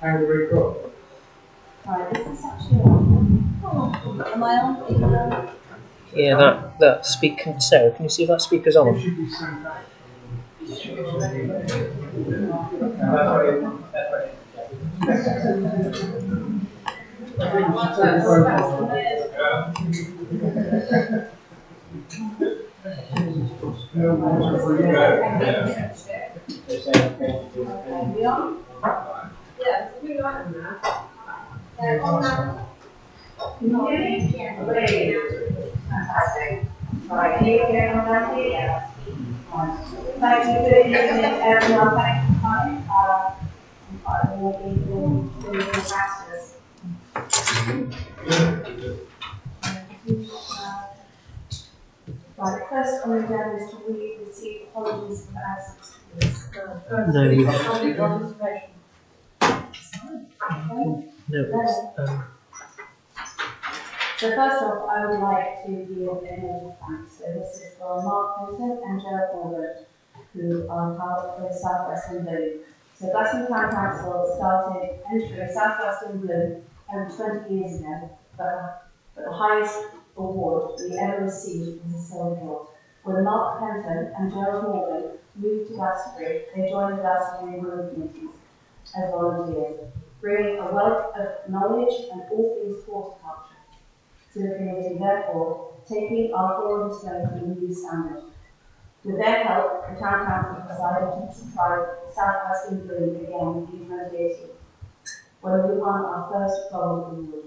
Angry Cross. Right, is this actually on? Oh, am I on? Yeah, that speaker. Sarah, can you see if that speaker's on? It should be sent back. Fantastic. Right, can you hear me now? Yes. Thank you, good evening, everyone. Thank you for coming. I will be doing the masters. Right, first on the agenda is to receive apologies for the absence of this. No. So first off, I would like to give a note of thanks. So this is for Mark Vincent and Gerald Albert, who are part of the South Western Blue. So Glastonbury Town Council started entering South Western Blue over 20 years ago, but the highest award we ever received was a silver hilt. When Mark Fenton and Gerald Morgan moved to Glastonbury, they joined the Glastonbury Road Committees as volunteers, bringing a wealth of knowledge and all things horticulture to the community, therefore taking our forum display to a new standard. With their help, the Town Council decided to try South Western Blue again in 2018, when we won our first gold award.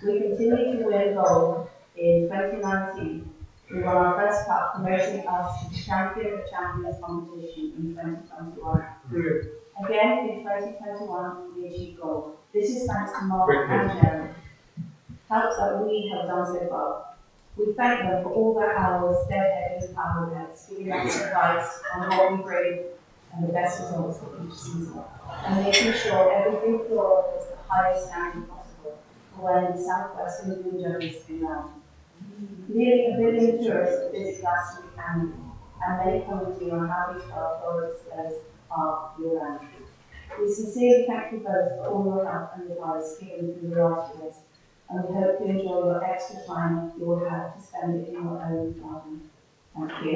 We continued to win gold in 2019. We won our first cup, promoting us to the Champion of Champions competition in 2021. Again, in 2021, we achieved gold. This is thanks to Mark and Jeremy. Help that we have done so far. We thank them for all their hours dedicated to our events, giving us advice on what we bring and the best results for each season, and making sure everything floral is the highest standard possible for when the South Western Blue judges come round. Nearly 1 billion tourists visit Glastonbury annually, and many comment on how beautiful our floral displays are year round. We sincerely thank you both for all your help and advice given through the last years, and we hope you enjoy your extra time you will have to spend it in your own garden. Thank you.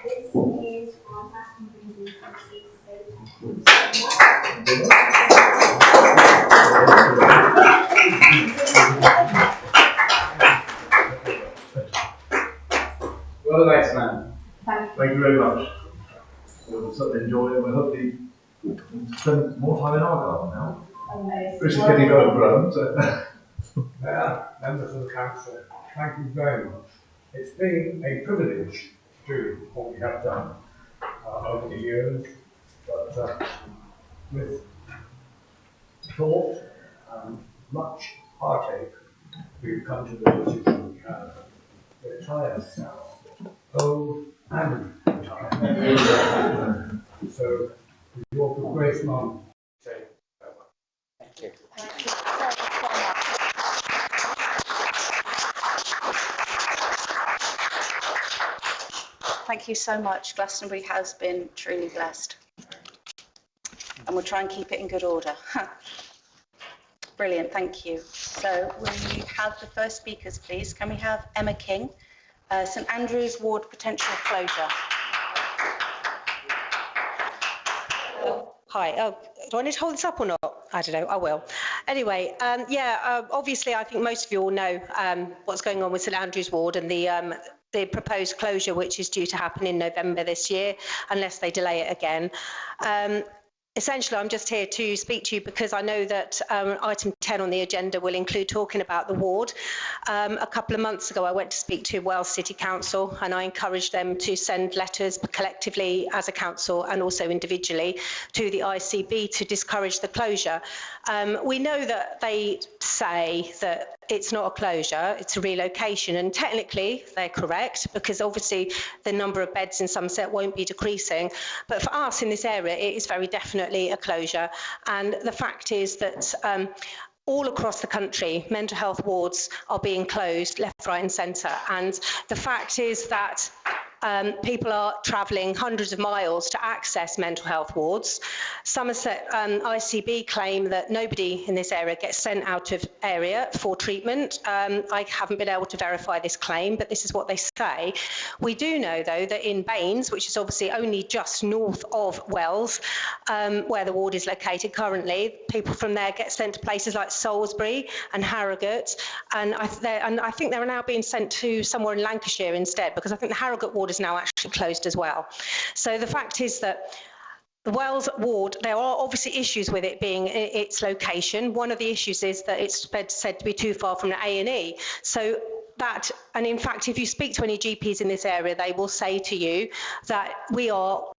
This is on Glastonbury. Well, thanks, man. Thank you very much. We'll certainly enjoy it. We'll hopefully spend more time in our garden now. Amazing. Which is getting overgrown, so. Members of the council, thank you very much. It's been a privilege to do what we have done over the years, but with thought and much heartache, we've come to the decision we have. We're tired now, old and tired. So, with your good grace, Mum, say farewell. Thank you. Thank you so much. Thank you so much. Glastonbury has been truly blessed. And we'll try and keep it in good order. Brilliant, thank you. So will you have the first speakers, please? Can we have Emma King, St Andrews Ward potential closure? Hi, do I need to hold this up or not? I don't know, I will. Anyway, obviously I think most of you all know what's going on with St Andrews Ward and the proposed closure, which is due to happen in November this year, unless they delay it again. Essentially, I'm just here to speak to you because I know that item 10 on the agenda will include talking about the ward. A couple of months ago, I went to speak to Wells City Council and I encouraged them to send letters collectively as a council and also individually to the ICB to discourage the closure. We know that they say that it's not a closure, it's a relocation, and technically they're correct because obviously the number of beds in Somerset won't be decreasing, but for us in this area it is very definitely a closure. And the fact is that all across the country, mental health wards are being closed left, right and centre. And the fact is that people are travelling hundreds of miles to access mental health wards. Somerset ICB claim that nobody in this area gets sent out of area for treatment. I haven't been able to verify this claim, but this is what they say. We do know, though, that in Baines, which is obviously only just north of Wells, where the ward is located currently, people from there get sent to places like Salisbury and Harrogate, and I think they're now being sent to somewhere in Lancashire instead, because I think the Harrogate ward is now actually closed as well. So the fact is that the Wells ward, there are obviously issues with it being its location. One of the issues is that it's said to be too far from the A&E. So that, and in fact, if you speak to any GPs in this area, they will say to you that we are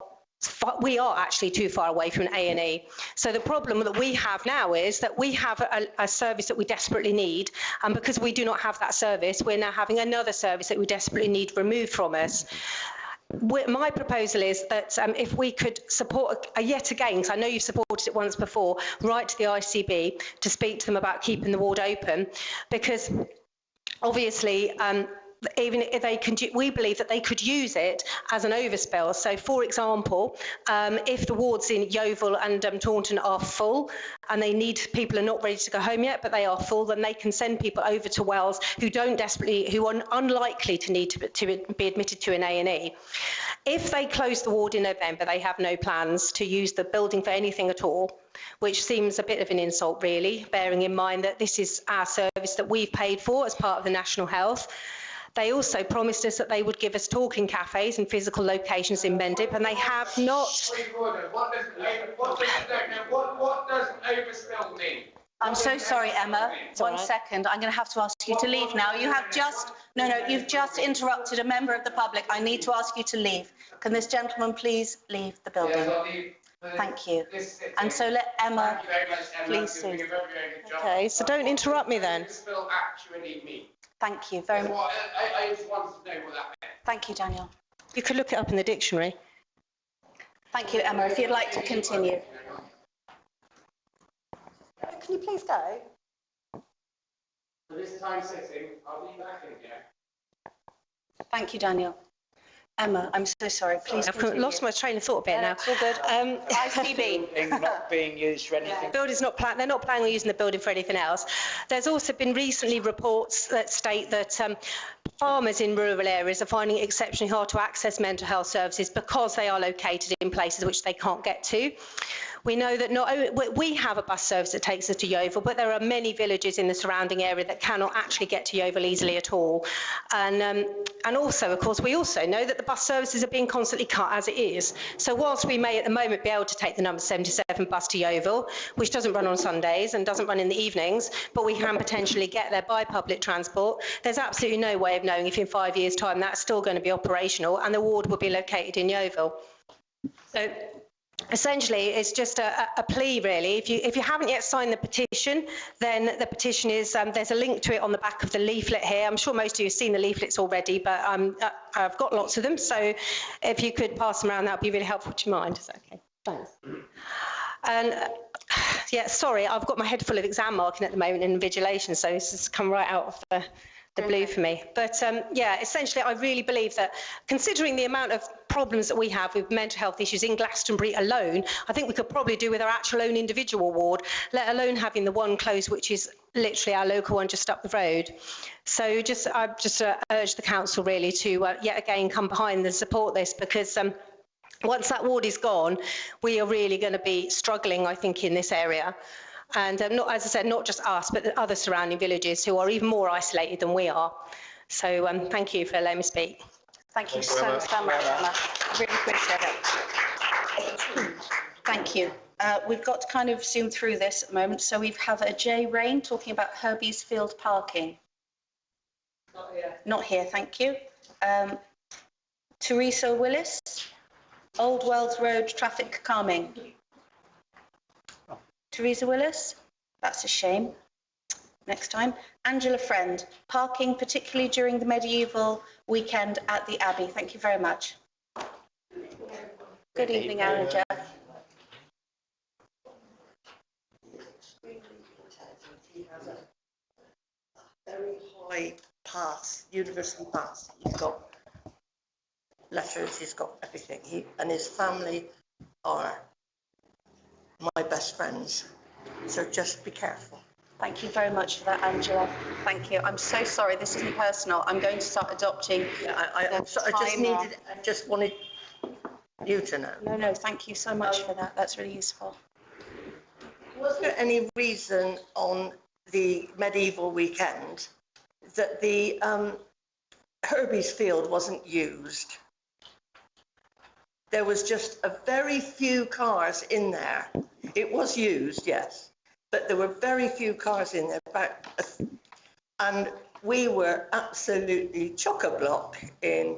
actually too far away from an A&E. So the problem that we have now is that we have a service that we desperately need, and because we do not have that service, we're now having another service that we desperately need removed from us. My proposal is that if we could support, yet again, because I know you've supported it once before, write to the ICB to speak to them about keeping the ward open, because obviously even if they can, we believe that they could use it as an overspill. So, for example, if the wards in Yeovil and Taunton are full and they need, people are not ready to go home yet, but they are full, then they can send people over to Wells who who are unlikely to need to be admitted to an A&E. If they close the ward in November, they have no plans to use the building for anything at all, which seems a bit of an insult, really, bearing in mind that this is our service that we've paid for as part of the National Health. They also promised us that they would give us talking cafes and physical locations in Mendip, and they have not. What does overspill mean? I'm so sorry, Emma. One second. I'm going to have to ask you to leave now. You have just, you've just interrupted a member of the public. I need to ask you to leave. Can this gentleman please leave the building? Yes, I'll leave. Thank you. And so let Emma, Thank you very much, Emma. please You're leave. doing a very, very good job. Okay, so don't interrupt me then. What does overspill actually mean? Thank you very much. I just wanted to know what that meant. Thank you, Daniel. You could look it up in the dictionary. Thank you, Emma. If you'd like to continue. Can you please go? For this time sitting, I'll be back in here. Thank you, Daniel. Emma, I'm so sorry. Please continue. I've lost my train of thought a bit now. It's all good. ICB. Not being used for anything. Building's not they're not planning on using the building for anything else. There's also been recently reports that state that farmers in rural areas are finding it exceptionally hard to access mental health services because they are located in places which they can't get to. We know that not only we have a bus service that takes us to Yeovil, but there are many villages in the surrounding area that cannot actually get to Yeovil easily at all. And also, of course, we also know that the bus services are being constantly cut as it is. So whilst we may at the moment be able to take the number 77 bus to Yeovil, which doesn't run on Sundays and doesn't run in the evenings, but we can potentially get there by public transport, there's absolutely no way of knowing if in 5 years' time that's still going to be operational and the ward will be located in Yeovil. So essentially, it's just a plea, really. If you haven't yet signed the petition, then the petition is, there's a link to it on the back of the leaflet here. I'm sure most of you have seen the leaflets already, but I've got lots of them. So if you could pass them around, that would be really helpful to your mind. Is that okay? Thanks. And yeah, sorry, I've got my head full of exam marking at the moment in invigilation, so this has come right out of the blue for me. But yeah, essentially, I really believe that considering the amount of problems that we have with mental health issues in Glastonbury alone, I think we could probably do with our actual own individual ward, let alone having the one closed, which is literally our local one just up the road. So I just urge the council really to yet again come behind and support this, because once that ward is gone, we are really going to be struggling, I think, in this area. And not, as I said, not just us, but the other surrounding villages who are even more isolated than we are. So thank you for letting me speak. Thank you so much, Emma. Really appreciate it. Thank you. We've got to kind of zoom through this at the moment. So we have a Jay Rain talking about Herbies Field parking. Not here. Not here, thank you. Teresa Willis, Old Wells Road traffic calming. Teresa Willis, that's a shame. Next time. Angela Friend, parking particularly during the medieval weekend at the Abbey. Thank you very much. Good evening, Angela. has a very high pass, university pass. He's got letters, he's got everything. And his family are my best friends. So just be careful. Thank you very much for that, Angela. Thank you. I'm so sorry. This isn't personal. I'm going to start adopting. I just wanted you to know. No, thank you so much for that. That's really useful. Was there any reason on the medieval weekend that the Herbies Field wasn't used? There was just a very few cars in there. It was used, yes, but there were very few cars in there. And we were absolutely chock-a-block in,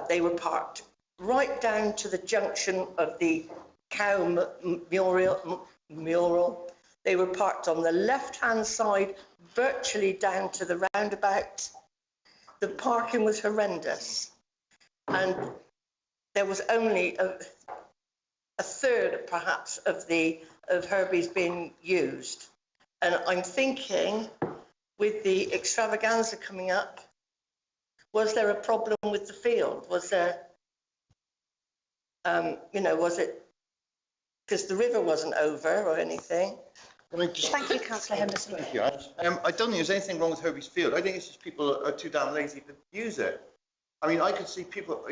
they were parked right down to the junction of the cow mural. They were parked on the left-hand side, virtually down to the roundabout. The parking was horrendous. And there was only a third, perhaps, of Herbies being used. And I'm thinking, with the extravaganza coming up, was there a problem with the field? Was there, was it because the river wasn't over or anything? Thank you, Councillor Henderson. Thank you, Ange. I don't think there's anything wrong with Herbies Field. I think it's just people are too damn lazy to use it. I mean, I could see people,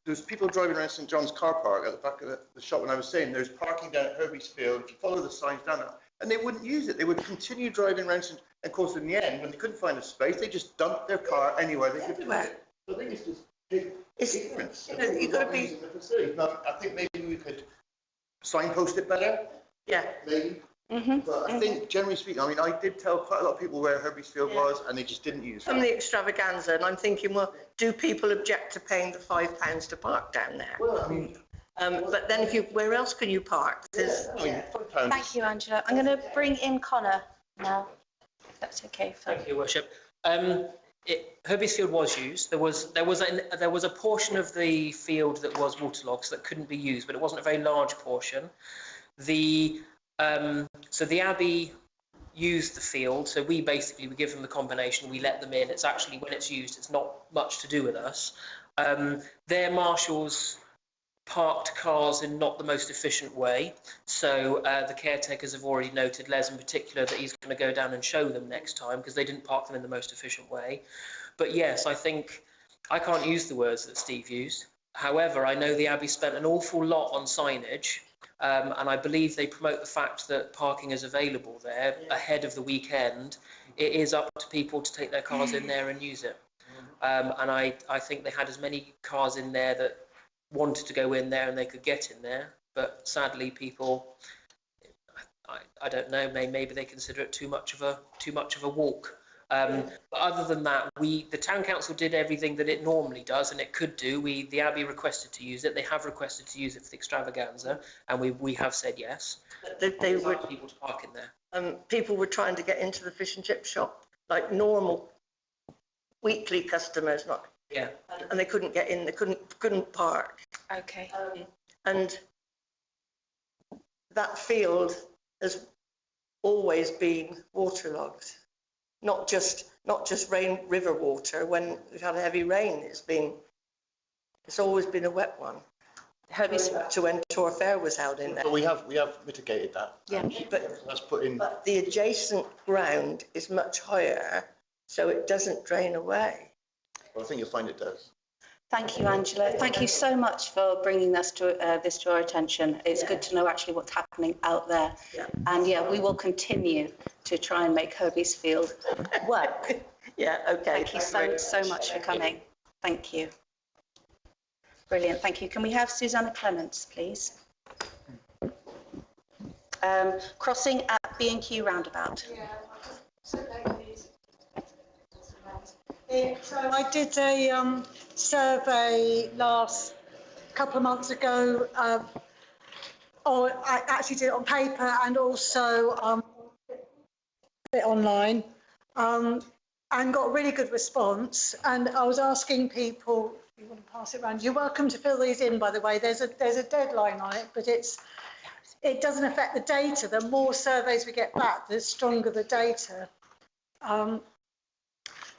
there's people driving around St John's car park at the back of the shop when I was saying there's parking down at Herbies Field. If you follow the signs down there, and they wouldn't use it. They would continue driving around. And of course, in the end, when they couldn't find a space, they just dumped their car anywhere they could put it. So I think it's just ignorance. You've got to be. I think maybe we could signpost it better. Yeah. Maybe. But I think, generally speaking, I mean, I did tell quite a lot of people where Herbies Field was, and they just didn't use it. From the extravaganza, and I'm thinking, well, do people object to paying the £5 to park down there? Well, I mean, but then where else can you park? Thank you, Angela. I'm going to bring in Connor now, if that's okay. Thank you, Worship. Herbies Field was used. There was a portion of the field that was waterlogged that couldn't be used, but it wasn't a very large portion. So the Abbey used the field, so we give them the combination, we let them in. It's actually, when it's used, it's not much to do with us. Their marshals parked cars in not the most efficient way, so the caretakers have already noted, Les in particular, that he's going to go down and show them next time because they didn't park them in the most efficient way. But yes, I think I can't use the words that Steve used. However, I know the Abbey spent an awful lot on signage, and I believe they promote the fact that parking is available there ahead of the weekend. It is up to people to take their cars in there and use it. And I think they had as many cars in there that wanted to go in there and they could get in there. But sadly, people, I don't know, maybe they consider it too much of a walk. But other than that, the town council did everything that it normally does, and it could do. The Abbey requested to use it. They have requested to use it for the extravaganza, and we have said yes. They were people to park in there. People were trying to get into the fish and chip shop like normal weekly customers, and they couldn't get in. They couldn't park. Okay. And that field has always been waterlogged. Not just river water. When we've had a heavy rain, it's always been a wet one. Herbies to when Tor Fair was held in there. But we have mitigated that. Yeah, but that's put in. But the adjacent ground is much higher, so it doesn't drain away. Well, I think you'll find it does. Thank you, Angela. Thank you so much for bringing this to our attention. It's good to know actually what's happening out there. Yeah. And we will continue to try and make Herbies Field work. Yeah, okay. Thank you so much for coming. Thank you. Brilliant, thank you. Can we have Susanna Clements, please? Crossing at B&Q roundabout. So I did a survey last couple of months ago, or I actually did it on paper and also it online, and got a really good response. And I was asking people, if you want to pass it around, you're welcome to fill these in, by the way. There's a deadline on it, but it's it doesn't affect the data. The more surveys we get back, the stronger the data.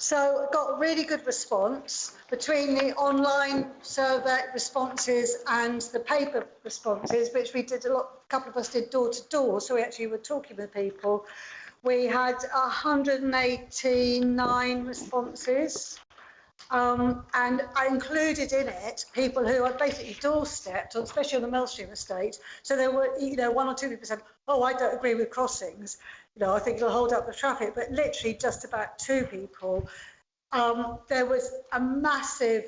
So I got a really good response between the online survey responses and the paper responses, which we did a couple of us did door to door. So we actually were talking with people. We had 189 responses. And I included in it people who are basically doorstepped, especially on the Millstream estate. So there were, one or two people said, oh, I don't agree with crossings. I think it'll hold up the traffic, but literally just about two people. There was a massive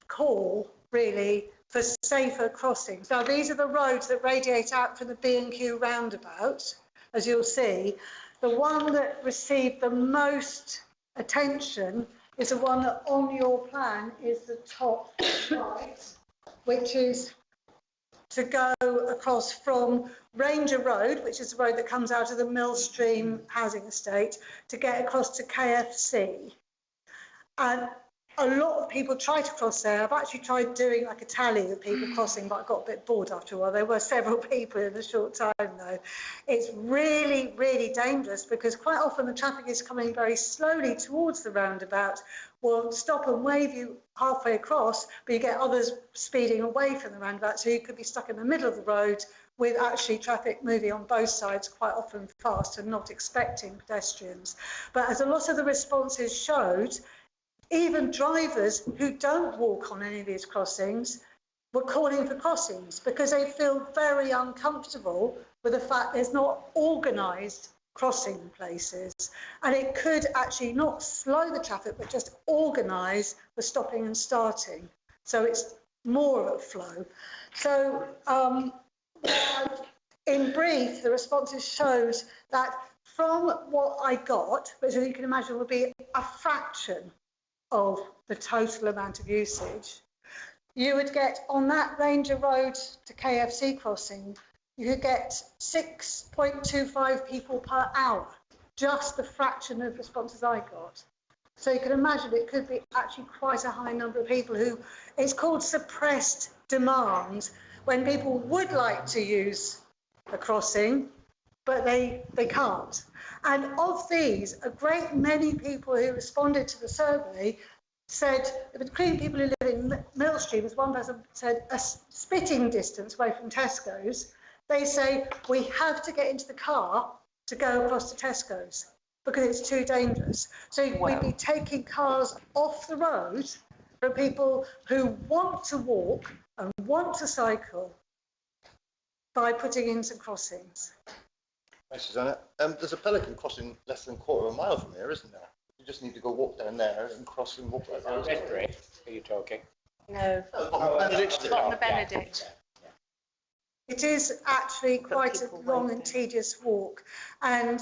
call, really, for safer crossings. Now, these are the roads that radiate out from the B&Q roundabout, as you'll see. The one that received the most attention is the one that on your plan is the top right, which is to go across from Ranger Road, which is the road that comes out of the Millstream housing estate, to get across to KFC. And a lot of people try to cross there. I've actually tried doing like a tally of people crossing, but I got a bit bored after a while. There were several people in a short time, though. It's really, really dangerous because quite often the traffic is coming very slowly towards the roundabout, will stop and wave you halfway across, but you get others speeding away from the roundabout, so you could be stuck in the middle of the road with actually traffic moving on both sides, quite often fast, and not expecting pedestrians. But as a lot of the responses showed, even drivers who don't walk on any of these crossings were calling for crossings because they feel very uncomfortable with the fact there's not organised crossing places. And it could actually not slow the traffic, but just organise the stopping and starting. So it's more of a flow. So in brief, the responses showed that from what I got, which as you can imagine would be a fraction of the total amount of usage, you would get on that Ranger Road to KFC crossing, you could get 6.25 people per hour, just the fraction of responses I got. So you can imagine it could be actually quite a high number of people who, it's called suppressed demand, when people would like to use a crossing, but they can't. And of these, a great many people who responded to the survey said, including people who live in Millstream, as one person said, a spitting distance away from Tesco's, they say, we have to get into the car to go across to Tesco's because it's too dangerous. So we'd be taking cars off the road for people who want to walk and want to cycle by putting in some crossings. Thanks, Susanna. There's a pelican crossing less than a quarter of a mile from here, isn't there? You just need to go walk down there and cross and walk right down. Unitary, are you talking? No, Benedict. on the Benedict. It is actually quite a long and tedious walk, and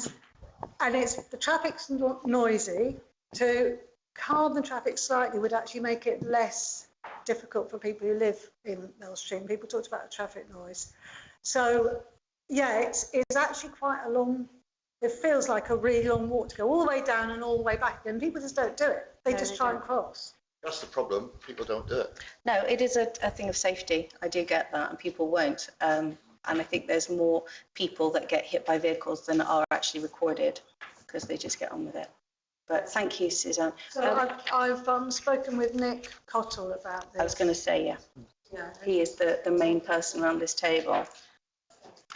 it's the traffic's noisy. To calm the traffic slightly would actually make it less difficult for people who live in Millstream. People talked about the traffic noise. So yeah, it's actually quite a long, it feels like a really long walk to go all the way down and all the way back again. People just don't do it. They just try and cross. That's the problem. People don't do it. No, it is a thing of safety. I do get that, and people won't. And I think there's more people that get hit by vehicles than are actually recorded because they just get on with it. But thank you, Suzanne. So I've spoken with Nick Cottle about this. I was going to say, yeah. He is the main person around this table.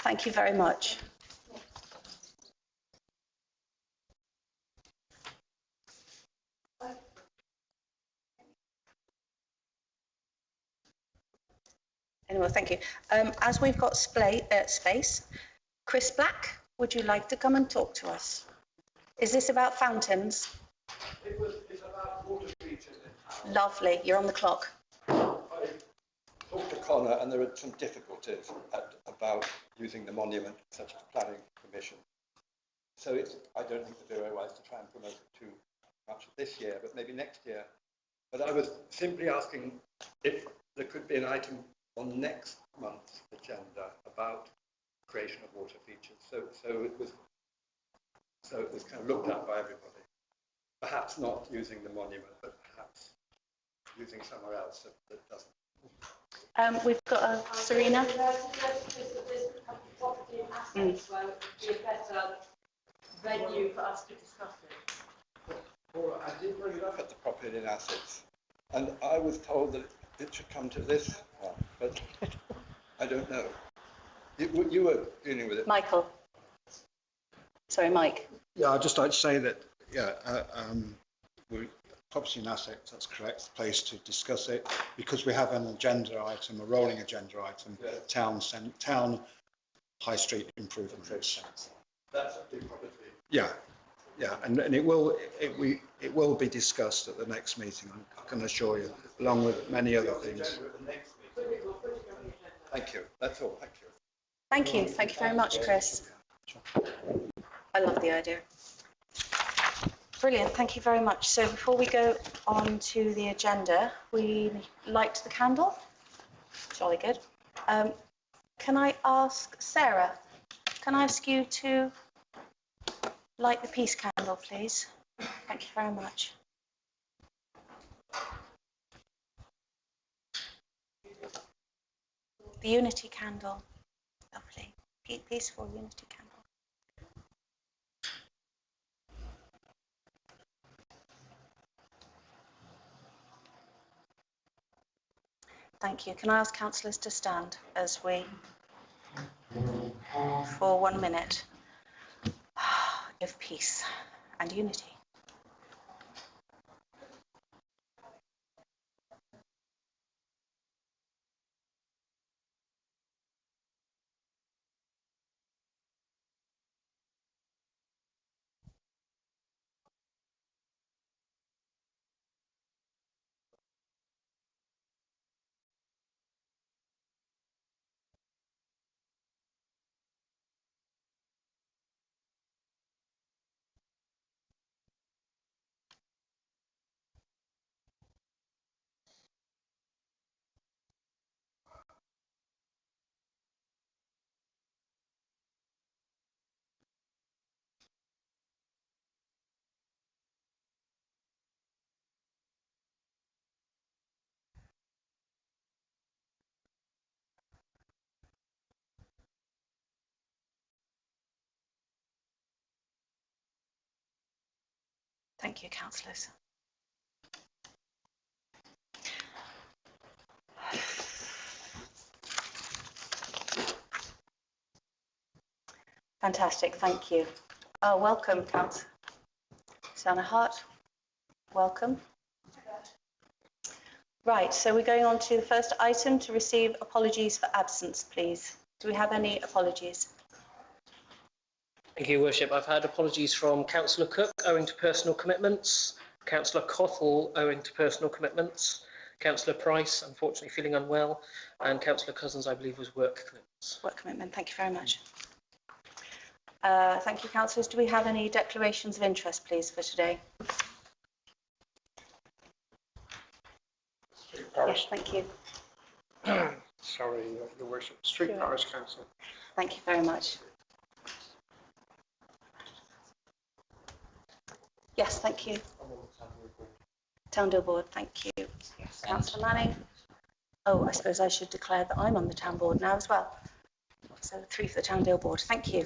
Thank you very much. Anyway, thank you. As we've got space, Chris Black, would you like to come and talk to us? Is this about fountains? It's about water features in town. Lovely, you're on the clock. I talked to Connor and there are some difficulties about using the monument, such as planning permission. So I don't think it'd be very wise to try and promote it too much this year, but maybe next year. But I was simply asking if there could be an item on next month's agenda about creation of water features. So it was kind of looked at by everybody. Perhaps not using the monument, but perhaps using somewhere else that doesn't. We've got Serena. assets where it would be a better venue for us to discuss it. Well, I did bring it up at the property and assets, and I was told that it should come to this one, but I don't know. You were dealing with it. Michael. Sorry, Mike. Yeah, I'd just like to say that, property and assets, that's correct, the place to discuss it, because we have an agenda item, a rolling agenda item, town high street improvements. That's a big property. Yeah, and it will be discussed at the next meeting, I can assure you, along with many other things. Thank you. That's all. Thank you. Thank you. Thank you very much, Chris. I love the idea. Brilliant. Thank you very much. So before we go on to the agenda, we light the candle. Jolly good. Can I ask Sarah, can I ask you to light the peace candle, please? Thank you very much. The unity candle. Lovely. Peaceful unity candle. Thank you. Can I ask councillors to stand as we, for 1 minute, of peace and unity. Thank you, councillors. Fantastic, thank you. Welcome, Councillor Susanna Hart. Welcome. Right, so we're going on to the first item to receive apologies for absence, please. Do we have any apologies? Thank you, Worship. I've had apologies from Councillor Cook owing to personal commitments, Councillor Cothell owing to personal commitments, Councillor Price unfortunately feeling unwell, and Councillor Cousins, I believe, was work commitments. Work commitment, thank you very much. Thank you, councillors. Do we have any declarations of interest, please, for today? Yes, thank you. Sorry, Your Worship. Street Parish Council. Thank you very much. Yes, thank you. Town Deal Board, thank you. Yes. Councillor Manning. Oh, I suppose I should declare that I'm on the Town Board now as well. So 3 for the Town Deal Board. Thank you.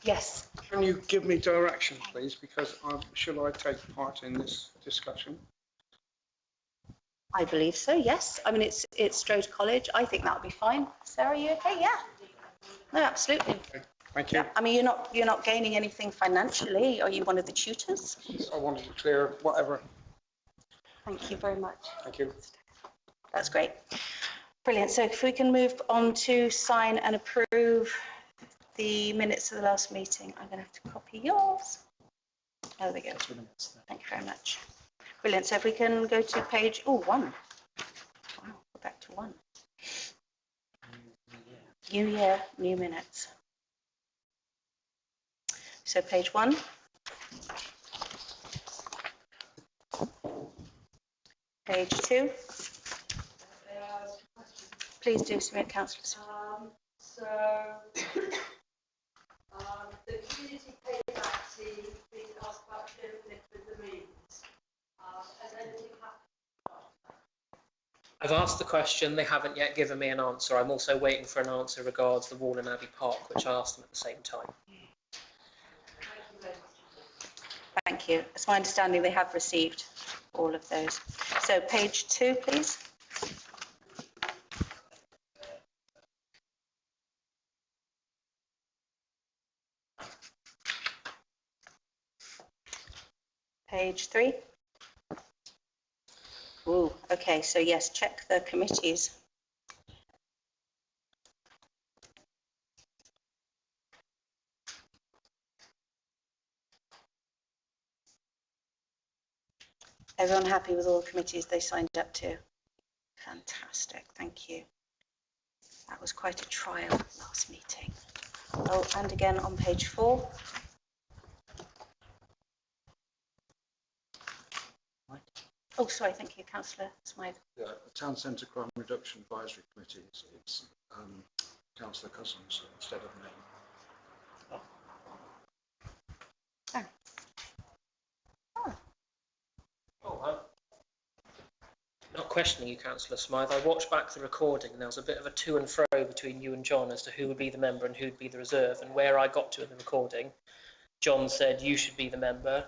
Yes. Can you give me direction, please? Because shall I take part in this discussion? I believe so, yes. I mean, it's Strode College. I think that'll be fine. Sarah, are you okay? Yeah. No, absolutely. Okay. Thank you. Yeah. I mean, you're not gaining anything financially. Are you one of the tutors? I wanted to clear whatever. Thank you very much. Thank you. That's great. Brilliant. So if we can move on to sign and approve the minutes of the last meeting. I'm going to have to copy yours. There we go. Thank you very much. Brilliant. So if we can go to page 1. Wow, go back to 1. New year, new minutes. So page 1. Page 2. Please do submit, councillors. The community payback team being asked about doing it with the means. Has anything I've asked the question, they haven't yet given me an answer. I'm also waiting for an answer regards the Wall and Abbey Park, which I asked them at the same time. Thank you. It's my understanding they have received all of those. So page 2, please. Page 3. Ooh, okay, so yes, check the committees. Everyone happy with all the committees they signed up to? Fantastic, thank you. That was quite a trial last meeting. Oh, and again on page 4. Oh, sorry, thank you, Councillor Smythe. Yeah, the Town Centre Crime Reduction Advisory Committee, it's Councillor Cousins instead of me. Not questioning you, Councillor Smythe. I watched back the recording and there was a bit of a to and fro between you and John as to who would be the member and who would be the reserve. And where I got to in the recording, John said you should be the member,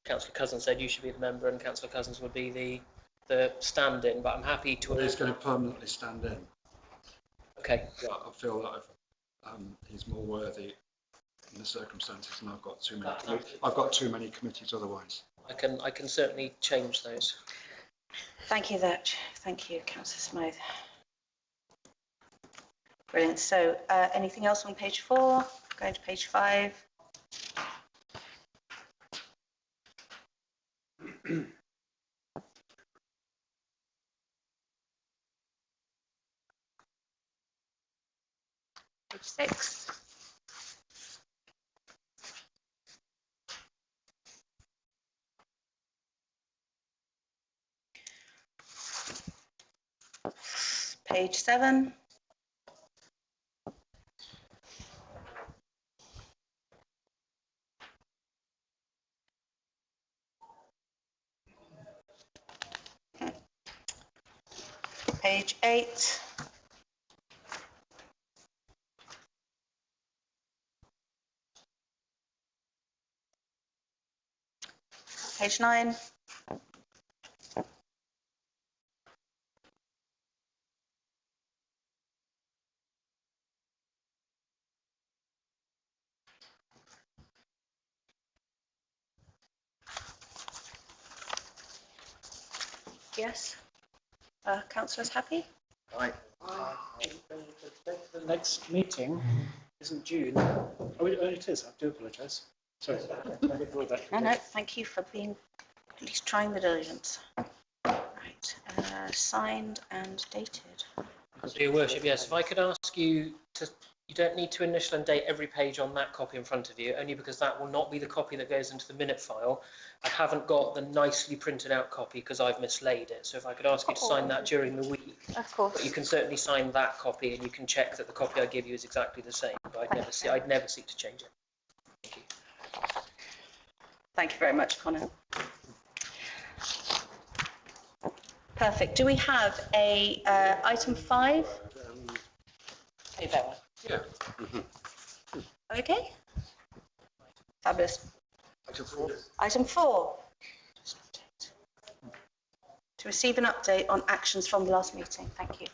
Councillor Cousins said you should be the member, and Councillor Cousins would be the stand-in. But I'm happy to. Well, he's going to permanently stand in. Okay. Yeah, I feel that he's more worthy in the circumstances, and I've got too many. I've got too many committees otherwise. I can certainly change those. Thank you, thank you, Councillor Smythe. Brilliant. So anything else on page 4? Going to page 5. Page 6. Page 7. Page 8. Page 9. Yes. Councillors happy? Aye. The next meeting isn't June. Oh, it is. I do apologise. Sorry. No, thank you for being, at least trying the diligence. Right, signed and dated. Your Worship, yes. If I could ask you to, you don't need to initial and date every page on that copy in front of you, only because that will not be the copy that goes into the minute file. I haven't got the nicely printed out copy because I've mislaid it. So if I could ask you to sign that during the week. Of course. But you can certainly sign that copy and you can check that the copy I give you is exactly the same. But I'd never seek to change it. Thank you. Thank you very much, Connor. Perfect. Do we have a item 5? Yeah. Okay. Fabulous. Item 4. Item 4. To receive an update on actions from the last meeting. Thank you.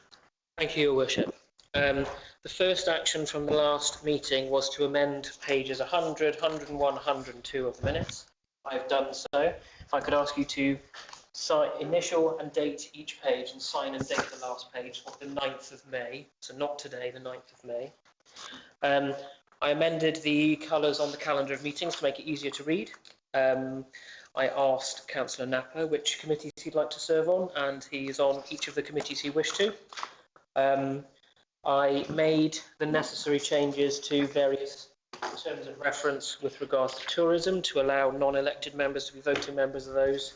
Thank you, Your Worship. The first action from the last meeting was to amend pages 100, 101, 102 of the minutes. I've done so. If I could ask you to initial and date each page and sign and date the last page of the 9th of May. So not today, the 9th of May. I amended the colours on the calendar of meetings to make it easier to read. I asked Councillor Napper which committees he'd like to serve on, and he's on each of the committees he wished to. I made the necessary changes to various terms of reference with regards to tourism to allow non-elected members to be voting members of those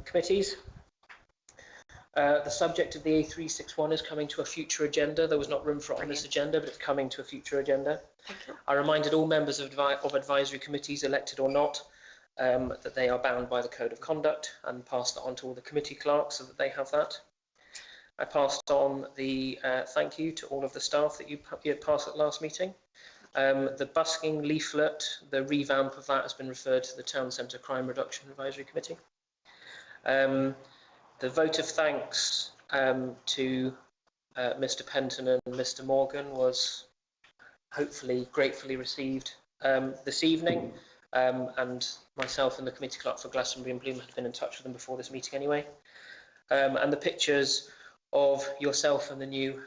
committees. The subject of the A361 is coming to a future agenda. There was not room for it on this agenda, but it's coming to a future agenda. I reminded all members of advisory committees, elected or not, that they are bound by the Code of Conduct, and passed that on to all the committee clerks so that they have that. I passed on the thank you to all of the staff that you passed at last meeting. The busking leaflet, the revamp of that has been referred to the Town Centre Crime Reduction Advisory Committee. The vote of thanks to Mr. Penton and Mr. Morgan was hopefully gratefully received this evening, and myself and the committee clerk for Glastonbury and Bloom had been in touch with them before this meeting anyway. And the pictures of yourself and the new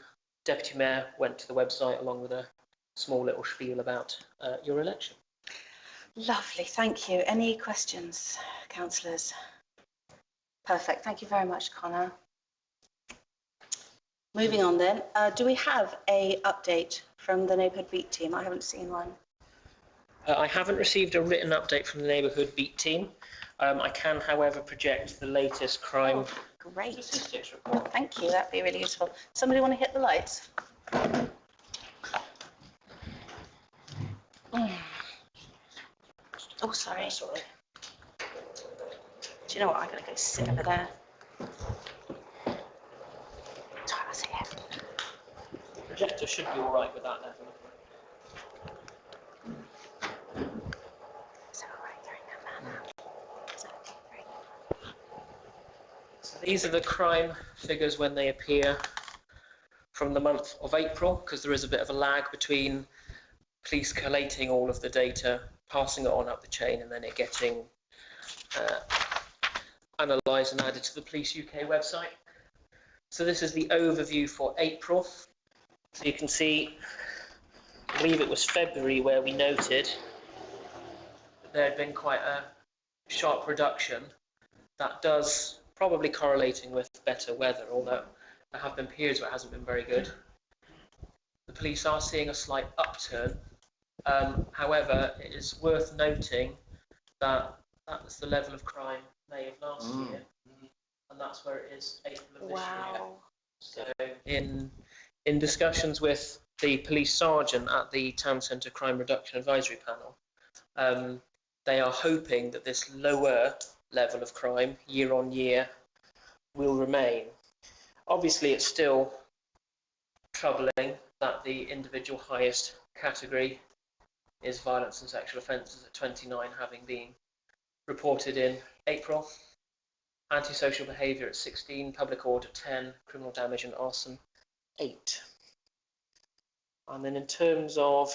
Deputy Mayor went to the website along with a small little spiel about your election. Lovely, thank you. Any questions, councillors? Perfect, thank you very much, Connor. Moving on then, do we have an update from the Neighbourhood Beat team? I haven't seen one. I haven't received a written update from the Neighbourhood Beat team. I can, however, project the latest crime statistics report. Thank you, that'd be really useful. Somebody want to hit the lights? Oh, sorry. That's all right. Do you know what? I'm going to go sit over there. Sorry, I'll see it. The projector should be all right with that level. Is it all right during that man? Is that okay? Great. So these are the crime figures when they appear from the month of April, because there is a bit of a lag between police collating all of the data, passing it on up the chain, and then it getting analysed and added to the Police UK website. So this is the overview for April. So you can see, I believe it was February where we noted that there had been quite a sharp reduction. That does probably correlating with better weather, although there have been periods where it hasn't been very good. The police are seeing a slight upturn. However, it is worth noting that that's the level of crime May of last year, and that's where it is April of this year. So in discussions with the police sergeant at the Town Centre Crime Reduction Advisory Panel, they are hoping that this lower level of crime year on year will remain. Obviously, it's still troubling that the individual highest category is violence and sexual offences at 29, having been reported in April. Antisocial behaviour at 16, public order 10, criminal damage and arson 8. And then in terms of,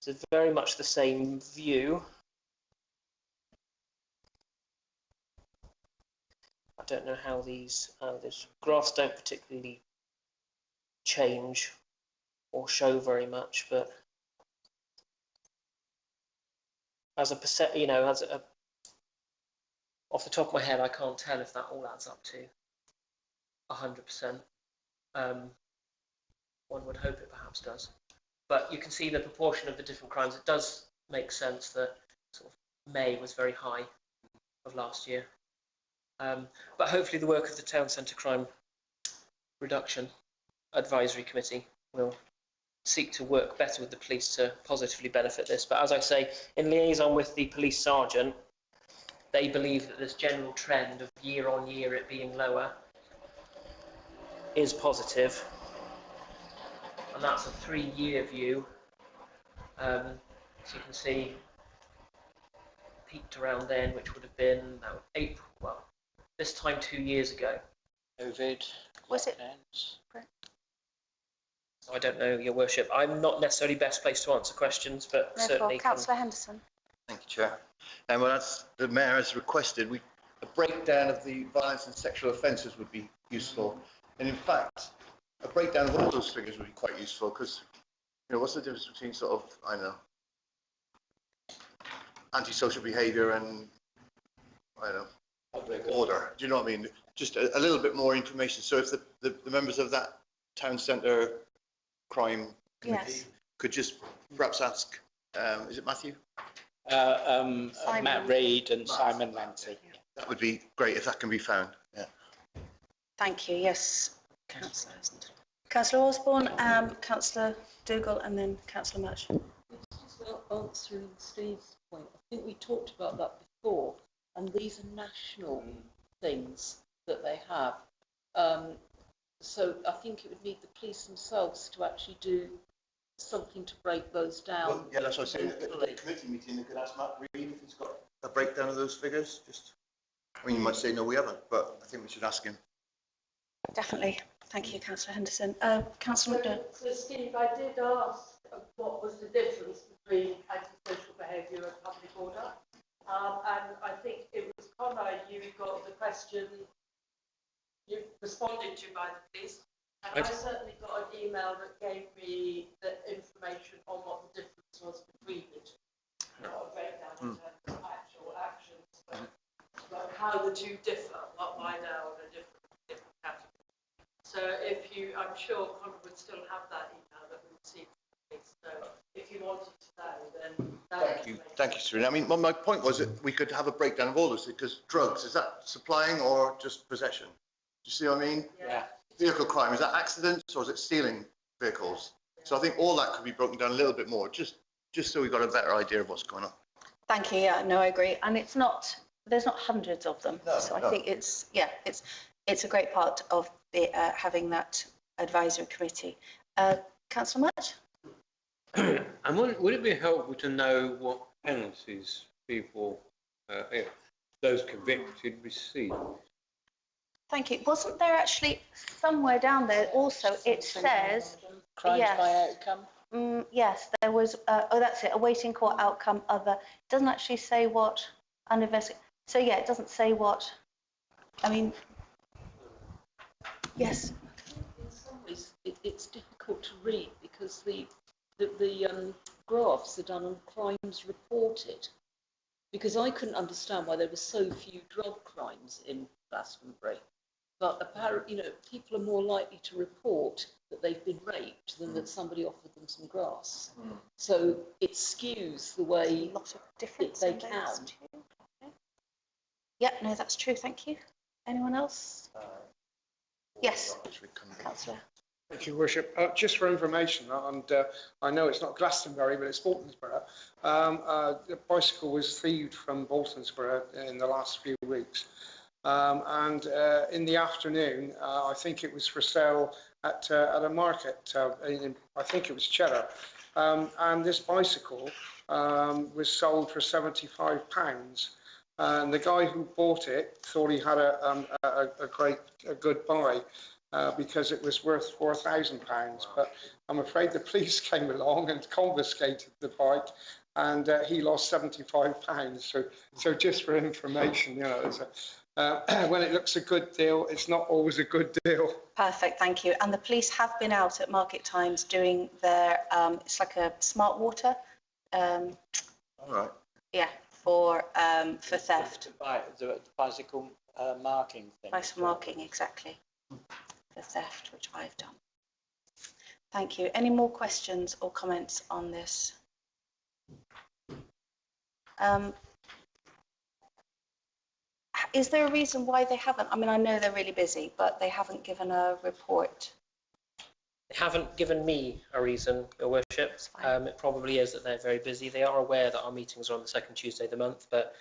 it's very much the same view. I don't know how these graphs don't particularly change or show very much, but as a percent, you know, off the top of my head, I can't tell if that all adds up to 100%. One would hope it perhaps does, but you can see the proportion of the different crimes. It does make sense that sort of May was very high of last year, but hopefully the work of the Town Centre Crime Reduction Advisory Committee will seek to work better with the police to positively benefit this. But as I say, in liaison with the police sergeant, they believe that this general trend of year on year it being lower is positive, and that's a 3-year view. So you can see peaked around then, which would have been April, well, this time 2 years ago. COVID. Was it? I don't know, Your Worship. I'm not necessarily best placed to answer questions, but No, certainly. Councillor Henderson. Thank you, Chair. And well, as the Mayor has requested, a breakdown of the violence and sexual offences would be useful. And in fact, a breakdown of all those figures would be quite useful because, you know, what's the difference between sort of, I don't know, antisocial behaviour and, I don't know, order? Do you know what I mean? Just a little bit more information. So if the members of that Town Centre Crime Committee could just perhaps ask, is it Matthew? Matt Reid and Simon Lanty. That would be great if that can be found. Yeah. Thank you. Yes, Councillor. Councillor Osborne, Councillor Dougal, and then Councillor Murch. Just answering Steve's point, I think we talked about that before, and these are national things that they have. So I think it would need the police themselves to actually do something to break those down. Well, yeah, that's what I was saying. At the committee meeting, they could ask Matt Reed if he's got a breakdown of those figures. Just, I mean, you might say, no, we haven't, but I think we should ask him. Definitely. Thank you, Councillor Henderson. Councillor McDermott. So Steve, I did ask what was the difference between antisocial behaviour and public order. And I think it was Connor, you got the question you responded to by the police. And I certainly got an email that gave me the information on what the difference was between the two. Not a breakdown in terms of actual actions, but how the two differ, why they are in a different category. So if you, I'm sure Connor would still have that email that we received from the police. So if you wanted to know, then Thank you, Serena. I mean, my point was that we could have a breakdown of all this, because drugs, is that supplying or just possession? Do you see what I mean? Yeah. Vehicle crime, is that accidents or is it stealing vehicles? So I think all that could be broken down a little bit more, just so we've got a better idea of what's going on. Thank you. Yeah, no, I agree. And it's not, there's not hundreds of them. No, so I no. think it's a great part of the having that advisory committee. Councillor Much? And would it be helpful to know what penalties people, those convicted, receive? Thank you. Wasn't there actually somewhere down there also, it says, Crimes yes. by outcome. Yes, there was, oh, that's it, awaiting court outcome other. It doesn't actually say what, so yeah, it doesn't say what, I mean, yes. In some ways, it's difficult to read because the graphs are done on crimes reported. Because I couldn't understand why there were so few drug crimes in Glastonbury. But apparently, people are more likely to report that they've been raped than that somebody offered them some grass. So it skews the way they count. Yeah, no, that's true. Thank you. Anyone else? Yes, Councillor. Thank you, Your Worship. Just for information, and I know it's not Glastonbury, but it's Boltonsborough. The bicycle was thieved from Boltonsborough in the last few weeks. And in the afternoon, I think it was for sale at a market, I think it was Cheddar. And this bicycle was sold for £75. And the guy who bought it thought he had a good buy. Because it was worth £4,000, but I'm afraid the police came along and confiscated the bike, and he lost £75. So just for information, when it looks a good deal, it's not always a good deal. Perfect, thank you. And the police have been out at market times doing their, it's like a smart water. All right. Yeah, for theft. The bicycle marking thing. Bicycle marking, exactly. For theft, which I've done. Thank you. Any more questions or comments on this? Is there a reason why they haven't? I mean, I know they're really busy, but they haven't given a report. They haven't given me a reason, Your Worship. It probably is that they're very busy. They are aware that our meetings are on the second Tuesday of the month, but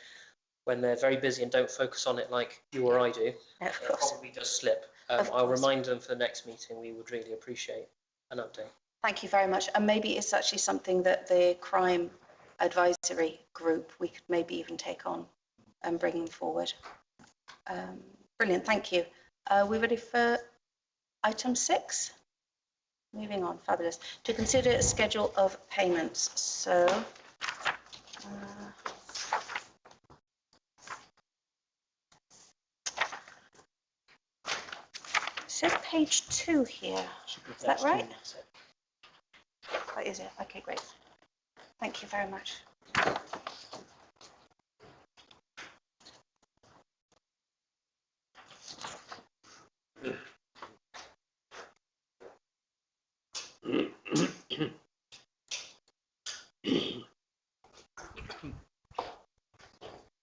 when they're very busy and don't focus on it like you or I do, it probably does slip. I'll remind them for the next meeting. We would really appreciate an update. Thank you very much. And maybe it's actually something that the crime advisory group, we could maybe even take on and bring them forward. Brilliant, thank you. We're ready for item 6? Moving on, fabulous. To consider a schedule of payments. So, it says page 2 here. Is that right? That is it. Okay, great. Thank you very much.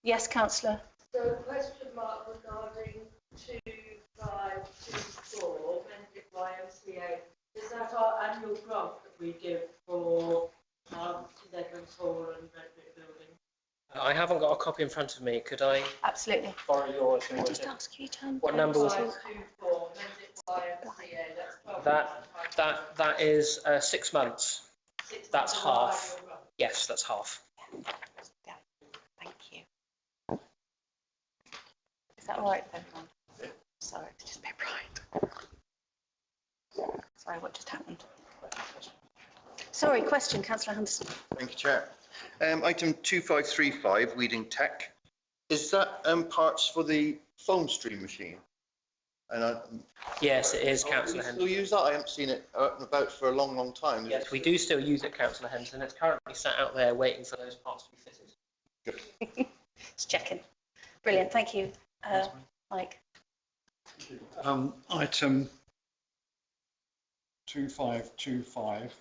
Yes, Councillor. So question mark regarding 2524, amended YMCA. Is that our annual grant that we give for Nedlands Hall and Redbit Building? I haven't got a copy in front of me. Could I Absolutely. borrow yours? Can I just ask you to? What number was it? 524, YMCA, that's 12. That is 6 months. 6 That's months of half. our- Yes, that's half. Yeah, thank you. Is that all right with everyone? Sorry, it's just a bit bright. Sorry, what just happened? Sorry, question, Councillor Henderson. Thank you, Chair. Item 2535, weeding tech. Is that parts for the foam stream machine? And Yes, it is, Councillor do we Henderson. still use that? I haven't seen it out and about for a long, long time. Yes, we do still use it, Councillor Henderson. It's currently sat out there waiting for those parts to be fitted. Just checking. Brilliant, thank you. Mike. Item 2525,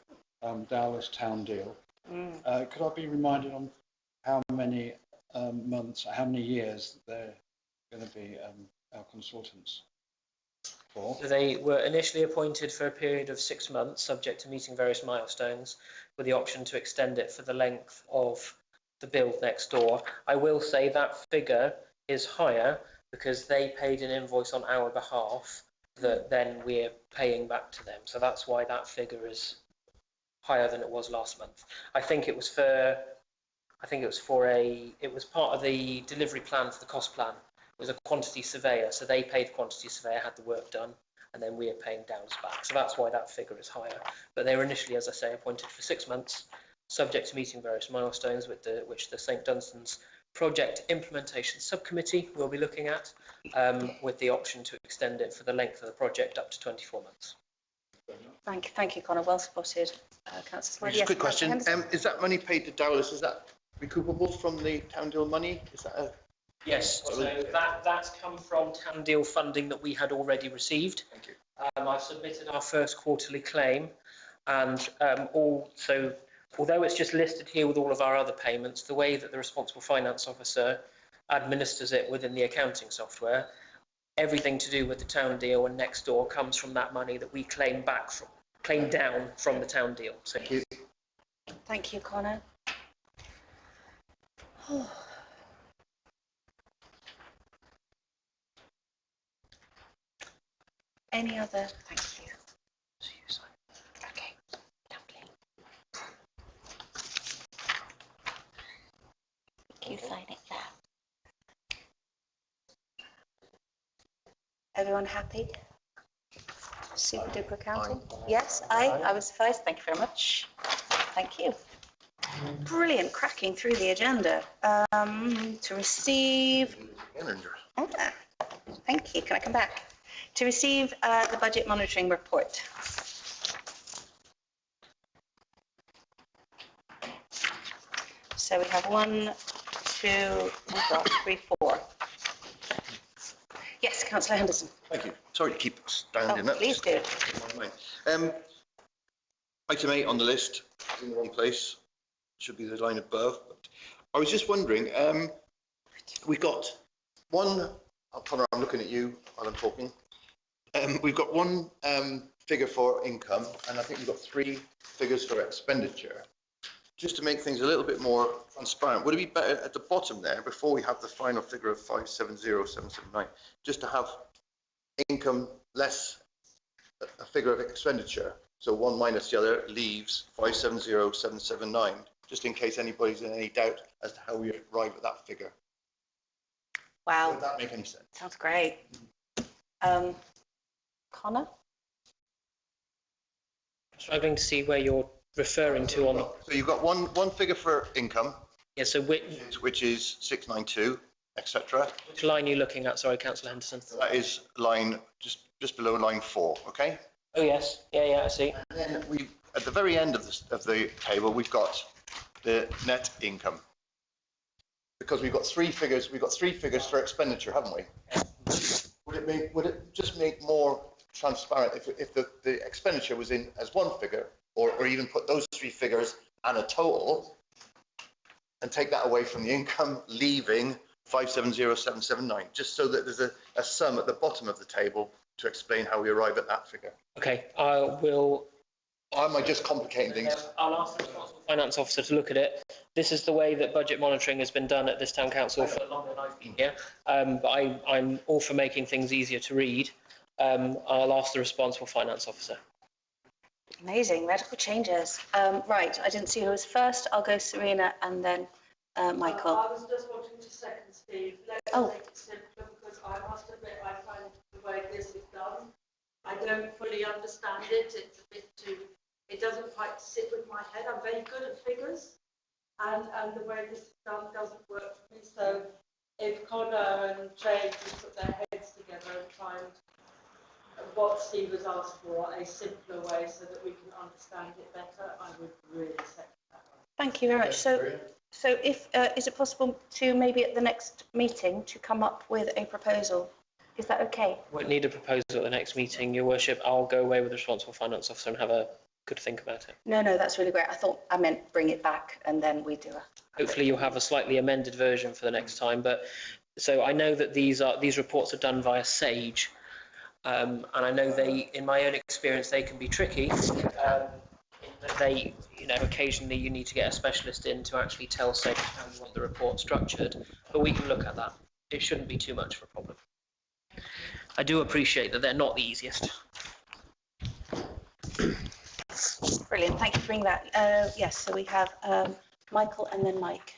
Dowless Town Deal. Could I be reminded on how many months, how many years they're going to be our consultants for? So they were initially appointed for a period of 6 months, subject to meeting various milestones, with the option to extend it for the length of the build next door. I will say that figure is higher because they paid an invoice on our behalf that then we're paying back to them. So that's why that figure is higher than it was last month. I think it was part of the delivery plan for the cost plan. It was a quantity surveyor, so they paid the quantity surveyor, had the work done, and then we are paying Dow's back. So that's why that figure is higher. But they were initially, as I say, appointed for 6 months, subject to meeting various milestones, which the St Dunstan's Project Implementation Subcommittee will be looking at, with the option to extend it for the length of the project up to 24 months. Thank you, Conor. Well spotted. Councillor. Just a quick question. Is that money paid to Dowless, is that recoupable from the town deal money? Is that a... Yes, so that's come from town deal funding that we had already received. Thank you. I've submitted our first quarterly claim, and also, although it's just listed here with all of our other payments, the way that the responsible finance officer administers it within the accounting software, everything to do with the town deal and next door comes from that money that we claim down from the town deal. So thank you. Thank you, Conor. Any other? Thank you. Okay, lovely. You sign it there. Everyone happy? Super duper accounting? Yes, I was advised. Thank you very much. Thank you. Brilliant, cracking through the agenda. To receive... thank you. Can I come back? To receive the budget monitoring report. So we have 1, 2, we've got 3, 4. Yes, Councillor Henderson. Thank you. Sorry to keep standing up. Please do. Item 8 on the list, in the wrong place, should be the line above. But I was just wondering, we've got one, Conor, I'm looking at you while I'm talking. We've got one figure for income, and I think we've got 3 figures for expenditure. Just to make things a little bit more transparent, would it be better at the bottom there, before we have the final figure of 570,779, just to have income less a figure of expenditure? So one minus the other leaves 570,779, just in case anybody's in any doubt as to how we arrive at that figure. Wow. Would that make any sense? Sounds great. Conor? Struggling to see where you're referring to on. So you've got one figure for income. Yeah, so which is 692, etc. Which line are you looking at? Sorry, Councillor Henderson. That is line just below line 4. Okay. Oh yes, yeah, I see. And then we, at the very end of the table, we've got the net income, because we've got 3 figures. We've got 3 figures for expenditure, haven't we? Would it just make more transparent if the expenditure was in as one figure, or even put those 3 figures and a total, and take that away from the income, leaving 570,779, just so that there's a sum at the bottom of the table to explain how we arrive at that figure. Okay, I will Or am I just complicating things? I'll ask the responsible finance officer to look at it. This is the way that budget monitoring has been done at this town council for longer than I've been here. But I'm all for making things easier to read. I'll ask the responsible finance officer. Amazing, radical changes. Right, I didn't see who was first. I'll go Serena and then Michael. I was just wanting to second Steve. Let's make it simpler, because I must admit I find the way this is done, I don't fully understand it. It's a bit too, it doesn't quite sit with my head. I'm very good at figures, and the way this is done doesn't work for me. So if Connor and Jane can put their heads together and try and what Steve has asked for, a simpler way so that we can understand it better, I would really second that one. Thank you very much. So if, is it possible to maybe at the next meeting to come up with a proposal? Is that okay? Won't need a proposal at the next meeting, Your Worship. I'll go away with the responsible finance officer and have a good think about it. No, that's really great. I meant bring it back and then we do it. Hopefully you'll have a slightly amended version for the next time. But so I know that these reports are done via Sage. And I know in my own experience, they can be tricky. They, occasionally you need to get a specialist in to actually tell Sage how you want the report structured, but we can look at that. It shouldn't be too much of a problem. I do appreciate that they're not the easiest. Brilliant, thank you for bringing that. Yes, so we have Michael and then Mike.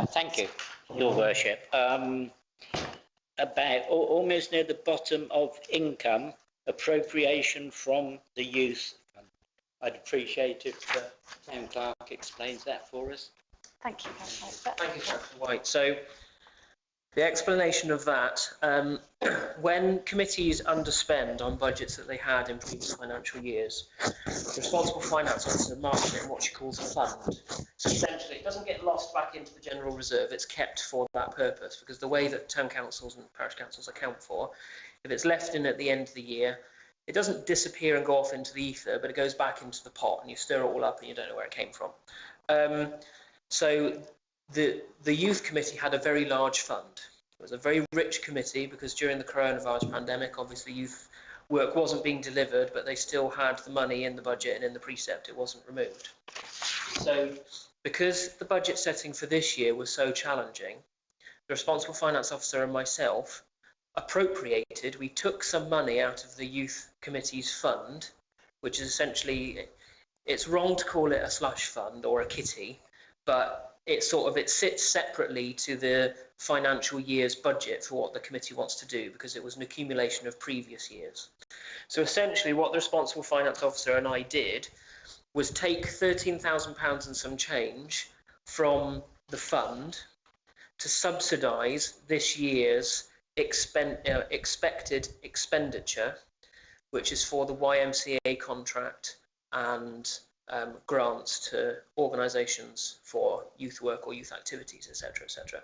Thank you, Your Worship. About almost near the bottom of income, appropriation from the youth fund. I'd appreciate if the town clerk explains that for us. Thank you, Councillor. Thank you, Councillor White. So the explanation of that, when committees underspend on budgets that they had in previous financial years, the responsible finance officer marks it in what she calls a fund. So essentially, it doesn't get lost back into the general reserve, it's kept for that purpose, because the way that town councils and parish councils account for, if it's left in at the end of the year, it doesn't disappear and go off into the ether, but it goes back into the pot and you stir it all up and you don't know where it came from. So the youth committee had a very large fund. It was a very rich committee because during the coronavirus pandemic, obviously youth work wasn't being delivered, but they still had the money in the budget and in the precept, it wasn't removed. So because the budget setting for this year was so challenging, the responsible finance officer and myself appropriated, we took some money out of the youth committee's fund, which is essentially, it's wrong to call it a slush fund or a kitty, but it sits separately to the financial year's budget for what the committee wants to do, because it was an accumulation of previous years. So essentially what the responsible finance officer and I did was take £13,000 and some change from the fund to subsidise this year's expected expenditure, which is for the YMCA contract and grants to organisations for youth work or youth activities, etc., etc.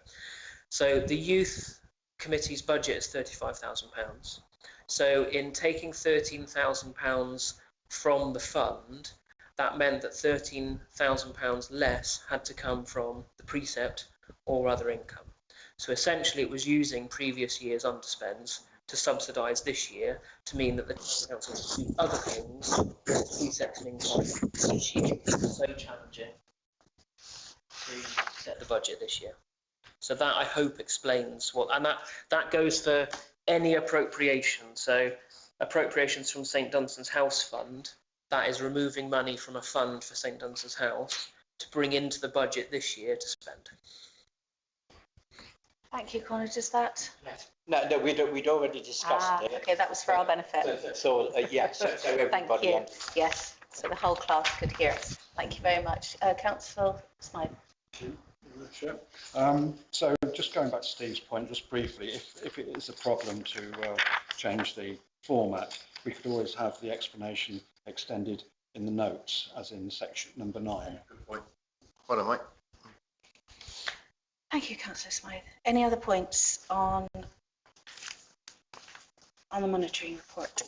So the youth committee's budget is £35,000. So in taking £13,000 from the fund, that meant that £13,000 less had to come from the precept or other income. So essentially it was using previous year's underspends to subsidise this year, to mean that the council could do other things with precept and income this year. It's so challenging to set the budget this year. So that, I hope, explains what, and that goes for any appropriation. So appropriations from St Dunstan's House Fund, that is removing money from a fund for St Dunstan's House to bring into the budget this year to spend. Thank you, Connor. Does that? No, we'd already discussed it. Okay, that was for our benefit. So everybody Thank you. Yes, so the whole class could hear. Thank you very much. Councillor Smythe. So just going back to Steve's point, just briefly, if it is a problem to change the format, we could always have the explanation extended in the notes, as in section number 9. Good point. Well done, Mike. Thank you, Councillor Smythe. Any other points on the monitoring report?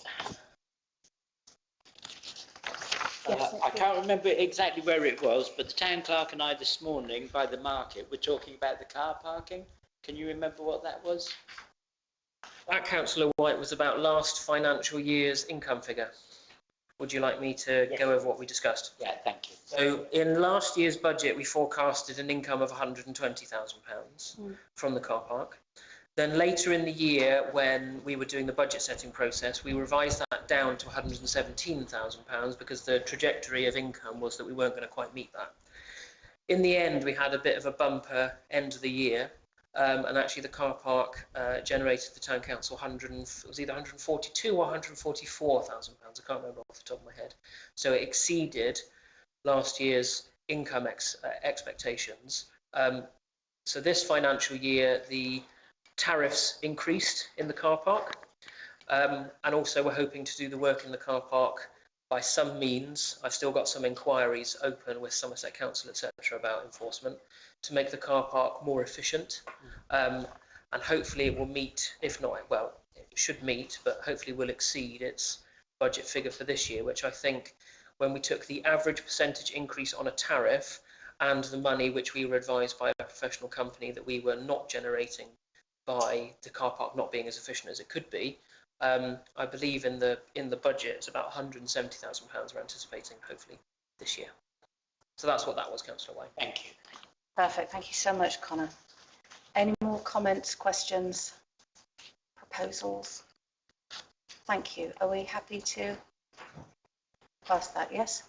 I can't remember exactly where it was, but the town clerk and I this morning by the market were talking about the car parking. Can you remember what that was? That, Councillor White, was about last financial year's income figure. Would you like me to go over what we discussed? Yeah, thank you. So in last year's budget, we forecasted an income of £120,000 from the car park. Then later in the year, when we were doing the budget setting process, we revised that down to £117,000 because the trajectory of income was that we weren't going to quite meet that. In the end, we had a bit of a bumper end of the year, and actually the car park generated the town council it was either £142,000 or £144,000. I can't remember off the top of my head. So it exceeded last year's income expectations. So this financial year, the tariffs increased in the car park, and also we're hoping to do the work in the car park by some means. I've still got some inquiries open with Somerset Council, etc., about enforcement to make the car park more efficient, and hopefully it will meet, if not, well, it should meet, but hopefully will exceed its budget figure for this year, which I think, when we took the average percentage increase on a tariff and the money which we were advised by a professional company that we were not generating by the car park not being as efficient as it could be, I believe in the budget it's about £170,000 we're anticipating hopefully this year. So that's what that was, Councillor White. Thank you. Perfect. Thank you so much, Connor. Any more comments, questions, proposals? Thank you. Are we happy to pass that? Yes?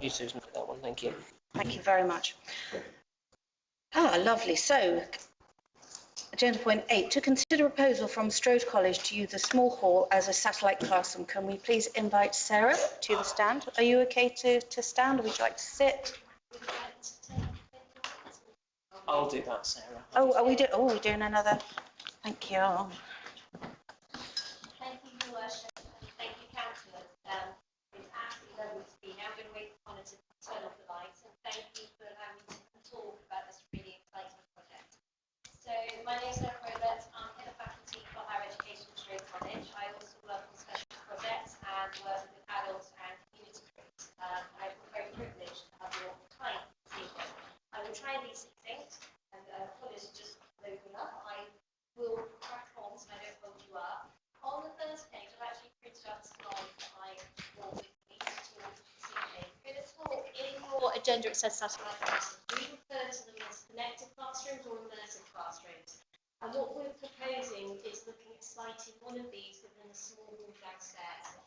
You, Susan, for that one. Thank you. Thank you very much. Lovely. So, agenda point 8, to consider a proposal from Strode College to use the small hall as a satellite classroom. Can we please invite Sarah to the stand? Are you okay to stand, or would you like to sit? I'll do that, Sarah. Oh, we're doing another. Thank you. Thank you, Your Worship, and thank you, councillors. It's absolutely lovely to be here. I'm going to wait for Connor to turn off the lights, and thank you for allowing me to talk about this really exciting project. So, my name is Sarah Roberts. I'm Head of Faculty for Higher Education at Strode College. I also work on special projects and work with adults and community groups. I feel very privileged to have your time this evening. I will try and be succinct, and College just loading up. I will crack on so I don't hold you up. On the first page, I've actually printed out a slide that I brought with me to talk this evening. I'm going to talk, in your agenda it says satellite classrooms. We refer to them as connected classrooms or immersive classrooms. And what we're proposing is looking at siting one of these within the small room downstairs.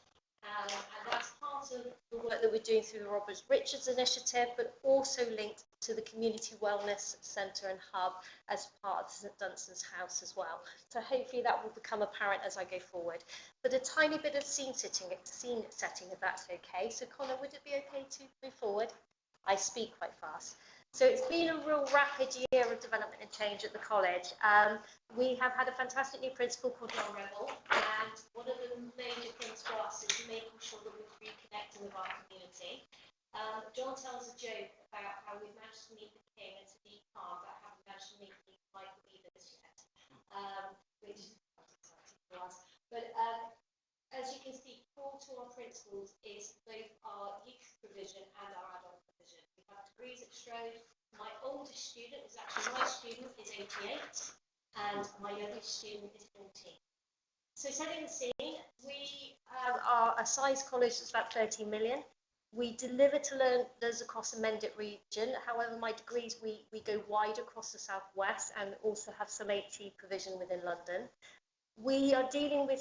And that's part of the work that we're doing through the Robert Richards initiative, but also linked to the Community Wellness Centre and Hub as part of St Dunstan's House as well. So hopefully that will become apparent as I go forward. But a tiny bit of scene setting, if that's okay. So Connor, would it be okay to move forward? I speak quite fast. So it's been a real rapid year of development and change at the college. We have had a fantastic new principal called John Rebel, and one of the major things for us is making sure that we're reconnecting with our community. John tells a joke about how we've managed to meet the king at Sadiq Khan, but haven't managed to meet the Michael leaders yet, which is quite exciting for us. But as you can see, core to our principles is both our youth provision and our adult provision. We have degrees at Strode. My oldest student is actually my student is 88, and my youngest student is 14. So setting the scene, we are a size college that's about 13 million. We deliver to learners across the Mendip region. However, my degrees, we go wide across the southwest and also have some HE provision within London. We are dealing with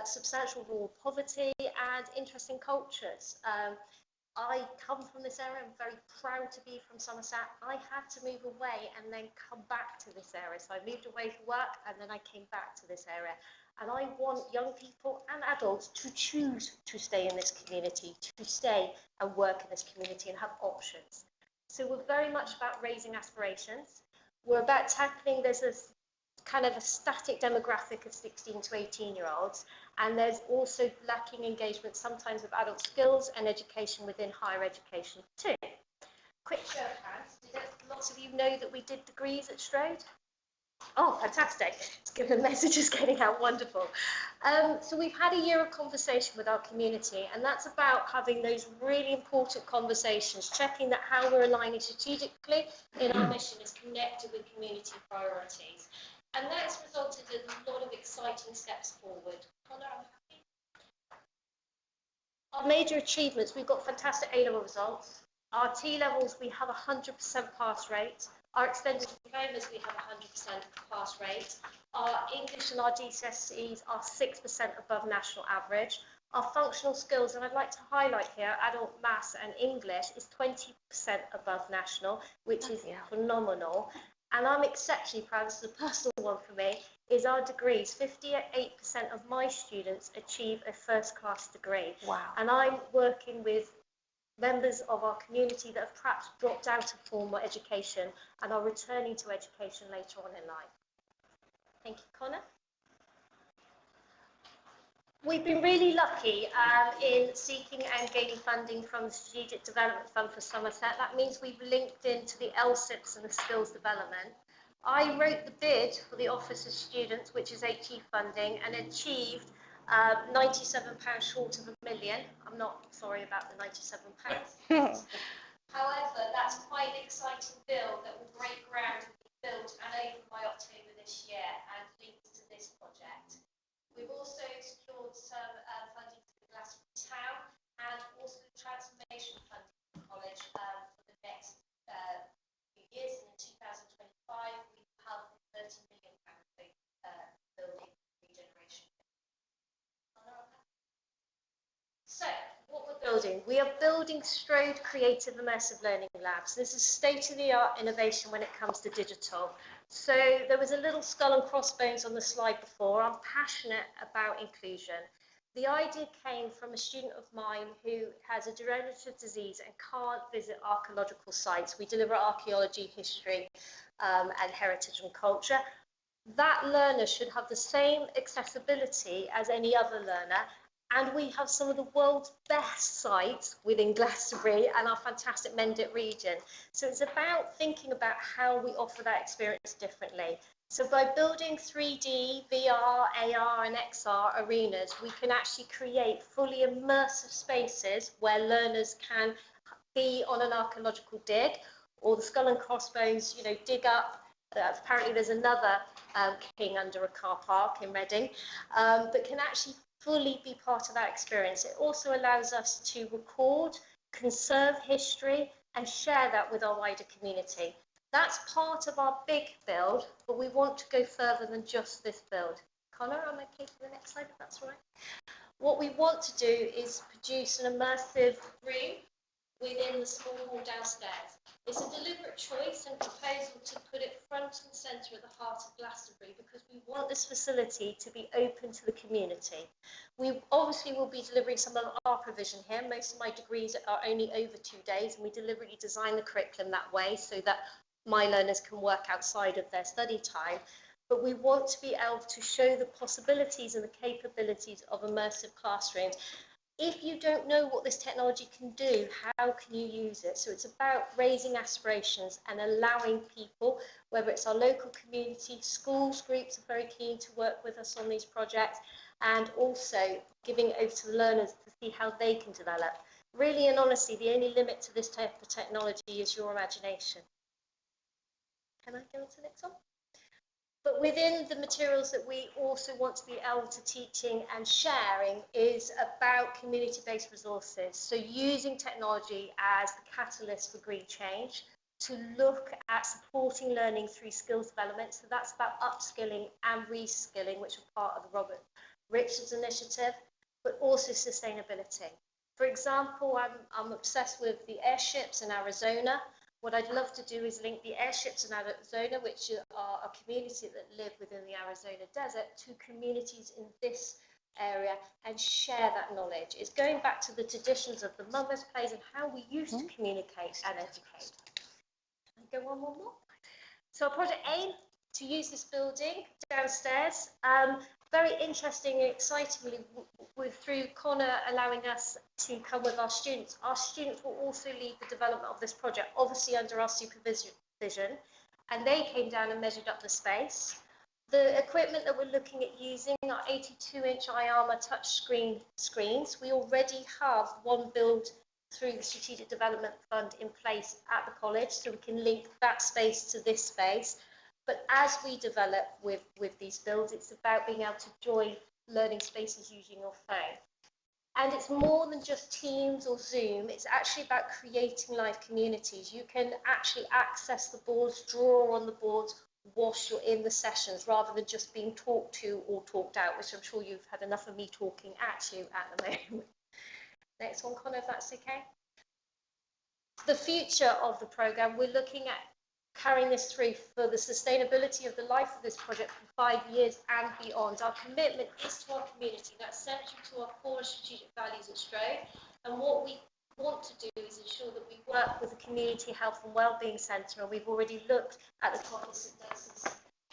substantial rural poverty and interesting cultures. I come from this area. I'm very proud to be from Somerset. I had to move away and then come back to this area. So I moved away for work and then I came back to this area. And I want young people and adults to choose to stay in this community, to stay and work in this community and have options. So we're very much about raising aspirations. We're about tackling, there's a kind of a static demographic of 16 to 18-year-olds, and there's also lacking engagement sometimes of adult skills and education within higher education too. Quick show of hands. Lots of you know that we did degrees at Strode? Oh, fantastic. It's good, the message is getting out, wonderful. So we've had a year of conversation with our community, and that's about having those really important conversations, checking that how we're aligning strategically in our mission is connected with community priorities. And that's resulted in a lot of exciting steps forward. Connor, I'm happy. Our major achievements, we've got fantastic A-level results. Our T-levels, we have 100% pass rate. Our extended diplomas, we have 100% pass rate. Our English and our GCSEs are 6% above national average. Our functional skills, and I'd like to highlight here, adult maths and English is 20% above national, which is phenomenal. And I'm exceptionally proud, this is a personal one for me, is our degrees. 58% of my students achieve a first-class degree. Wow. And I'm working with members of our community that have perhaps dropped out of formal education and are returning to education later on in life. Thank you, Connor. We've been really lucky in seeking and gaining funding from the Strategic Development Fund for Somerset. That means we've linked into the LSIPs and the skills development. I wrote the bid for the Office of Students, which is HE funding, and achieved £97 short of £1 million. I'm not sorry about the £97. However, that's quite an exciting bill that will break ground and be built and open by October this year and linked to this project. We've also secured some funding for the Glastonbury town and also the transformation funding for the college for the next few years. And in 2025, we have a £30 million building regeneration. So, what we're building? We are building Strode Creative Immersive Learning Labs. This is state-of-the-art innovation when it comes to digital. So there was a little skull and crossbones on the slide before. I'm passionate about inclusion. The idea came from a student of mine who has a degenerative disease and can't visit archaeological sites. We deliver archaeology, history, and heritage and culture. That learner should have the same accessibility as any other learner. And we have some of the world's best sites within Glastonbury and our fantastic Mendip region. So it's about thinking about how we offer that experience differently. So by building 3D, VR, AR and XR arenas, we can actually create fully immersive spaces where learners can be on an archaeological dig, or the skull and crossbones, you know, dig up. Apparently there's another king under a car park in Reading, but can actually fully be part of that experience. It also allows us to record, conserve history, and share that with our wider community. That's part of our big build, but we want to go further than just this build. Connor, I'm okay for the next slide, if that's right. What we want to do is produce an immersive room within the small hall downstairs. It's a deliberate choice and proposal to put it front and centre at the heart of Glastonbury because we want this facility to be open to the community. We obviously will be delivering some of our provision here. Most of my degrees are only over 2 days, and we deliberately design the curriculum that way so that my learners can work outside of their study time. But we want to be able to show the possibilities and the capabilities of immersive classrooms. If you don't know what this technology can do, how can you use it? So it's about raising aspirations and allowing people, whether it's our local community, schools, groups are very keen to work with us on these projects, and also giving it over to the learners to see how they can develop. Really and honestly, the only limit to this type of technology is your imagination. Can I go on to the next one? But within the materials that we also want to be able to teaching and sharing is about community-based resources. So using technology as the catalyst for green change, to look at supporting learning through skills development. So that's about upskilling and reskilling, which are part of the Robert Richards initiative, but also sustainability. For example, I'm obsessed with the airships in Arizona. What I'd love to do is link the airships in Arizona, which are a community that live within the Arizona desert, to communities in this area and share that knowledge. It's going back to the traditions of the mummers' plays and how we used to communicate and educate. Can I go on one more? So our project aim to use this building downstairs. Very interesting and excitingly, through Connor allowing us to come with our students will also lead the development of this project, obviously under our supervision, and they came down and measured up the space. The equipment that we're looking at using are 82-inch IARMA touchscreen screens. We already have one build through the Strategic Development Fund in place at the college, so we can link that space to this space. But as we develop with these builds, it's about being able to join learning spaces using your phone. And it's more than just Teams or Zoom. It's actually about creating live communities. You can actually access the boards, draw on the boards, whilst you're in the sessions, rather than just being talked to or talked out, which I'm sure you've had enough of me talking at you at the moment. Next one, Connor, if that's okay. The future of the programme, we're looking at carrying this through for the sustainability of the life of this project for 5 years and beyond. Our commitment is to our community. That's central to our core strategic values at Strode. And what we want to do is ensure that we work with the Community Health and Wellbeing Centre, and we've already looked at the Cognisance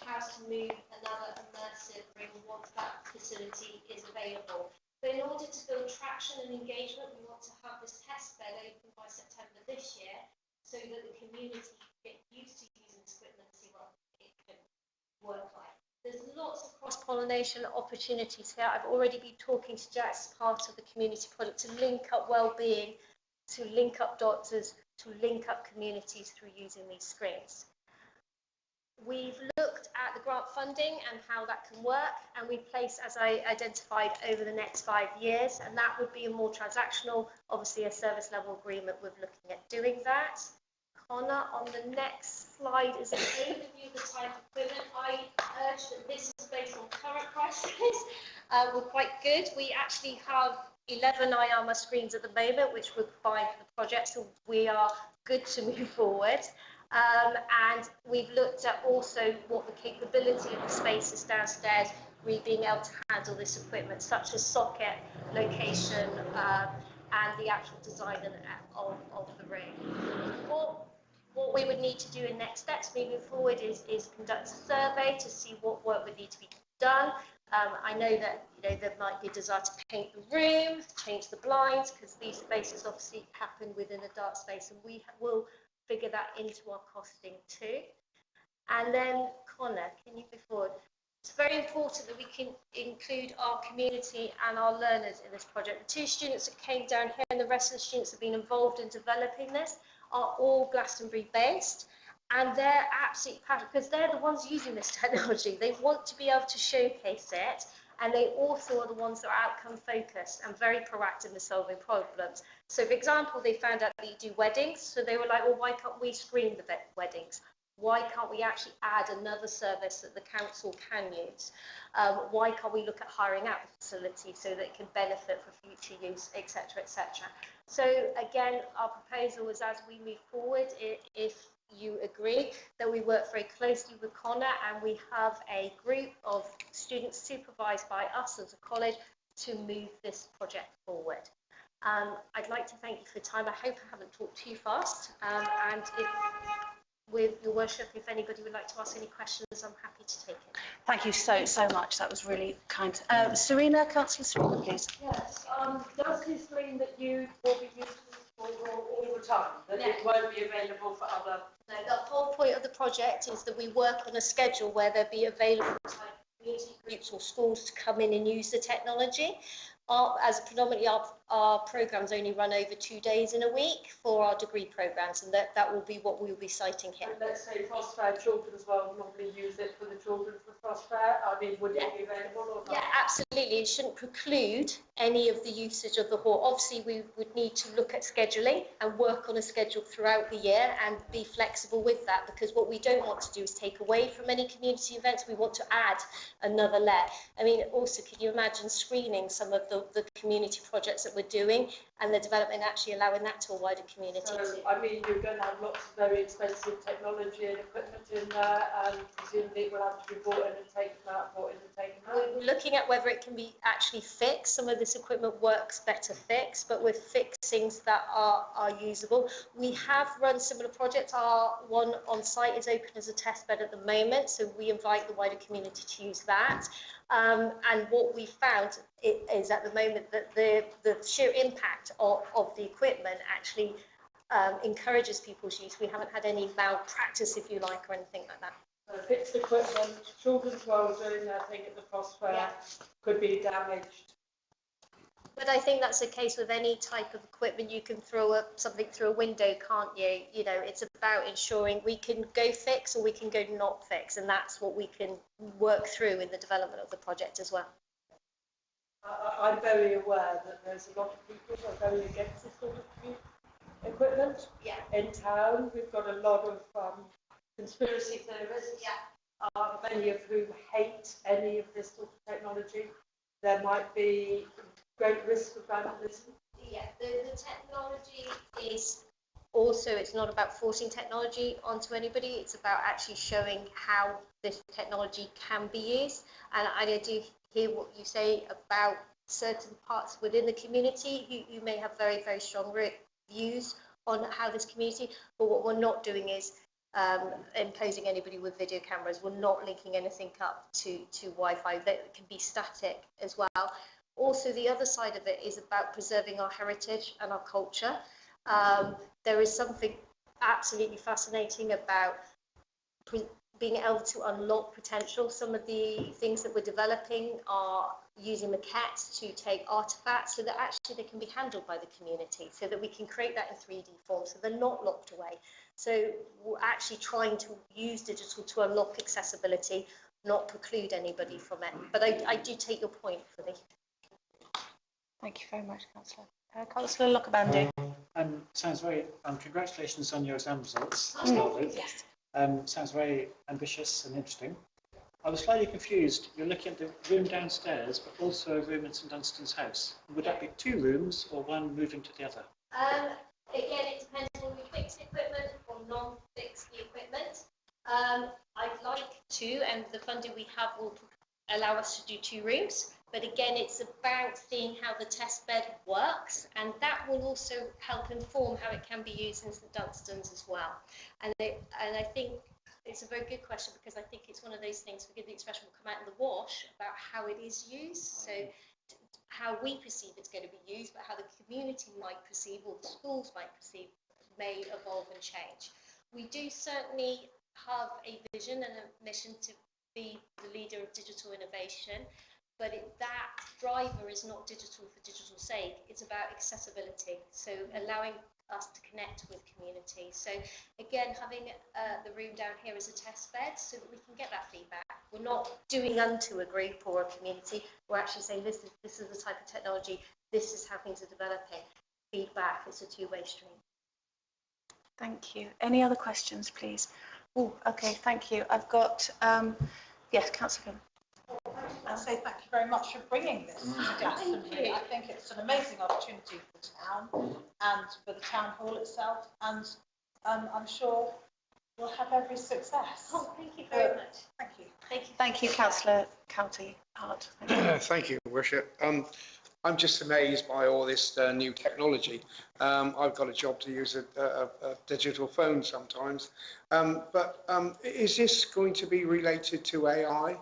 how to move another immersive room once that facility is available. But in order to build traction and engagement, we want to have this test bed open by September this year, so that the community can get used to using this equipment and see what it can work like. There's lots of cross-pollination opportunities here. I've already been talking to Jack as part of the community project to link up well-being, to link up doctors, to link up communities through using these screens. We've looked at the grant funding and how that can work, and we place, as I identified, over the next 5 years, and that would be a more transactional, obviously a service level agreement. We're looking at doing that. Connor, on the next slide is an overview of the type of equipment. I urge that this is based on current prices. We're quite good. We actually have 11 IAMA screens at the moment, which we're buying for the project, so we are good to move forward. And we've looked at also what the capability of the spaces downstairs, really being able to handle this equipment, such as socket, location, and the actual design of the room. What we would need to do in next steps moving forward is conduct a survey to see what work would need to be done. I know that there might be a desire to paint the room, change the blinds, because these spaces obviously happen within a dark space, and we will figure that into our costing too. And then, Connor, can you go forward? It's very important that we can include our community and our learners in this project. The 2 students that came down here and the rest of the students that have been involved in developing this are all Glastonbury based, and they're absolutely passionate because they're the ones using this technology. They want to be able to showcase it, and they also are the ones that are outcome focused and very proactive in solving problems. So, for example, they found out that you do weddings, so they were like, well, why can't we screen the weddings? Why can't we actually add another service that the council can use? Why can't we look at hiring out the facility so that it can benefit for future use, etc., etc. So again, our proposal is, as we move forward, if you agree, that we work very closely with Connor, and we have a group of students supervised by us as a college to move this project forward. I'd like to thank you for your time. I hope I haven't talked too fast, and if, with your worship, if anybody would like to ask any questions, I'm happy to take it. Thank you so much. That was really kind. Serena, Councillor Serena, please. Yes, does this mean that you will be using this for all the time, that it won't be available for other? No, the whole point of the project is that we work on a schedule where there'll be available time for community groups or schools to come in and use the technology. As predominantly our programmes only run over 2 days in a week for our degree programmes, and that will be what we will be citing here. And let's say Frost Fair children as well normally use it for the children for Frost Fair. I mean, would it be available or not? Yeah, absolutely. It shouldn't preclude any of the usage of the hall. Obviously, we would need to look at scheduling and work on a schedule throughout the year and be flexible with that, because what we don't want to do is take away from any community events. We want to add another layer. I mean, also, can you imagine screening some of the community projects that we're doing and the development, actually allowing that to a wider community? So, I mean, you're going to have lots of very expensive technology and equipment in there, and presumably it will have to be brought in and taken out, brought in and taken out. We're looking at whether it can be actually fixed. Some of this equipment works better fixed, but we're fixing that are usable. We have run similar projects. Our one on site is open as a test bed at the moment, so we invite the wider community to use that. And what we found is at the moment that the sheer impact of the equipment actually encourages people's use. We haven't had any malpractice, if you like, or anything like that. So fixed equipment, children's well doing their thing at the Frost Fair, could be damaged. But I think that's the case with any type of equipment. You can throw something through a window, can't you? You know, it's about ensuring we can go fix or we can go not fix, and that's what we can work through in the development of the project as well. I'm very aware that there's a lot of people who are very against this sort of equipment. Yeah. In town, we've got a lot of conspiracy theorists. Yeah. Many of whom hate any of this sort of technology. There might be great risk of vandalism. Yeah, the technology is also, it's not about forcing technology onto anybody, it's about actually showing how this technology can be used. And I do hear what you say about certain parts within the community who may have very, very strong views on how this community, but what we're not doing is imposing anybody with video cameras. We're not linking anything up to Wi-Fi. That can be static as well. Also, the other side of it is about preserving our heritage and our culture. There is something absolutely fascinating about being able to unlock potential. Some of the things that we're developing are using maquettes to take artifacts so that actually they can be handled by the community, so that we can create that in 3D form, so they're not locked away. So we're actually trying to use digital to unlock accessibility, not preclude anybody from it. But I do take your point for the. Thank you very much, Councillor. Councillor Lockabandi. Sounds very, congratulations on your exam results. Yes. Sounds very ambitious and interesting. I was slightly confused. You're looking at the room downstairs, but also a room in St Dunstan's house. Would that be 2 rooms or one moving to the other? Again, it depends on we fix the equipment or non-fix the equipment. I'd like to, and the funding we have will allow us to do 2 rooms. But again, it's about seeing how the test bed works, and that will also help inform how it can be used in St Dunstan's as well. And I think it's a very good question, because I think it's one of those things, forgive the expression, will come out in the wash about how it is used. So how we perceive it's going to be used, but how the community might perceive, or the schools might perceive, may evolve and change. We do certainly have a vision and a mission to be the leader of digital innovation. But that driver is not digital for digital's sake. It's about accessibility, so allowing us to connect with community. So again, having the room down here as a test bed so that we can get that feedback. We're not doing unto a group or a community. We're actually saying this is the type of technology, this is how things are developing. Feedback, it's a two-way stream. Thank you. Any other questions, please? Oh, okay, thank you. I've got, yes, Councillor. And say thank you very much for bringing this to Glastonbury. I think it's an amazing opportunity for the town and for the town hall itself, and I'm sure we'll have every success. Oh, thank you very much. Thank you. Thank you, Councillor Hart. Thank you, Worship. I'm just amazed by all this new technology. I've got a job to use a digital phone sometimes. But is this going to be related to AI?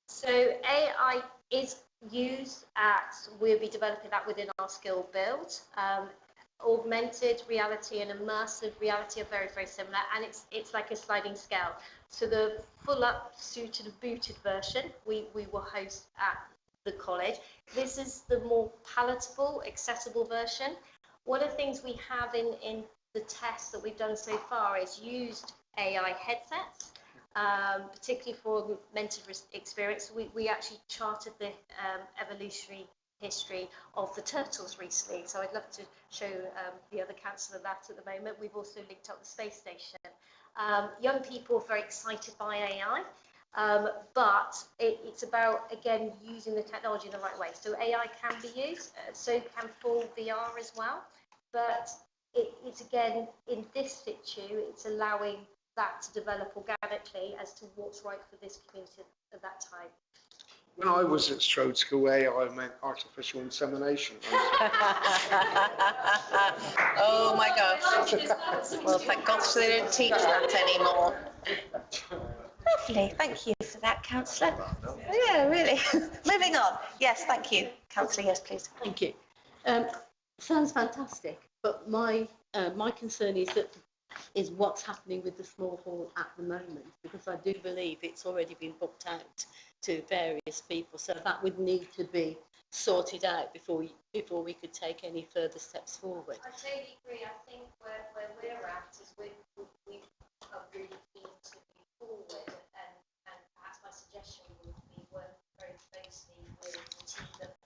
So AI is used we'll be developing that within our skill build. Augmented reality and immersive reality are very, very similar, and it's like a sliding scale. So the full up suited and booted version we will host at the college. This is the more palatable, accessible version. One of the things we have in the tests that we've done so far is used AI headsets. Particularly for augmented experience, we actually charted the evolutionary history of the turtles recently. So I'd love to show the other councillor that at the moment. We've also linked up the space station. Young people are very excited by AI, but it's about, again, using the technology in the right way. So AI can be used, so can full VR as well. But it's again, in this situ, it's allowing that to develop organically as to what's right for this community at that time. When I was at Strode School, AI meant artificial insemination. Oh my gosh. Well, thank God they don't teach that anymore. Lovely, thank you for that, Councillor. Yeah, really. Moving on. Yes, thank you, Councillor. Yes, please. Thank you. Sounds fantastic, but my concern is what's happening with the small hall at the moment, because I do believe it's already been booked out to various people, so that would need to be sorted out before we could take any further steps forward. I totally agree. I think where we're at is we are really keen to move forward, and perhaps my suggestion would be work very closely with the team that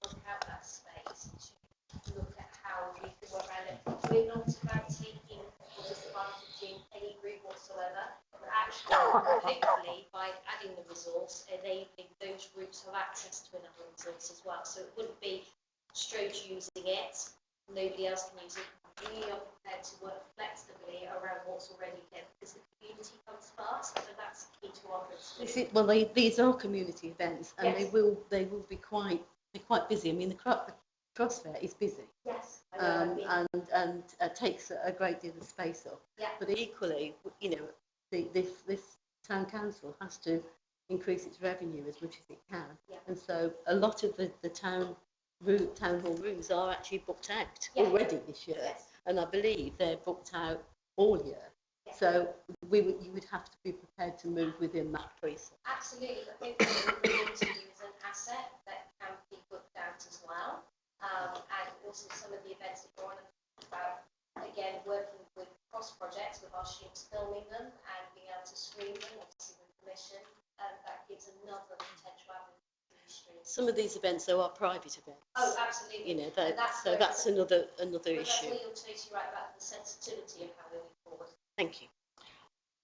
hopefully by adding the resource, enabling those routes to have access to another resource as well. So it wouldn't be Strode using it, nobody else can use it. We are prepared to work flexibly around what's already there because the community comes first, so that's key to our principle. Well, these are community events, and Yes. they will be quite busy. I mean, the cross fair is busy. Yes. And takes a great deal of space up. Yeah. But equally, you know, this town council has to increase its revenue as much as it can. Yeah. And so a lot of the town hall rooms are actually booked out Yeah. already this year. Yes. And I believe they're booked out all year. Yeah. So you would have to be prepared to move within that precinct. Absolutely. I think we need to use an asset that can be booked out as well. And also some of the events that you're on about, again, working with cross projects with our students, filming them and being able to screen them, obviously with permission, that gives another potential avenue for the stream. Some of these events, though, are private events. Oh, absolutely. You know, And that's another but issue. that's where you're totally right about the sensitivity of how we move forward. Thank you.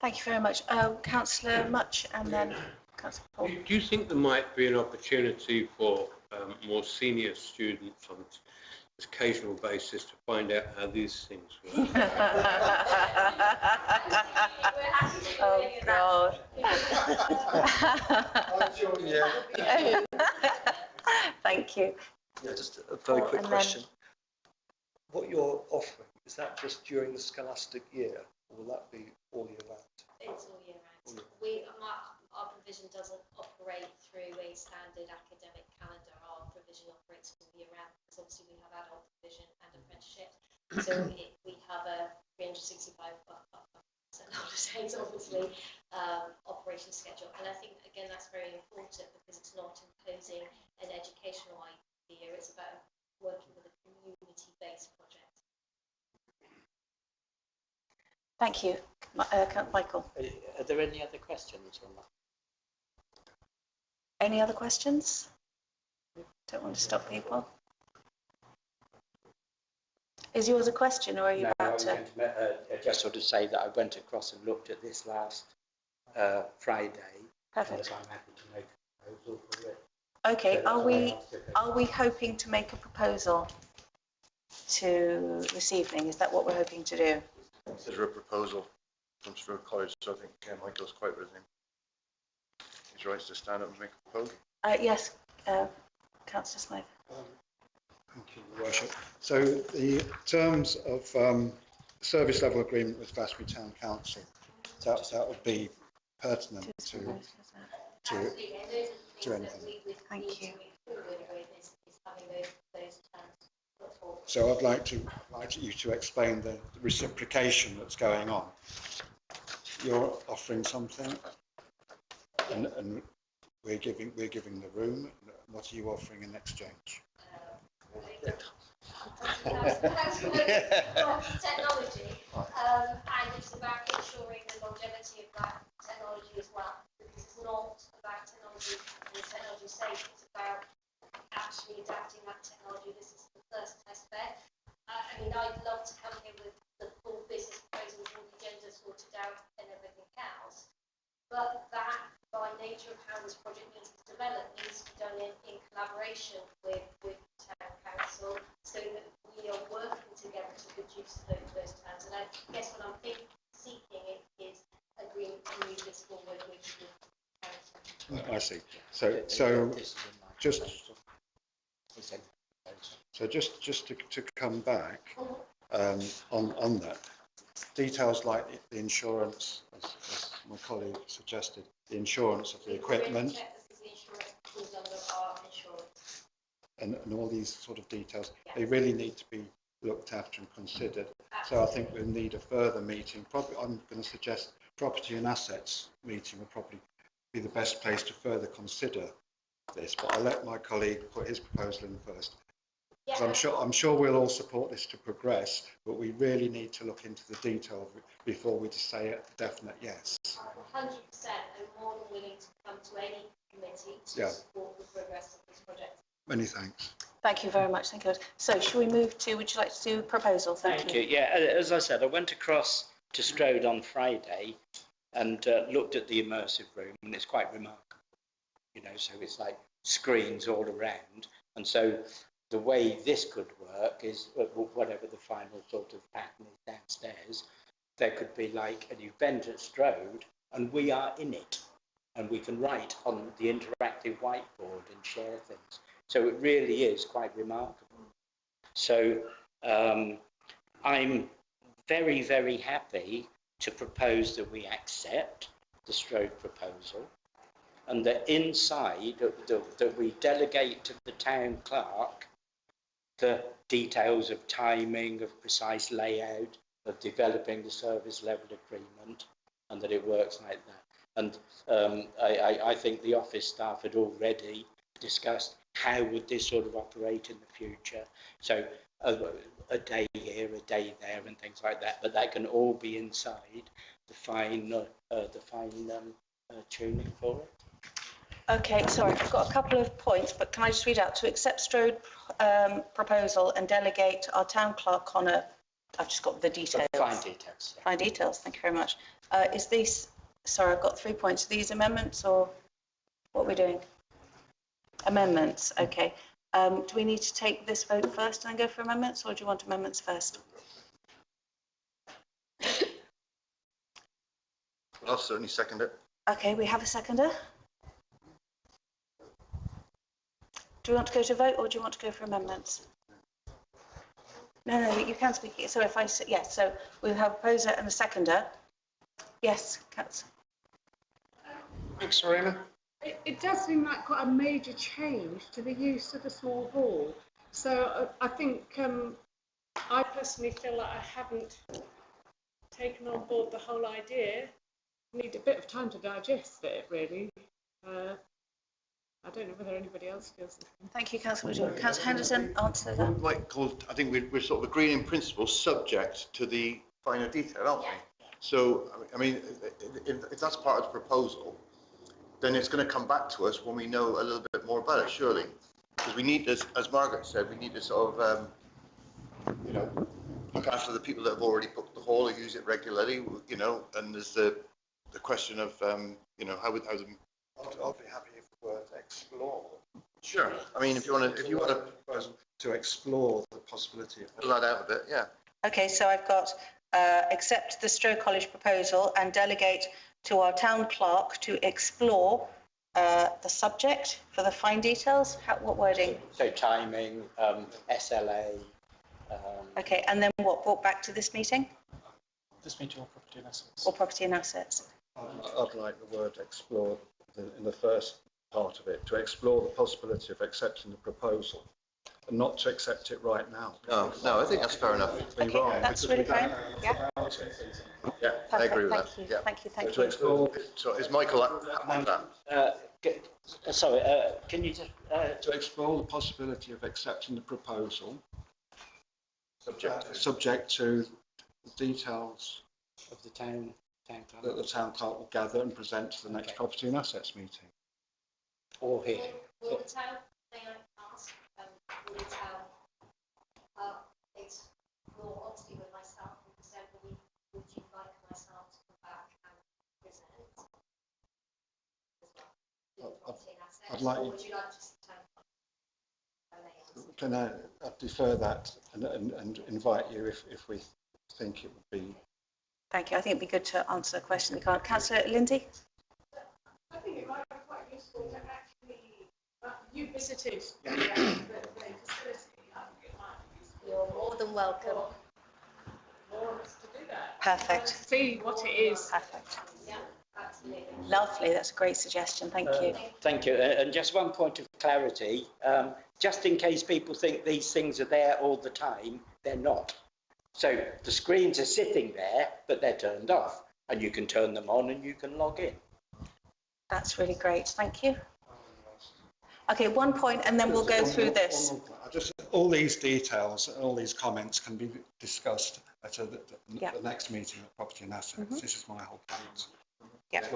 Thank you very much. Councillor Much and then Councillor Paul. Do you think there might be an opportunity for more senior students on an occasional basis to find out how these things work? Oh, God. Thank you. Yeah, just a very Paul, quick and question. What you're offering, is that just during the scholastic year, or will that be all year round? It's all year round. Our provision doesn't operate through a standard academic calendar. Our provision operates all year round because obviously we have adult provision and apprenticeship. So we have a 365 holidays, obviously, operation schedule. And I think, again, that's very important because it's not imposing an educational idea. It's about working with a community-based project. Thank you. Michael. Are there any other questions on that? Any other questions? Don't want to stop people. Is yours a question or are you about to? Just sort of say that I went across and looked at this last Friday. Perfect. And I'm happy to make a proposal for it. Okay, are we hoping to make a proposal to this evening? Is that what we're hoping to do? Consider a proposal from Strode College, so I think Michael's quite with him. He's right to stand up and make a proposal. Yes, Councillor Smythe. Thank you, Your Worship. So the terms of service level agreement with Glastonbury Town Council, that would be pertinent to anything. Thank you. So I'd like you to explain the reciprocation that's going on. You're offering something, and we're giving the room. What are you offering in exchange? Technology, and it's about ensuring the longevity of that technology as well, because it's not about technology and technology safe, it's about actually adapting that technology. This is the first test bed. I mean, I'd love to come here with the full business proposals and the agenda sorted out and everything else, but that, by nature of how this project needs to develop, needs to be done in collaboration with town council, so that we are working together to produce those plans. And I guess what I'm seeking is agreement to move this forward with council. I see. So just to come back on that, details like the insurance, as my colleague suggested, the insurance of the equipment, and all these sort of details, they really need to be looked after and considered. So I think we'll need a further meeting. Probably, I'm going to suggest property and assets meeting will probably be the best place to further consider this. But I'll let my colleague put his proposal in first. Because I'm sure we'll all support this to progress, but we really need to look into the detail before we just say a definite yes. 100%, and more than willing to come to any committee to support the progress of this project. Many thanks. Thank you very much. Thank you. So, shall we move to? Would you like to do a proposal? Thank you. Yeah, as I said, I went across to Strode on Friday, and looked at the immersive room, and it's quite remarkable. You know, so it's like screens all around, and so the way this could work is whatever the final sort of pattern is downstairs, there could be like an event at Strode, and we are in it, and we can write on the interactive whiteboard and share things. So it really is quite remarkable. So I'm very, very happy to propose that we accept the Strode proposal, and that inside that we delegate to the town clerk the details of timing, of precise layout, of developing the service level agreement, and that it works like that. And I think the office staff had already discussed how would this sort of operate in the future. So a day here, a day there, and things like that. But that can all be inside the fine tuning for it. Okay, sorry, I've got a couple of points, but can I just read out? To accept Strode proposal and delegate our town clerk, Connor, I've just got the details. Fine details. Fine details, thank you very much. Is these, sorry, I've got 3 points. Are these amendments or what are we doing? Amendments, okay. Do we need to take this vote first and then go for amendments, or do you want amendments first? I'll certainly second it. Okay, we have a seconder. Do we want to go to vote or do you want to go for amendments? No, you can speak. So if I say yes, so we have a proposer and a seconder. Yes, Katz. Thanks, Serena. It does seem like quite a major change to the use of the small hall. So I think I personally feel like I haven't taken on board the whole idea. Need a bit of time to digest it, really. I don't know whether anybody else feels the same. Thank you, Councillor Woodward. Councillor Henderson, answer that. I think we're sort of agreeing in principle, subject to the finer detail, aren't we? So, I mean, if that's part of the proposal, then it's going to come back to us when we know a little bit more about it, surely. Because we need this, as Margaret said, we need to sort of, you know, look after the people that have already booked the hall or use it regularly, you know, and there's the question of, you know, how the... I'll be happy if the word explore. Sure. I mean, if you want to explore the possibility of... Pull that out a bit, yeah. Okay, so I've got accept the Strode College proposal and delegate to our town clerk to explore the subject for the fine details. What wording? So timing, SLA. Okay, and then what, brought back to this meeting? This meeting or property and assets? Or property and assets. I'd like the word explore in the first part of it, to explore the possibility of accepting the proposal and not to accept it right now. No, I think that's fair enough. Okay, that's really fine. Yeah. Yeah, I agree with that. Thank you. Yeah. Thank you. Thank To you. explore, so is Michael on that? Sorry, can you just... To explore the possibility of accepting the proposal, subject to the details of the town clerk that the town clerk will gather and present to the next property and assets meeting. Or here. Will the town, may I ask, will the town explore, obviously with myself in December, would you like myself to come back and present? I'd like or you, would you like just the town? can I defer that and invite you if we think it would be. Thank you. I think it'd be good to answer the question. Councillor Lindsay? I think it might be quite useful to actually, you visited the facility. I think it might be useful. You're more than welcome. More of us to do that. Perfect. See what it is. Perfect. Yeah, absolutely. Lovely. That's a great suggestion. Thank you. Thank you. And just one point of clarity, just in case people think these things are there all the time, they're not. So the screens are sitting there, but they're turned off, and you can turn them on and you can log in. That's really great. Thank you. Okay, 1 point, and then we'll go through this. Just all these details, all these comments can be discussed at the next meeting of property and assets. This is my whole point. Yeah.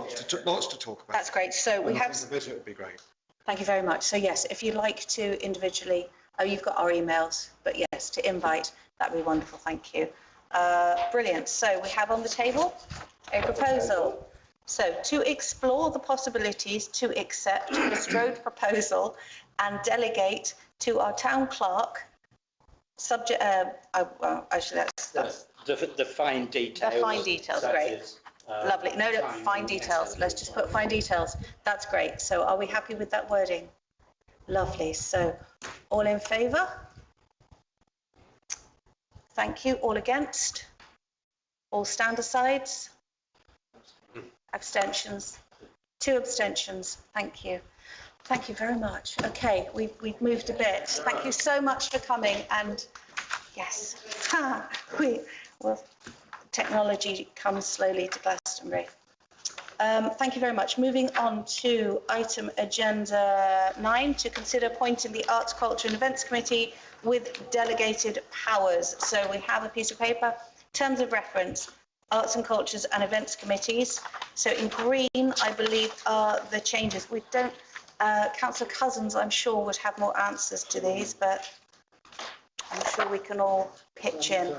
Lots to talk about. That's great. So we have. The visit would be great. Thank you very much. So yes, if you'd like to individually, you've got our emails, but yes, to invite, that'd be wonderful. Thank you. Brilliant. So we have on the table a proposal So to explore the possibilities to accept the Strode proposal and delegate to our town clerk, subject, actually that's The fine details. the fine details, that great. is, Lovely. No, timing, fine details. Let's just put fine details. That's great. So are we happy with that wording? Lovely. So all in favour? Thank you. All against? All stand asides? Abstentions? 2 abstentions. Thank you. Thank you very much. Okay, we've moved a bit. Thank you so much for coming, and yes, well, technology comes slowly to Glastonbury. Thank you very much. Moving on to item agenda 9, to consider appointing the Arts, Culture and Events Committee with delegated powers. So we have a piece of paper, terms of reference, Arts and Cultures and Events Committees. So in green, I believe, are the changes. We don't, Councillor Cousins, I'm sure, would have more answers to these, but I'm sure we can all pitch in.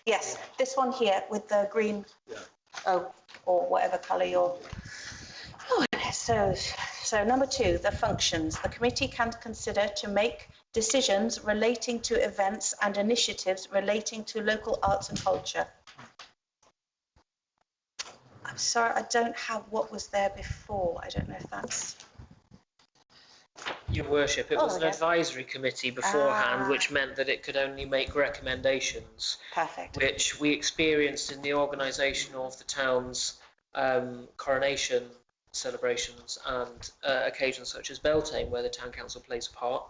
Yes, this one here with the green, or whatever colour you're... Oh, so number 2, the functions. The committee can consider to make decisions relating to events and initiatives relating to local arts and culture. I'm sorry, I don't have what was there before. I don't know if that's... Your Worship, it was an advisory committee beforehand, Ah. which meant that it could only make recommendations. Perfect. Which we experienced in the organisation of the town's coronation celebrations and occasions such as Beltane, where the town council plays a part.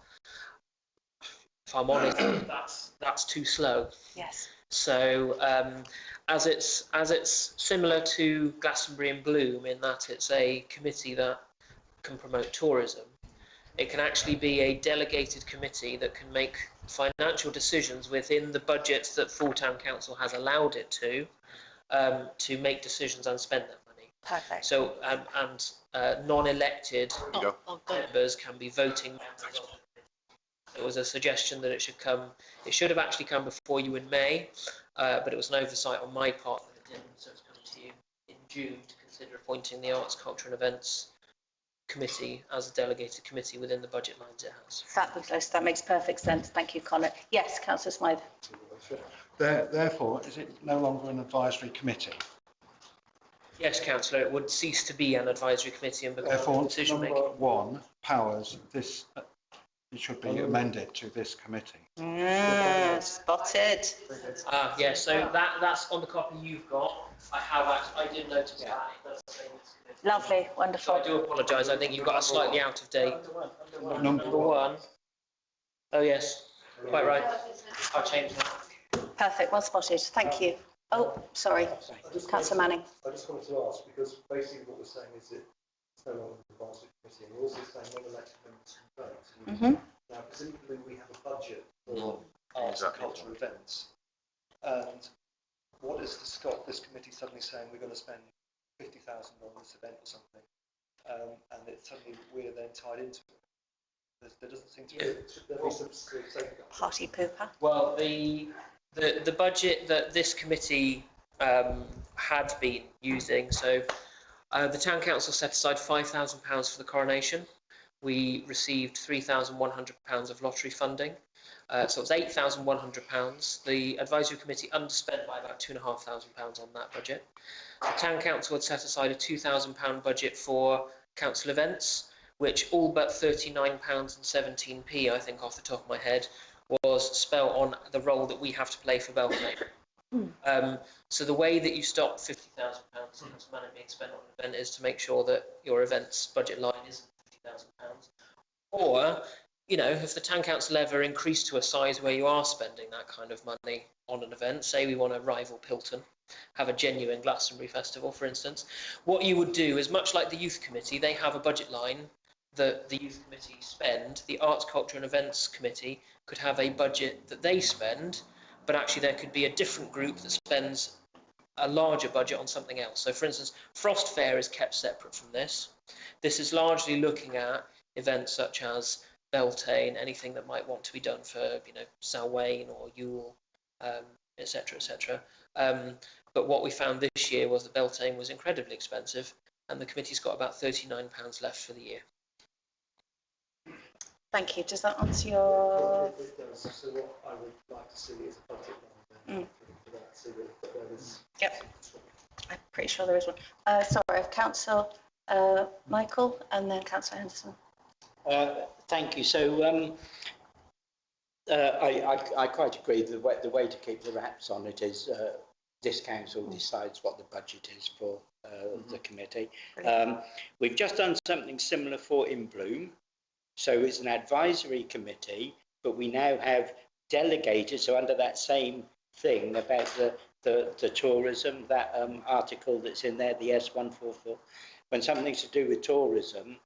If I'm honest, that's too slow. Yes. So as it's similar to Glastonbury and Bloom in that it's a committee that can promote tourism, it can actually be a delegated committee that can make financial decisions within the budgets that full town council has allowed it to make decisions and spend that money. Perfect. So non-elected members can be voting members of it. There was a suggestion that it should have actually come before you in May, but it was an oversight on my part that it didn't, so it's coming to you in June to consider appointing the Arts, Culture and Events Committee as a delegated committee within the budget lines it has. Fabulous. That makes perfect sense. Thank you, Connor. Yes, Councillor Smythe. Therefore, is it no longer an advisory committee? Yes, Councillor, it would cease to be an advisory committee and become Therefore, decision making. number 1, powers, this it should be amended to this committee. Spotted. Yeah, so that's on the copy you've got. I did notice that. Lovely, wonderful. So I do apologise. I think you've got a slightly out of date. Number 1. Oh yes, quite right. I'll change that. Perfect, well spotted. Thank you. Oh, sorry, Councillor Manning. I just wanted to ask, because basically what we're saying is that it's no longer an advisory committee, and we're also saying non-elected members can vote. Now, presumably we have a budget for arts and cultural events, and what is to stop this committee suddenly saying we're going to spend $50,000 on this event or something, and it suddenly we're then tied into it? There doesn't seem to be some sort of safeguard. Party pooper. Well, the budget that this committee had been using, so the town council set aside £5,000 for the coronation. We received £3,100 of lottery funding, so it was £8,100. The advisory committee underspent by about £2,500 on that budget. The town council had set aside a £2,000 budget for council events, which all but £39.17, I think off the top of my head, was spent on the role that we have to play for Beltane. So the way that you stop £50,000 of money being spent on an event is to make sure that your event's budget line isn't £50,000. Or, you know, if the town council ever increased to a size where you are spending that kind of money on an event, say we want to rival Pilton, have a genuine Glastonbury festival, for instance, what you would do is, much like the youth committee, they have a budget line that the youth committee spend. The Arts, Culture and Events Committee could have a budget that they spend, but actually there could be a different group that spends a larger budget on something else. So, for instance, Frost Fair is kept separate from this. This is largely looking at events such as Beltane, anything that might want to be done for, you know, Samhain or Yule, etc., etc. But what we found this year was that Beltane was incredibly expensive, and the committee's got about £39 left for the year. Thank you. Does that answer your... It does. So what I would like to see is a budget line for that, so that there is... Yep. I'm pretty sure there is one. Sorry, Councillor Michael and then Councillor Henderson. Thank you. So I quite agree. The way to keep the wraps on it is this council decides what the budget is for the committee. We've just done something similar for In Bloom. So it's an advisory committee, but we now have delegated. So under that same thing about the tourism, that article that's in there, the S144, when something's to do with tourism,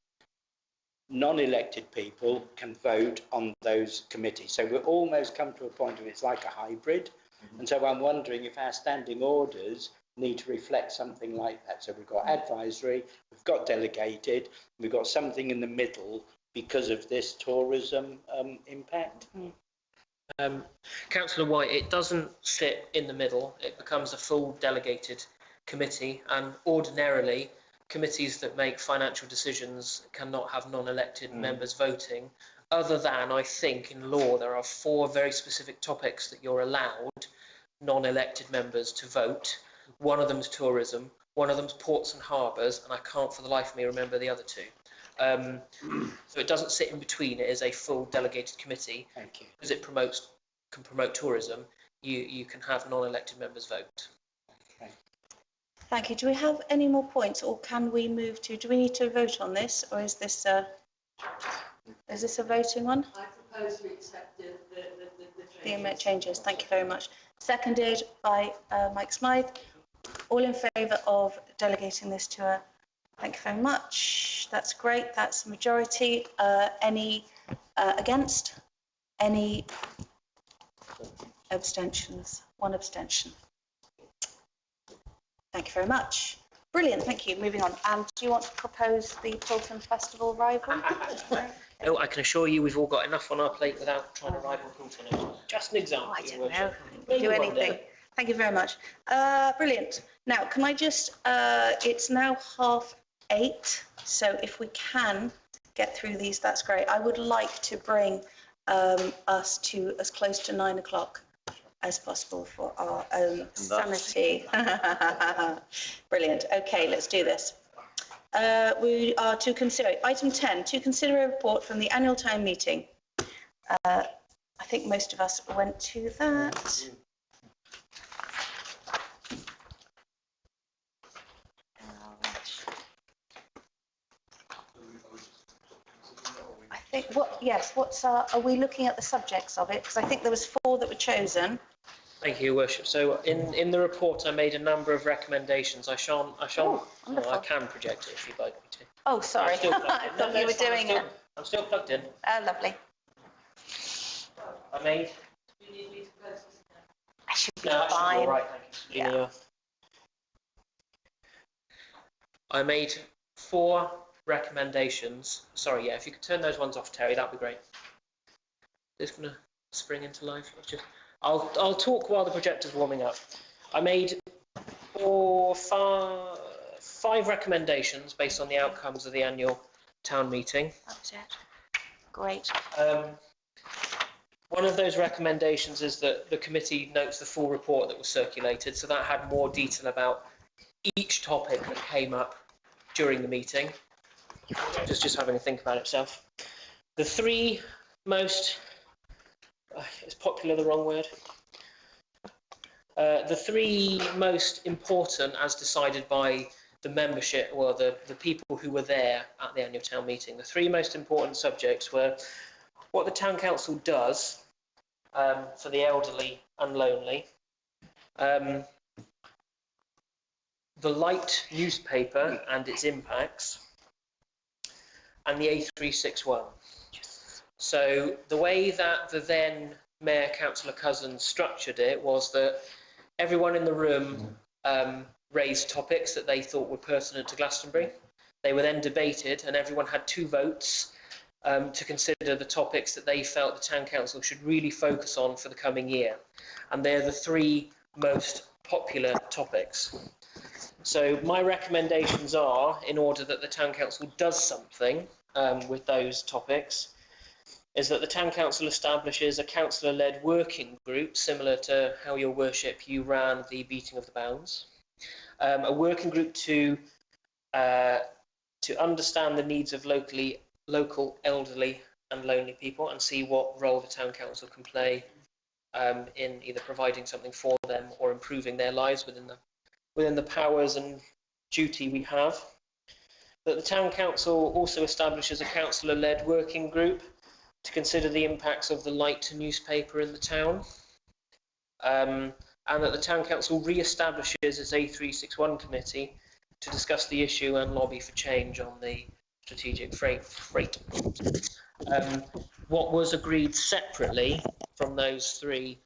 non-elected people can vote on those committees. So we've almost come to a point where it's like a hybrid. And so I'm wondering if our standing orders need to reflect something like that. So we've got advisory, we've got delegated, we've got something in the middle because of this tourism impact. Councillor White, it doesn't sit in the middle. It becomes a full delegated committee, and ordinarily committees that make financial decisions cannot have non-elected members voting, other than, I think, in law there are 4 very specific topics that you're allowed non-elected members to vote. One of them is tourism, one of them is ports and harbours, and I can't for the life of me remember the other 2. So it doesn't sit in between. It is a full delegated committee. Thank you. Because it can promote tourism, you can have non-elected members vote. Okay. Thank you. Do we have any more points, or can we move to? Do we need to vote on this, or is this a voting one? I propose we accept The changes. Thank you very much. Seconded by Mike Smythe. All in favour of delegating this to a... Thank you very much. That's great. That's the majority. Any against? Any abstentions? 1 abstention. Thank you very much. Brilliant. Thank you. Moving on. And do you want to propose the Pilton Festival rival? No, I can assure you we've all got enough on our plate without trying to rival Pilton. Just an example. I don't know. Do anything. Thank you very much. Brilliant. Now, can I just, it's now 8:30, so if we can get through these, that's great. I would like to bring us to as close to 9 o'clock as possible for our own sanity. Brilliant. Okay, let's do this. We are to consider, item 10, to consider a report from the annual town meeting. I think most of us went to that. I think, are we looking at the subjects of it? Because I think there was 4 that were chosen. Thank you, Your Worship. So in the report, I made a number of recommendations. I can project it if you'd like me to. Oh, sorry. I thought you were doing it. I'm still plugged in. Lovely. I made... I should be no, fine. All right, thank you. Yeah. I made 4 recommendations. Sorry, yeah, if you could turn those ones off, Terry, that'd be great. Just gonna spring into life. I'll talk while the projector's warming up. I made 5 recommendations based on the outcomes of the annual town meeting. That was it. Great. One of those recommendations is that the committee notes the full report that was circulated, so that had more detail about each topic that came up during the meeting. Just having a think about itself. The 3 most... is popular the wrong word? The 3 most important, as decided by the membership, or the people who were there at the annual town meeting, the 3 most important subjects were what the town council does for the elderly and lonely, the light newspaper and its impacts, and the A361. So the way that the then Mayor, Councillor Cousins, structured it was that everyone in the room raised topics that they thought were pertinent to Glastonbury. They were then debated, and everyone had 2 votes to consider the topics that they felt the town council should really focus on for the coming year. And they're the 3 most popular topics. So my recommendations are, in order that the Town Council does something with those topics, is that the Town Council establishes a councillor-led working group, similar to how, Your Worship, you ran the beating of the bounds. A working group to understand the needs of local elderly and lonely people, and see what role the Town Council can play in either providing something for them or improving their lives within the powers and duty we have. That the Town Council also establishes a councillor-led working group to consider the impacts of the light newspaper in the town, and that the Town Council re-establishes its A361 committee to discuss the issue and lobby for change on the strategic freight. What was agreed separately from those three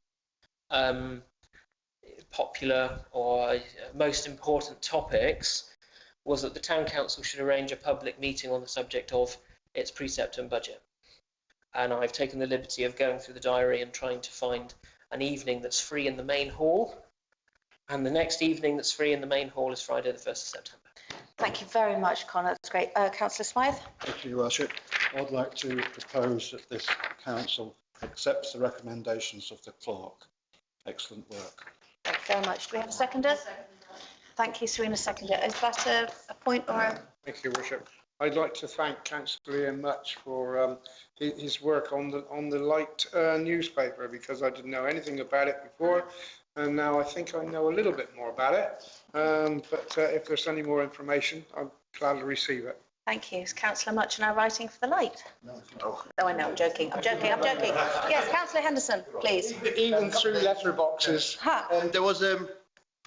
popular or most important topics was that the Town Council should arrange a public meeting on the subject of its precept and budget. And I've taken the liberty of going through the diary and trying to find an evening that's free in the main hall. And the next evening that's free in the main hall is Friday the 1st of September. Thank you very much, Connor. That's great. Councillor Smythe? Thank you, Your Worship. I'd like to propose that this council accepts the recommendations of the clerk. Excellent work. Thank you very much. Do we have a seconder? Thank you, Serena, seconder. Is that a point or a... Thank you, Worship. I'd like to thank Councillor Ian Much for his work on the light newspaper, because I didn't know anything about it before, and now I think I know a little bit more about it. But if there's any more information, I'm glad to receive it. Thank you. Is Councillor Much now writing for the light? No. Oh, I know. I'm joking. Yes, Councillor Henderson, please. Even through letterboxes. There was a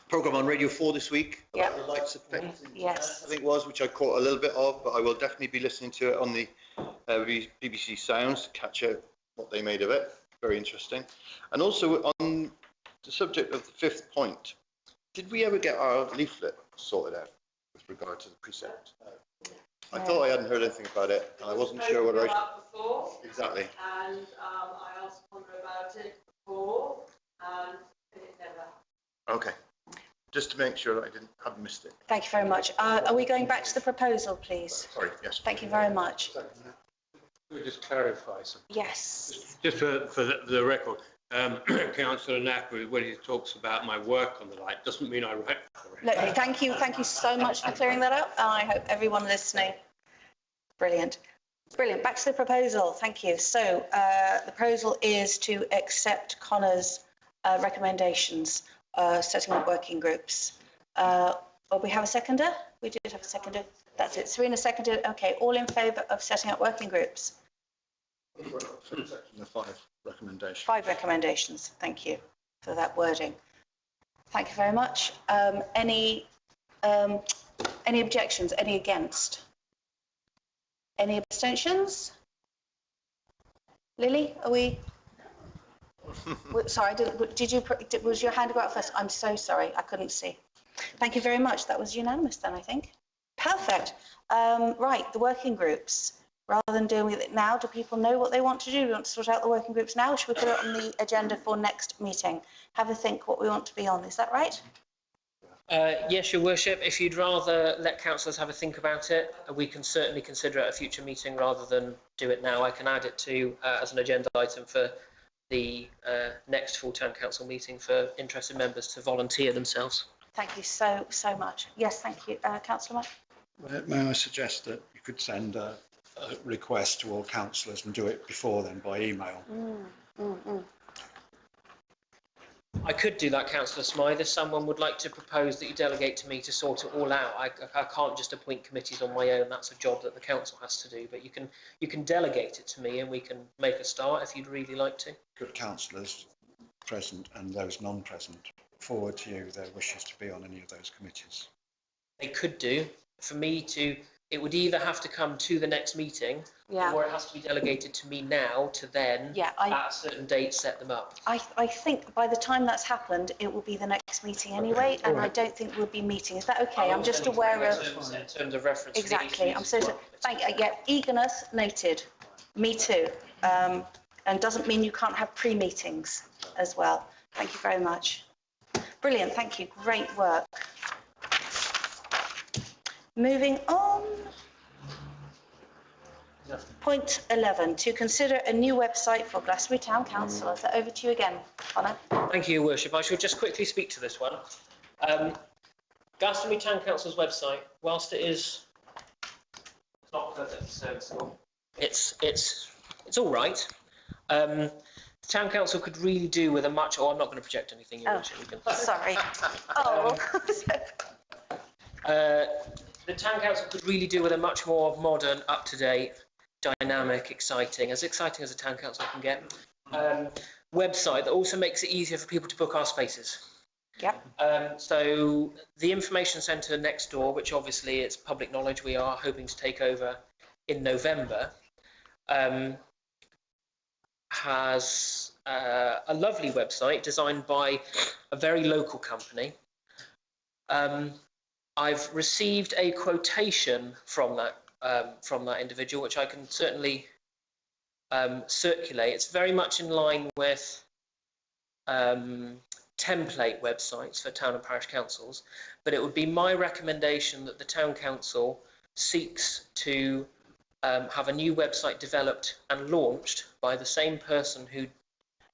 programme on Radio 4 this week about the lights effect. Yes. I think it was, which I caught a little bit of, but I will definitely be listening to it on the BBC Sounds to catch out what they made of it. Very interesting. And also on the subject of the fifth point, did we ever get our leaflet sorted out with regard to the precept? I thought I hadn't heard anything about it, and I wasn't sure whether I... Before, Exactly. and I asked Connor about it before, and it never happened. Okay. Just to make sure that I hadn't missed it. Thank you very much. Are we going back to the proposal, please? Sorry, yes. Thank you very much. Can we just clarify something? Yes. Just for the record, Councillor Napper, when he talks about my work on the light, doesn't mean I write for it. Look, thank you so much for clearing that up, and I hope everyone listening. Brilliant. Back to the proposal. Thank you. So the proposal is to accept Connor's recommendations, setting up working groups. We have a seconder? We did have a seconder. That's it. Serena seconded. Okay, all in favour of setting up working groups? The 5 recommendations. 5 recommendations. Thank you for that wording. Thank you very much. Any objections? Any against? Any abstentions? Lily, are we? Sorry, was your hand go out first? I'm so sorry, I couldn't see. Thank you very much. That was unanimous then, I think. Perfect. Right, the working groups. Rather than doing it now, do people know what they want to do? Do we want to sort out the working groups now? Or should we put it on the agenda for next meeting? Have a think what we want to be on. Is that right? Yes, Your Worship. If you'd rather let councillors have a think about it, we can certainly consider it at a future meeting rather than do it now. I can add it to as an agenda item for the next full Town Council meeting for interested members to volunteer themselves. Thank you so much. Yes, thank you. Councillor Much? May I suggest that you could send a request to all councillors and do it before then by email? I could do that, Councillor Smythe, if someone would like to propose that you delegate to me to sort it all out. I can't just appoint committees on my own. That's a job that the council has to do. But you can delegate it to me, and we can make a start if you'd really like to. Could councillors present and those non-present forward to you their wishes to be on any of those committees? They could do. For me to, it would either have to come to the next meeting, or it has to be delegated to me now to then, at a certain date, set them up. I think by the time that's happened, it will be the next meeting anyway, and I don't think we'll be meeting. Is that okay? I'm just aware of... In terms of reference. Exactly. I'm so... Thank you. Yeah, eagerness noted. Me too. And doesn't mean you can't have pre-meetings as well. Thank you very much. Brilliant, thank you. Great work. Moving on. Point 11, to consider a new website for Glastonbury Town Council. So over to you again, Connor. Thank you, Your Worship. I shall just quickly speak to this one. Glastonbury Town Council's website, whilst it's not perfectly serviceable, it's all right. The Town Council could really do with a much... Oh, I'm not going to project anything, Your Worship. You can... Sorry. Oh. The Town Council could really do with a much more modern, up-to-date, dynamic, exciting as a Town Council can get, website that also makes it easier for people to book our spaces. Yep. So the information centre next door, which obviously it's public knowledge we are hoping to take over in November, has a lovely website designed by a very local company. I've received a quotation from that individual, which I can certainly circulate. It's very much in line with template websites for town and parish councils, but it would be my recommendation that the town council seeks to have a new website developed and launched by the same person who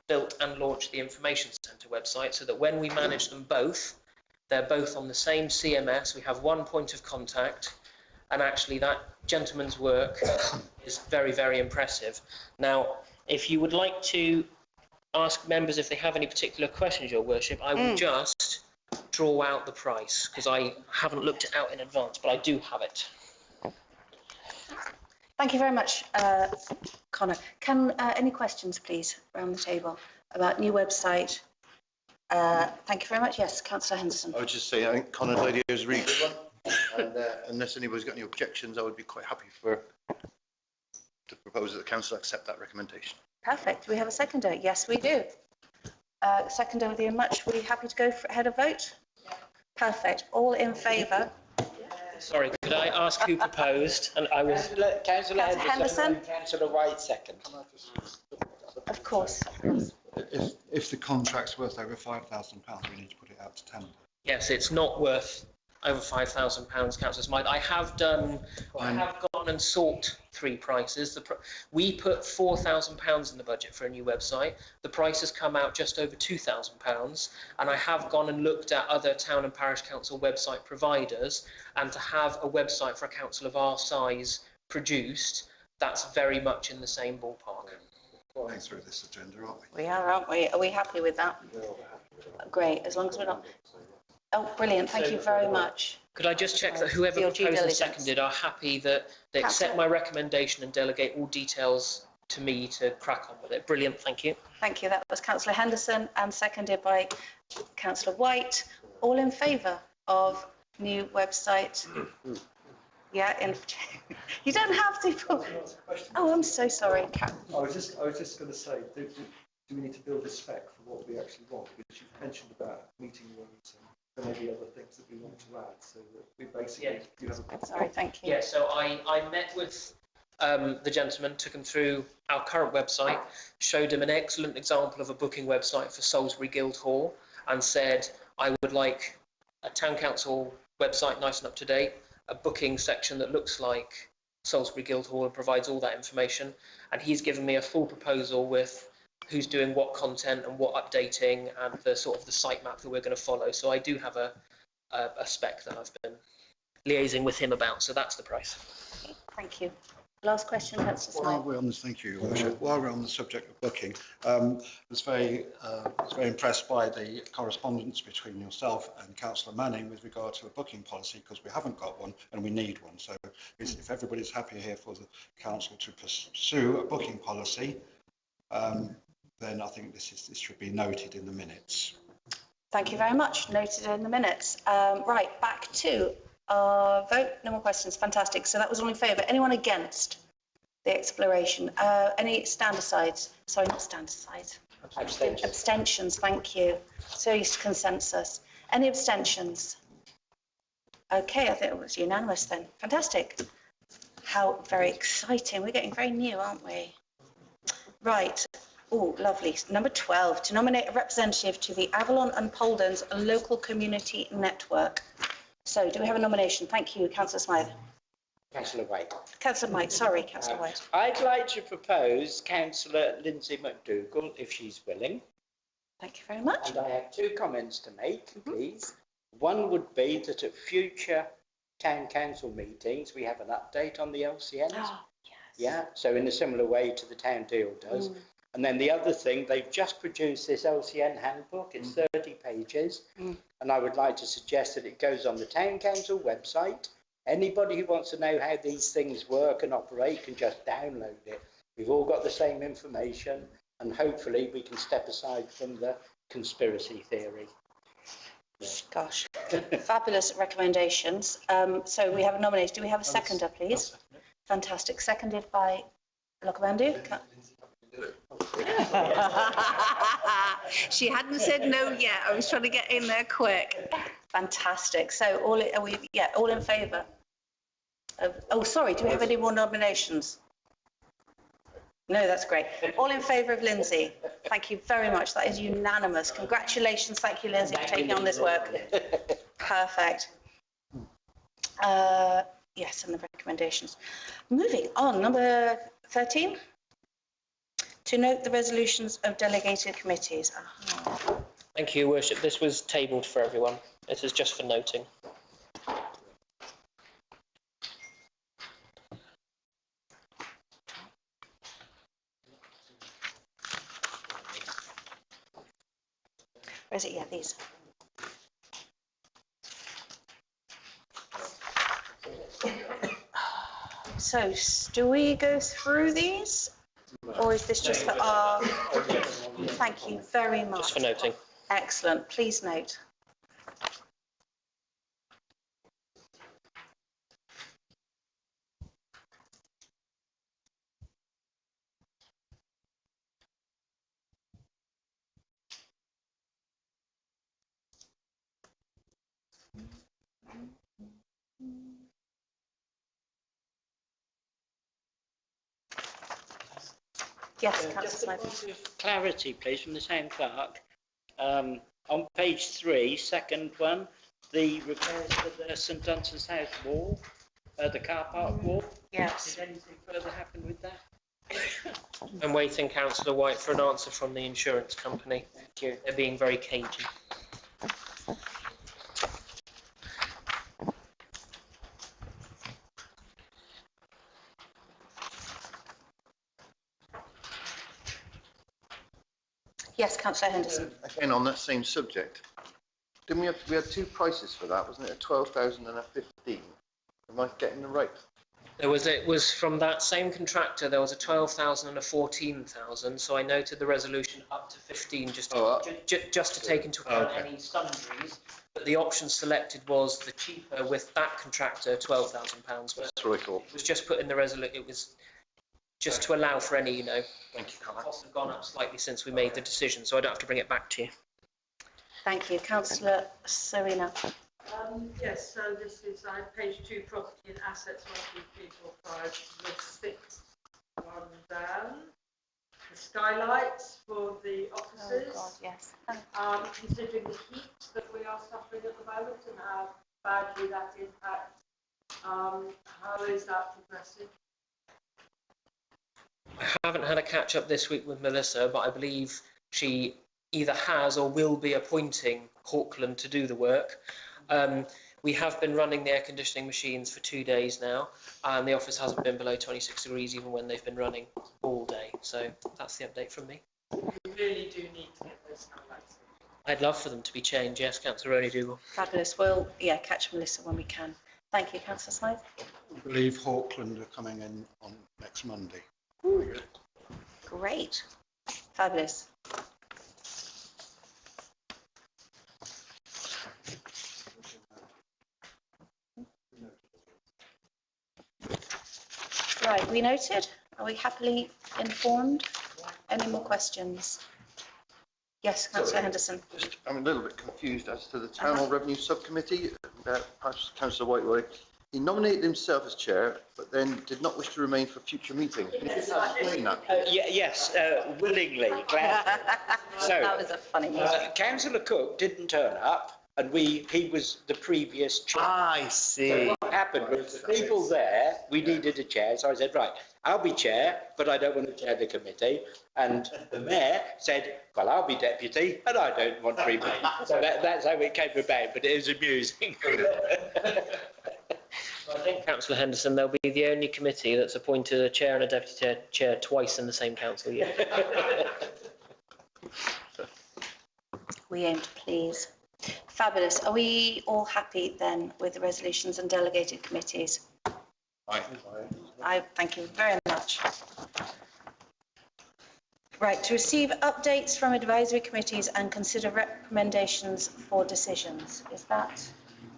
built and launched the information centre website, so that when we manage them both, they're both on the same CMS. We have one point of contact, and actually that gentleman's work is very, very impressive. Now, if you would like to ask members if they have any particular questions, Your Worship, I will just draw out the price, because I haven't looked it out in advance, but I do have it. Thank you very much, Connor. Any questions, please, around the table about new website? Thank you very much. Yes, Councillor Henderson. I would just say I think Connor's idea is a really good one, and unless anybody's got any objections, I would be quite happy to propose that the council accept that recommendation. Perfect. We have a seconder. Yes, we do. Seconder with you much. Were you happy to go ahead of vote? Yeah. Perfect. All in favour? Sorry, could I ask who proposed? And I will... Councillor Henderson and Councillor White second. Of course. If the contract's worth over £5,000, we need to put it out to tender. Yes, it's not worth over £5,000, Councillor Smythe. I have gone and sought three prices. We put £4,000 in the budget for a new website. The price has come out just over £2,000, and I have gone and looked at other town and parish council website providers, and to have a website for a council of our size produced, that's very much in the same ballpark. We're going through this agenda, aren't we? We are, aren't we? Are we happy with that? Great, as long as we're not... Oh, brilliant. Thank you very much. Could I just check that whoever proposed and seconded are happy that they accept my recommendation and delegate all details to me to crack on with it? Brilliant, thank you. Thank you. That was Councillor Henderson and seconded by Councillor White. All in favour of new website? Yeah, you don't have to. Oh, I'm so sorry. I was just going to say, do we need to build a spec for what we actually want? Because you've mentioned about meeting rooms and there may be other things that we want to add, so that we basically... Sorry, thank you. Yeah, so I met with the gentleman, took him through our current website, showed him an excellent example of a booking website for Salisbury Guildhall, and said, I would like a town council website nice and up to date, a booking section that looks like Salisbury Guildhall and provides all that information. And he's given me a full proposal with who's doing what content and what updating and the sort of the site map that we're going to follow. So I do have a spec that I've been liaising with him about. So that's the price. Thank you. Last question, Councillor Smythe. Thank you, Your Worship. While we're on the subject of booking, I was very impressed by the correspondence between yourself and Councillor Manning with regard to a booking policy, because we haven't got one and we need one. So if everybody's happy here for the council to pursue a booking policy, then I think this should be noted in the minutes. Thank you very much. Noted in the minutes. Right, back to our vote. No more questions. Fantastic. So that was all in favour. Anyone against the exploration? Any stand-asides? Sorry, not stand-asides. Abstentions. Abstentions. Thank you. So used to consensus. Any abstentions? Okay, I think it was unanimous then. Fantastic. How very exciting. We're getting very new, aren't we? Right. Oh, lovely. Number 12, to nominate a representative to the Avalon and Poldens Local Community Network. So do we have a nomination? Thank you, Councillor Smythe. Councillor White. Councillor White, sorry, Councillor White. I'd like to propose Councillor Lindsay McDougall, if she's willing. Thank you very much. And I have two comments to make, please. One would be that at future town council meetings, we have an update on the LCNs. Oh, yes. Yeah, so in a similar way to the town deal does. And then the other thing, they've just produced this LCN handbook. It's 30 pages. And I would like to suggest that it goes on the town council website. Anybody who wants to know how these things work and operate can just download it. We've all got the same information, and hopefully we can step aside from the conspiracy theory. Gosh, fabulous recommendations. So we have a nomination. Do we have a seconder, please? Fantastic. Seconded by Lokabandu. She hadn't said no yet. I was trying to get in there quick. Fantastic. So all in favour? Oh, sorry. Do we have any more nominations? No, that's great. All in favour of Lindsay? Thank you very much. That is unanimous. Congratulations. Thank you, Lindsay, for taking on this work. Perfect. Yes, and the recommendations. Moving on, number 13. To note the resolutions of delegated committees. Thank you, Your Worship. This was tabled for everyone. This is just for noting. Where is it? Yeah, these. So, do we go through these? Or is this just for our... Thank you very much. Just for noting. Excellent. Please note. Yes, Just a Councillor point of clarity, please, from the town clerk. On page 3, second one, the repairs to the St Dunstan's House wall, the car park wall. Yes. Did anything further happen with that? I'm waiting, Councillor White, for an answer from the insurance company. Thank you. They're being very cagey. Yes, Councillor Henderson. Again, on that same subject, didn't we had two prices for that, wasn't it? A 12,000 and a 15. Am I getting the right? It was from that same contractor. There was a 12,000 and a 14,000. So I noted the resolution up to 15, just to take into account any sundries. But the option selected was the cheaper with that contractor, £12,000. That's what I thought. It was just put in the resolution. It was just to allow for any, Thank you, costs have gone up slightly since we made the decision, so I don't have to bring it back to you. Thank you. Councillor Serena. Yes, so this is page 2, property and assets, 1, 2, 3, 4, 5, the 6th one down. The skylights for the offices. Oh, God, yes. Considering the heat that we are suffering at the moment and how badly that impacts, how is that progressing? I haven't had a catch up this week with Melissa, but I believe she either has or will be appointing Hawkland to do the work. We have been running the air conditioning machines for 2 days now, and the office hasn't been below 26 degrees even when they've been running all day. So that's the update from me. You really do need to get those skylights in. I'd love for them to be changed, yes, Councillor Oney-Dougal. Fabulous. We'll, catch Melissa when we can. Thank you, Councillor Smythe. I believe Hawkland are coming in on next Monday. Ooh, great. Fabulous. Right, we noted. Are we happily informed? Any more questions? Yes, Councillor Henderson. I'm a little bit confused as to the Town Hall Revenue Subcommittee. Perhaps Councillor Whiteroy he nominated himself as chair, but then did not wish to remain for future meetings. Can you just explain that? Yes, willingly, glad. So, That was a funny one. Councillor Cook didn't turn up, and he was the previous chair. I see. So what happened was the people there, we needed a chair, so I said, right, I'll be chair, but I don't want to chair the committee. And the mayor said, well, I'll be deputy, and I don't want to remain. So that's how it came about, but it is amusing. I think, Councillor Henderson, they'll be the only committee that's appointed a chair and a deputy chair twice in the same council year. We aim to please. Fabulous. Are we all happy then with the resolutions and delegated committees? I thank you very much. Right, to receive updates from advisory committees and consider recommendations for decisions. Is that?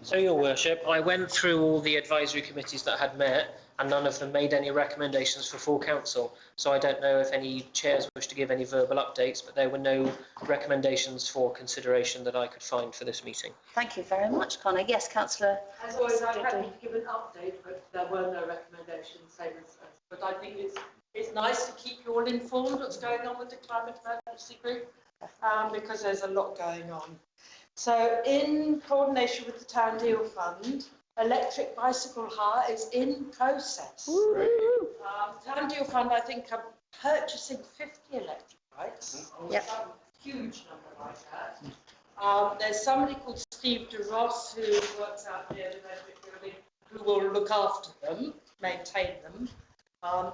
So, Your Worship, I went through all the advisory committees that had met, and none of them made any recommendations for full council. So I don't know if any chairs wish to give any verbal updates, but there were no recommendations for consideration that I could find for this meeting. Thank you very much, Connor. Yes, Councillor. As always, I'm happy to give an update, but there were no recommendations, same as, but I think it's nice to keep you all informed what's going on with the climate emergency group, because there's a lot going on. So in coordination with the Town Deal Fund, electric bicycle hire is in process. Town Deal Fund, I think, are purchasing 50 electric bikes. Yep. A huge number like that. There's somebody called Steve DeRoss who works out near the Redbrick building who will look after them, maintain them.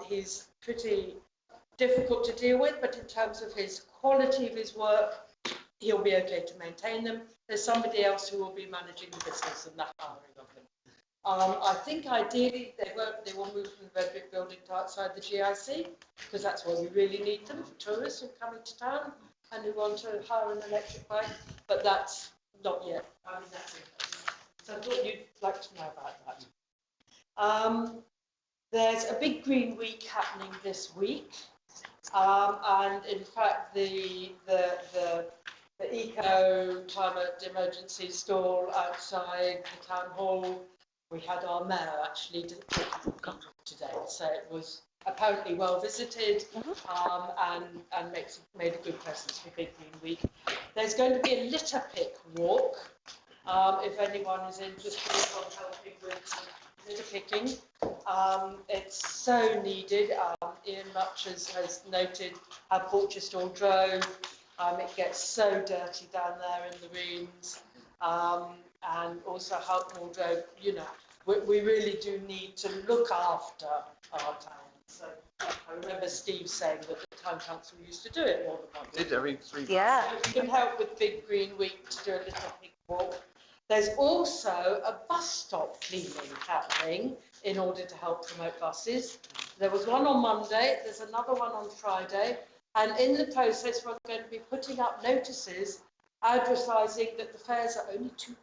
He's pretty difficult to deal with, but in terms of his quality of his work, he'll be okay to maintain them. There's somebody else who will be managing the business and the hiring of them. I think ideally they will move from the Redbrick building to outside the GIC, because that's where we really need them for tourists who are coming to town and who want to hire an electric bike, but that's not yet. I mean, that's it. So I thought you'd like to know about that. There's a big green week happening this week, and in fact the eco climate emergency stall outside the town hall, we had our mayor actually today, so it was apparently well visited, and made a good presence for Big Green Week. There's going to be a litter pick walk, if anyone is interested in helping with litter picking. It's so needed. Ian Much has noted how Porchester drove. It gets so dirty down there in the rooms, and also Helpmore Drove. You know, we really do need to look after our town. So I remember Steve saying that the town council used to do it more than once. Did every 3 months. Yeah. You can help with Big Green Week to do a little pig walk. There's also a bus stop cleaning happening in order to help promote buses. There was one on Monday, there's another one on Friday, and in the process we're going to be putting up notices advertising that the fares are only £2.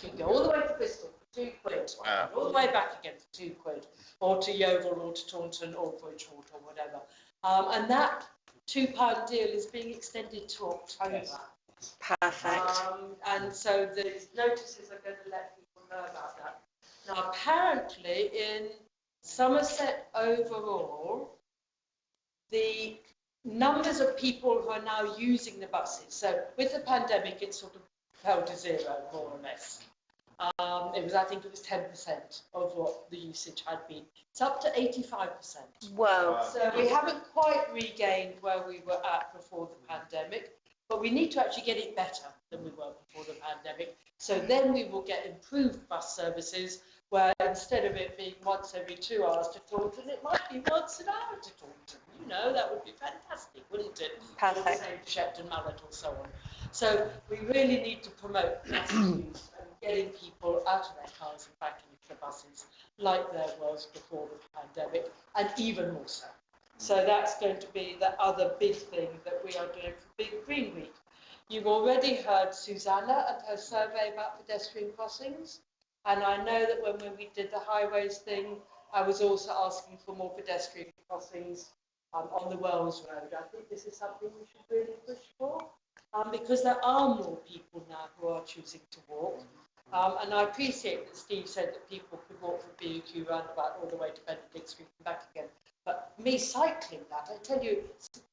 You can go all the way to Bristol for £2, Wow. all the way back again for £2, or to Yeovil or to Taunton or Bridgewater or whatever. And that £2 deal is being extended to October. Yes. Perfect. And so the notices are going to let people know about that. Now, apparently in Somerset overall, the numbers of people who are now using the buses, so with the pandemic, it sort of fell to zero, more or less. I think it was 10% of what the usage had been. It's up to 85%. Whoa. So we haven't quite regained where we were at before the pandemic, but we need to actually get it better than we were before the pandemic. So then we will get improved bus services where instead of it being once every 2 hours to Taunton, it might be once an hour to Taunton. You know, that would be fantastic, wouldn't it? Perfect. Same Shepton Mallet or so on. So we really need to promote bus use and getting people out of their cars and back into the buses like there was before the pandemic, and even more so. So that's going to be the other big thing that we are doing for Big Green Week. You've already heard Susanna and her survey about pedestrian crossings. And I know that when we did the highways thing, I was also asking for more pedestrian crossings on the Wells Road. I think this is something we should really push for, because there are more people now who are choosing to walk. And I appreciate that Steve said that people could walk from B&Q roundabout all the way to Benedict Street and back again. But me cycling that, I tell you,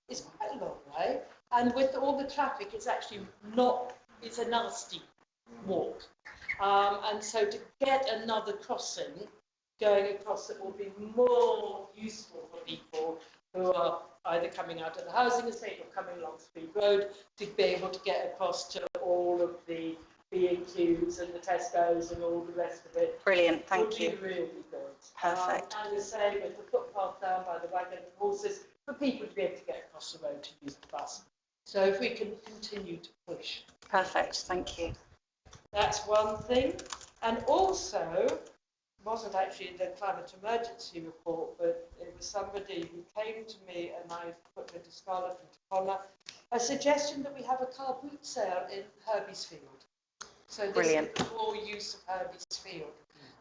it's quite a long way. And with all the traffic, it's actually not, it's a nasty walk. And so to get another crossing going across that will be more useful for people who are either coming out of the housing estate or coming along Street Road, to be able to get across to all of the B&Qs and the Tesco's and all the rest of it. Brilliant, thank you. Would be really good. Perfect. And the same with the footpath down by the wagon and horses, for people to be able to get across the road to use the bus. So if we can continue to push. Perfect, thank you. That's one thing. And also, wasn't actually in the climate emergency report, but it was somebody who came to me, and I put her to Scarlett and to Connor, a suggestion that we have a car boot sale in Herbies Field. So this Brilliant. is more use of Herbies Field.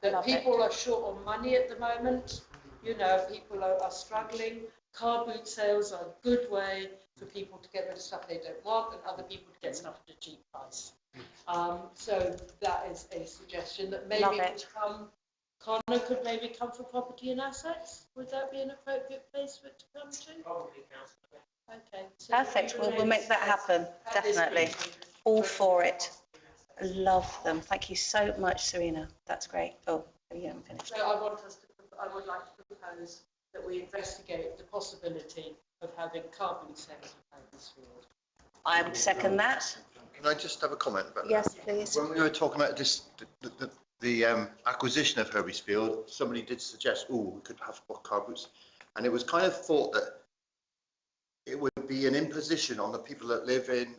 That Love people are short on money at the moment, you know, people are struggling. Car boot sales are a good way for people to get rid of stuff they don't want and other people to get stuff at a cheap price. So that is a suggestion that maybe would come. Connor could maybe come for property and assets. Would that be an appropriate place for it to come to? Probably, Councillor. Okay. So Perfect, well, we'll make that happen, definitely. All for it. Love them. Thank you so much, Serena. That's great. Oh, you haven't finished. So I would like to propose that we investigate the possibility of having car boot sales in Herbies Field. I would second that. Can I just have a comment about that? Yes, please. When we were talking about this, the acquisition of Herbies Field, somebody did suggest, oh, we could have car boots. And it was kind of thought that it would be an imposition on the people that live in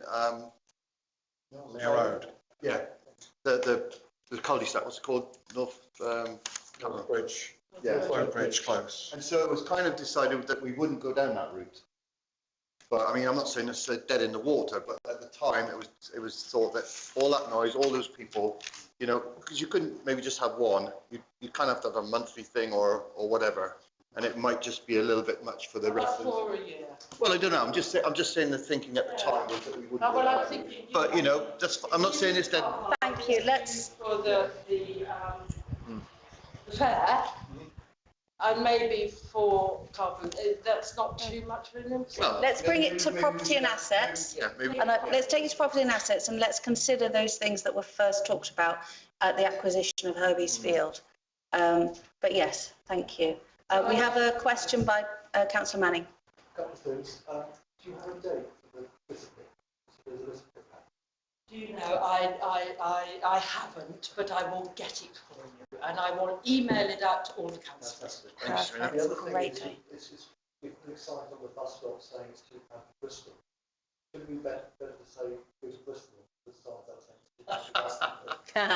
Mayor Road. Yeah, the cul-de-sac, what's it called? North Bridge. Yeah. North Bridge Close. And so it was kind of decided that we wouldn't go down that route. But I mean, I'm not saying it's dead in the water, but at the time it was thought that all that noise, all those people, you know, because you couldn't maybe just have one, you kind of have to have a monthly thing or whatever, and it might just be a little bit much for the residents. For a year. Well, I don't know. I'm just saying the thinking at the time was that we wouldn't. Well, I'm thinking. But you know, I'm not saying it's dead. Thank you. Let's for the fair. And maybe for car boot, that's not too much for them. Well, let's bring it to property and assets. Yeah, maybe. And let's take it to property and assets, and let's consider those things that were first talked about at the acquisition of Herbies Field. But yes, thank you. We have a question by Councillor Manning. A couple of things. Do you have a date for the visitor? Do you know, I haven't, but I will get it for you, and I will email it out to all the councillors. That's the other thing is we put a sign on the bus stop saying it's £2 for Bristol. Should we better to say go to Bristol besides that saying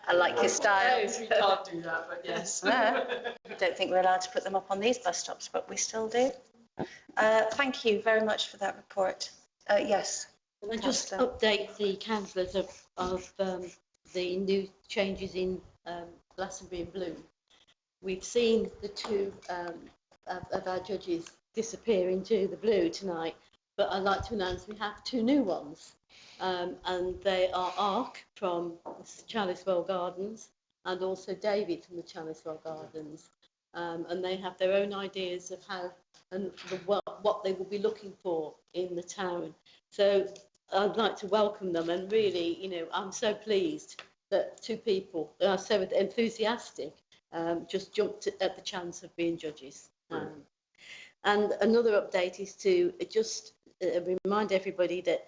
I like your style. Yes, we can't do that, but yes. No, I don't think we're allowed to put them up on these bus stops, but we still do. Thank you very much for that report. Yes. Can I just update the councillors of the new changes in Glastonbury and Bloom? We've seen the two of our judges disappear into the blue tonight, but I'd like to announce we have two new ones, and they are Ark from Chalicewell Gardens and also David from the Chalicewell Gardens, and they have their own ideas of how and what they will be looking for in the town. So I'd like to welcome them, and really, you know, I'm so pleased that two people that are so enthusiastic just jumped at the chance of being judges. And another update is to just remind everybody that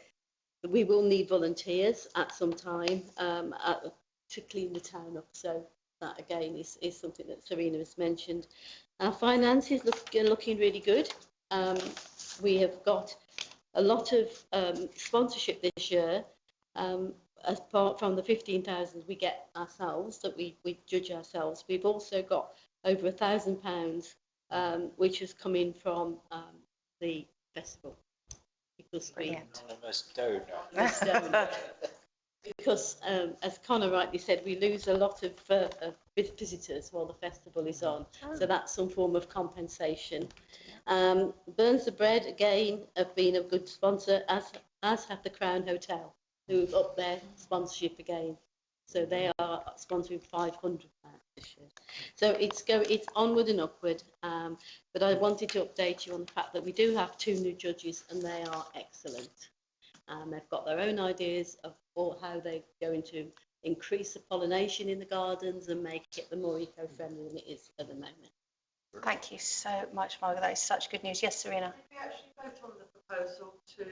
we will need volunteers at some time to clean the town up. So that again is something that Serena has mentioned. Our finances looking really good. We have got a lot of sponsorship this year, apart from the 15,000 we get ourselves, that we judge ourselves. We've also got over £1,000, which has come in from the festival. Because anonymous donor. Because, as Connor rightly said, we lose a lot of visitors while the festival is on. So that's some form of compensation. Burns the Bread, again, have been a good sponsor, as have the Crown Hotel. who've upped their sponsorship again. So they are sponsoring 500 this year. So it's onward and upward. But I wanted to update you on the fact that we do have 2 new judges, and they are excellent. They've got their own ideas of how they're going to increase the pollination in the gardens and make it the more eco-friendly than it is at the moment. Thank you so much, Margaret. That is such good news. Yes, Serena. Did we actually vote on the proposal to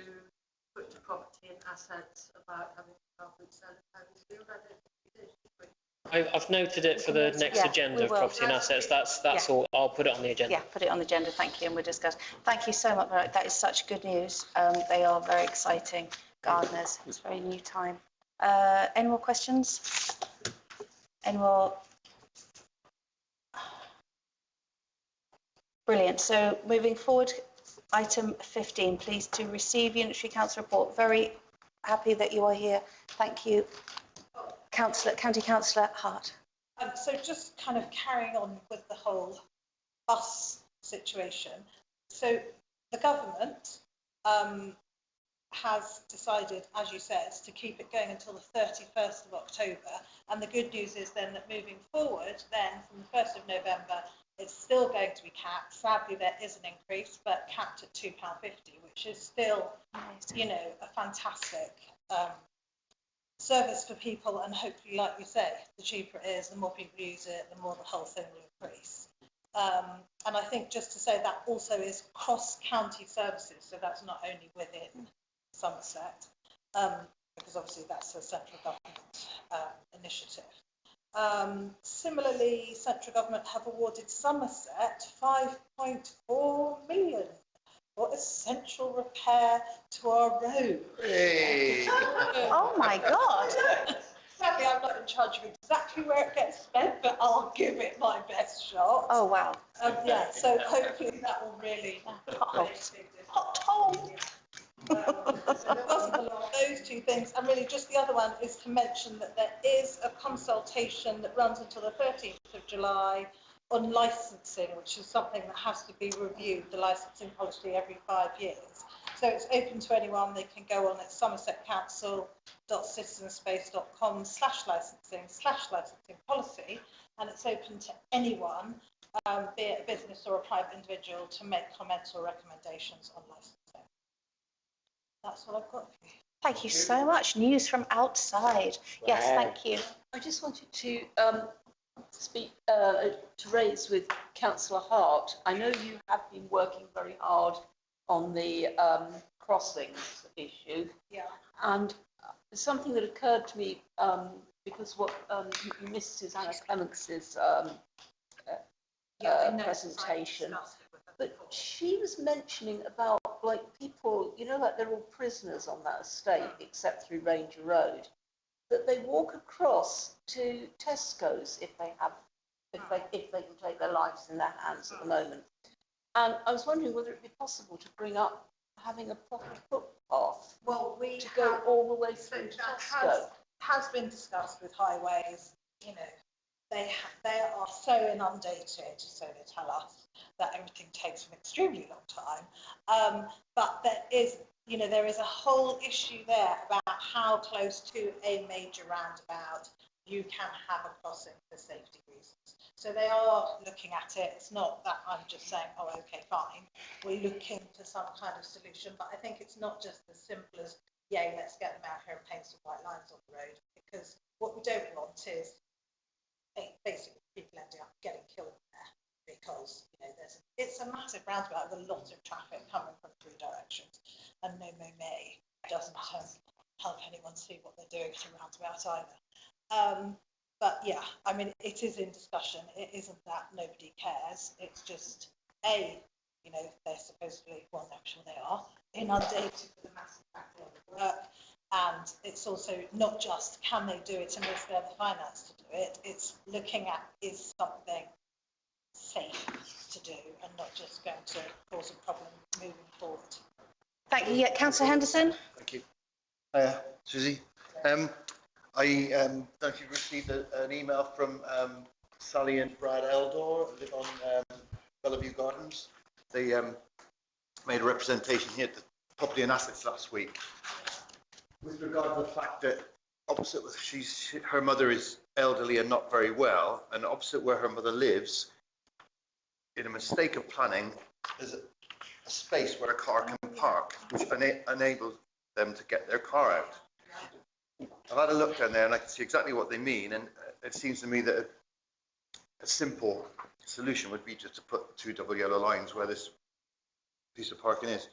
put to property and assets about having development sell Herbies Field? I don't think we did, did we? I've noted it for the next agenda of property and assets. That's all. I'll put it on the agenda. Yeah, put it on the agenda. Thank you, and we'll discuss. Thank you so much, Margaret. That is such good news. They are very exciting gardeners. It's a very new time. Any more questions? Any more? Brilliant. So moving forward, item 15, please to receive Unitary Council report. Very happy that you are here. Thank you. County Councillor Hart. So just kind of carrying on with the whole bus situation. So the government has decided, as you said, to keep it going until the 31st of October. And the good news is then that moving forward, then from the 1st of November, it's still going to be capped. Sadly, there is an increase, but capped at £2.50, which is still, you know, a fantastic service for people. And hopefully, like we say, the cheaper it is, the more people use it, the more the whole thing will increase. And I think just to say that also is cross-county services, so that's not only within Somerset, because obviously that's a central government initiative. Similarly, central government have awarded Somerset £5.4 million for essential repair to our road. Hey. Oh my God. Sadly, I'm not in charge of exactly where it gets spent, but I'll give it my best shot. Oh wow. Yeah, so hopefully that will really those 2 things, and really just the other one is to mention that there is a consultation that runs until the 13th of July on licensing, which is something that has to be reviewed, the licensing policy every 5 years. So it's open to anyone. They can go on at somersetcouncil.citizenspace.com/licensing policy, and it's open to anyone, be it a business or a private individual, to make comments or recommendations on licensing. That's what I've got for you. Thank you so much. News from outside. Yes, thank you. I just wanted to speak, to raise with Councillor Hart. I know you have been working very hard on the crossings issue. Yeah. And something that occurred to me, because what you missed Susanna Clements's presentation, but she was mentioning about like people, you know, like they're all prisoners on that estate, except through Ranger Road, that they walk across to Tesco's if they can take their lives in their hands at the moment. And I was wondering whether it would be possible to bring up having a proper footpath. Well, we to go all the way through to Tesco. Has been discussed with highways. You know, they are so inundated, so they tell us, that everything takes an extremely long time. But there is a whole issue there about how close to a major roundabout you can have a crossing for safety reasons. So they are looking at it. It's not that I'm just saying, oh, okay, fine. We're looking for some kind of solution, but I think it's not just as simple as, yeah, let's get them out here and paint some white lines on the road, because what we don't want is basically people ending up getting killed there, because it's a massive roundabout with a lot of traffic coming from 3 directions, and no may doesn't help anyone see what they're doing at a roundabout either. But yeah, I mean, it is in discussion. It isn't that nobody cares. It's just they're supposedly, well, I'm sure they are inundated with a massive backlog of work. And it's also not just can they do it and is there the finance to do it. It's looking at, is something safe to do and not just going to cause a problem moving forward. Thank you. Yeah, Councillor Henderson. Thank you. Hiya, Susie. I don't know if you received an email from Sally and Brad Eldor, who live on Bellevue Gardens. They made a representation here at the Property and Assets last week. with regard to the fact that opposite, her mother is elderly and not very well, and opposite where her mother lives, in a mistake of planning, there's a space where a car can park, which enables them to get their car out. I've had a look down there and I can see exactly what they mean, and it seems to me that a simple solution would be just to put 2 double yellow lines where this piece of parking is.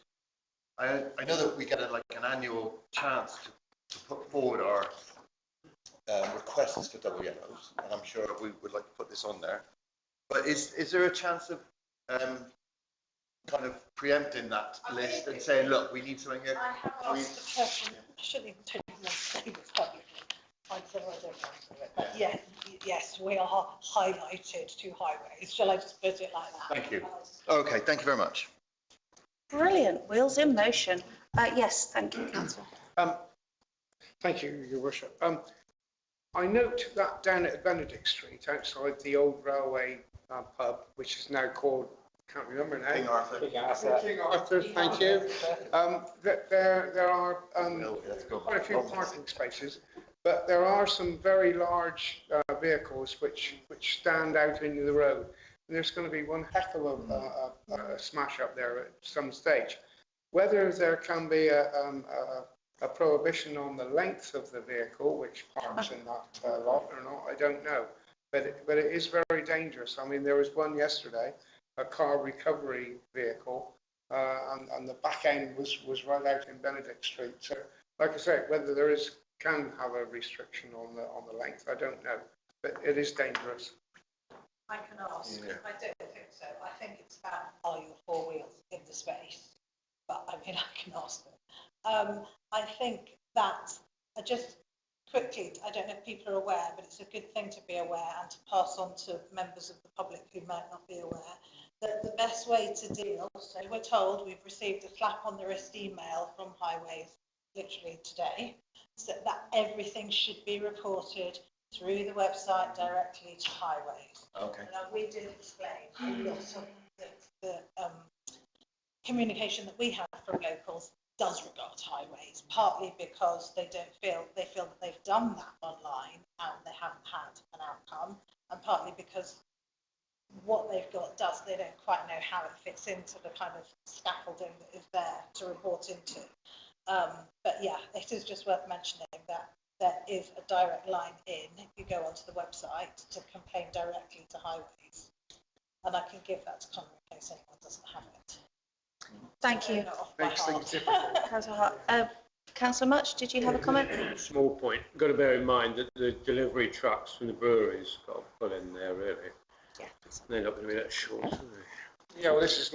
I know that we get an annual chance to put forward our requests for double yellows, and I'm sure we would like to put this on there. But is there a chance of kind of preempting that list and saying, look, we need something here? I have asked the person, I shouldn't even tell you to say this publicly. I said I don't answer it, but yes, we are highlighted to highways. Shall I just put it like that? Thank you. Okay, thank you very much. Brilliant, wheels in motion. Yes, thank you, councillor. Thank you, Your Worship. I note that down at Benedict Street, outside the old railway pub, which is now called, can't remember now. King Arthur. King Arthur, thank you. That there are quite a few parking spaces, but there are some very large vehicles which stand out into the road. And there's going to be one heck of a smash up there at some stage. Whether there can be a prohibition on the length of the vehicle which parks in that lot or not, I don't know. But it is very dangerous. I mean, there was one yesterday, a car recovery vehicle, and the back end was right out in Benedict Street. So, like I say, whether there can have a restriction on the length, I don't know. But it is dangerous. I can ask. Yeah. I don't think so. I think it's about are your 4 wheels in the space. But I mean, I can ask them. I think that just quickly, I don't know if people are aware, but it's a good thing to be aware and to pass on to members of the public who might not be aware that the best way to deal, so we're told we've received a slap on the wrist email from Highways literally today, so that everything should be reported through the website directly to Highways. Okay. Now, we did explain a lot of the communication that we have from locals does regard Highways, partly because they feel that they've done that online and they haven't had an outcome, and partly because what they've got they don't quite know how it fits into the kind of scaffolding that is there to report into. But yeah, it is just worth mentioning that there is a direct line in, if you go onto the website, to complain directly to Highways. And I can give that to Conor in case anyone doesn't have it. Thank you. Councillor Much, did you have a comment? Small point. Got to bear in mind that the delivery trucks from the breweries got to pull in there, really. Yeah. They're not going to be that short, are they? Yeah, well, this is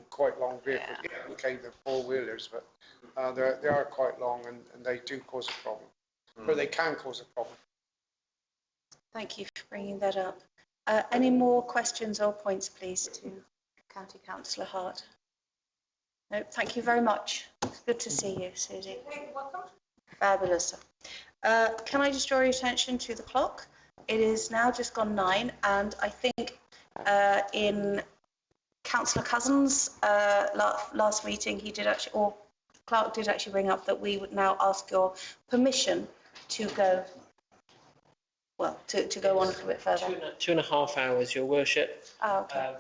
quite long vehicles. Yeah. Okay, they're 4-wheelers, but they are quite long and they do cause a problem. Or they can cause a problem. Thank you for bringing that up. Any more questions or points, please, to County Councillor Hart? No, thank you very much. It's good to see you, Susie. Welcome. Fabulous. Can I just draw your attention to the clock? It is now just gone 9, and I think in Councillor Cousins' last meeting, he did actually, or Clark did actually bring up that we would now ask your permission to go, well, to go on a little bit further. 2.5 hours, Your Worship. Oh, okay.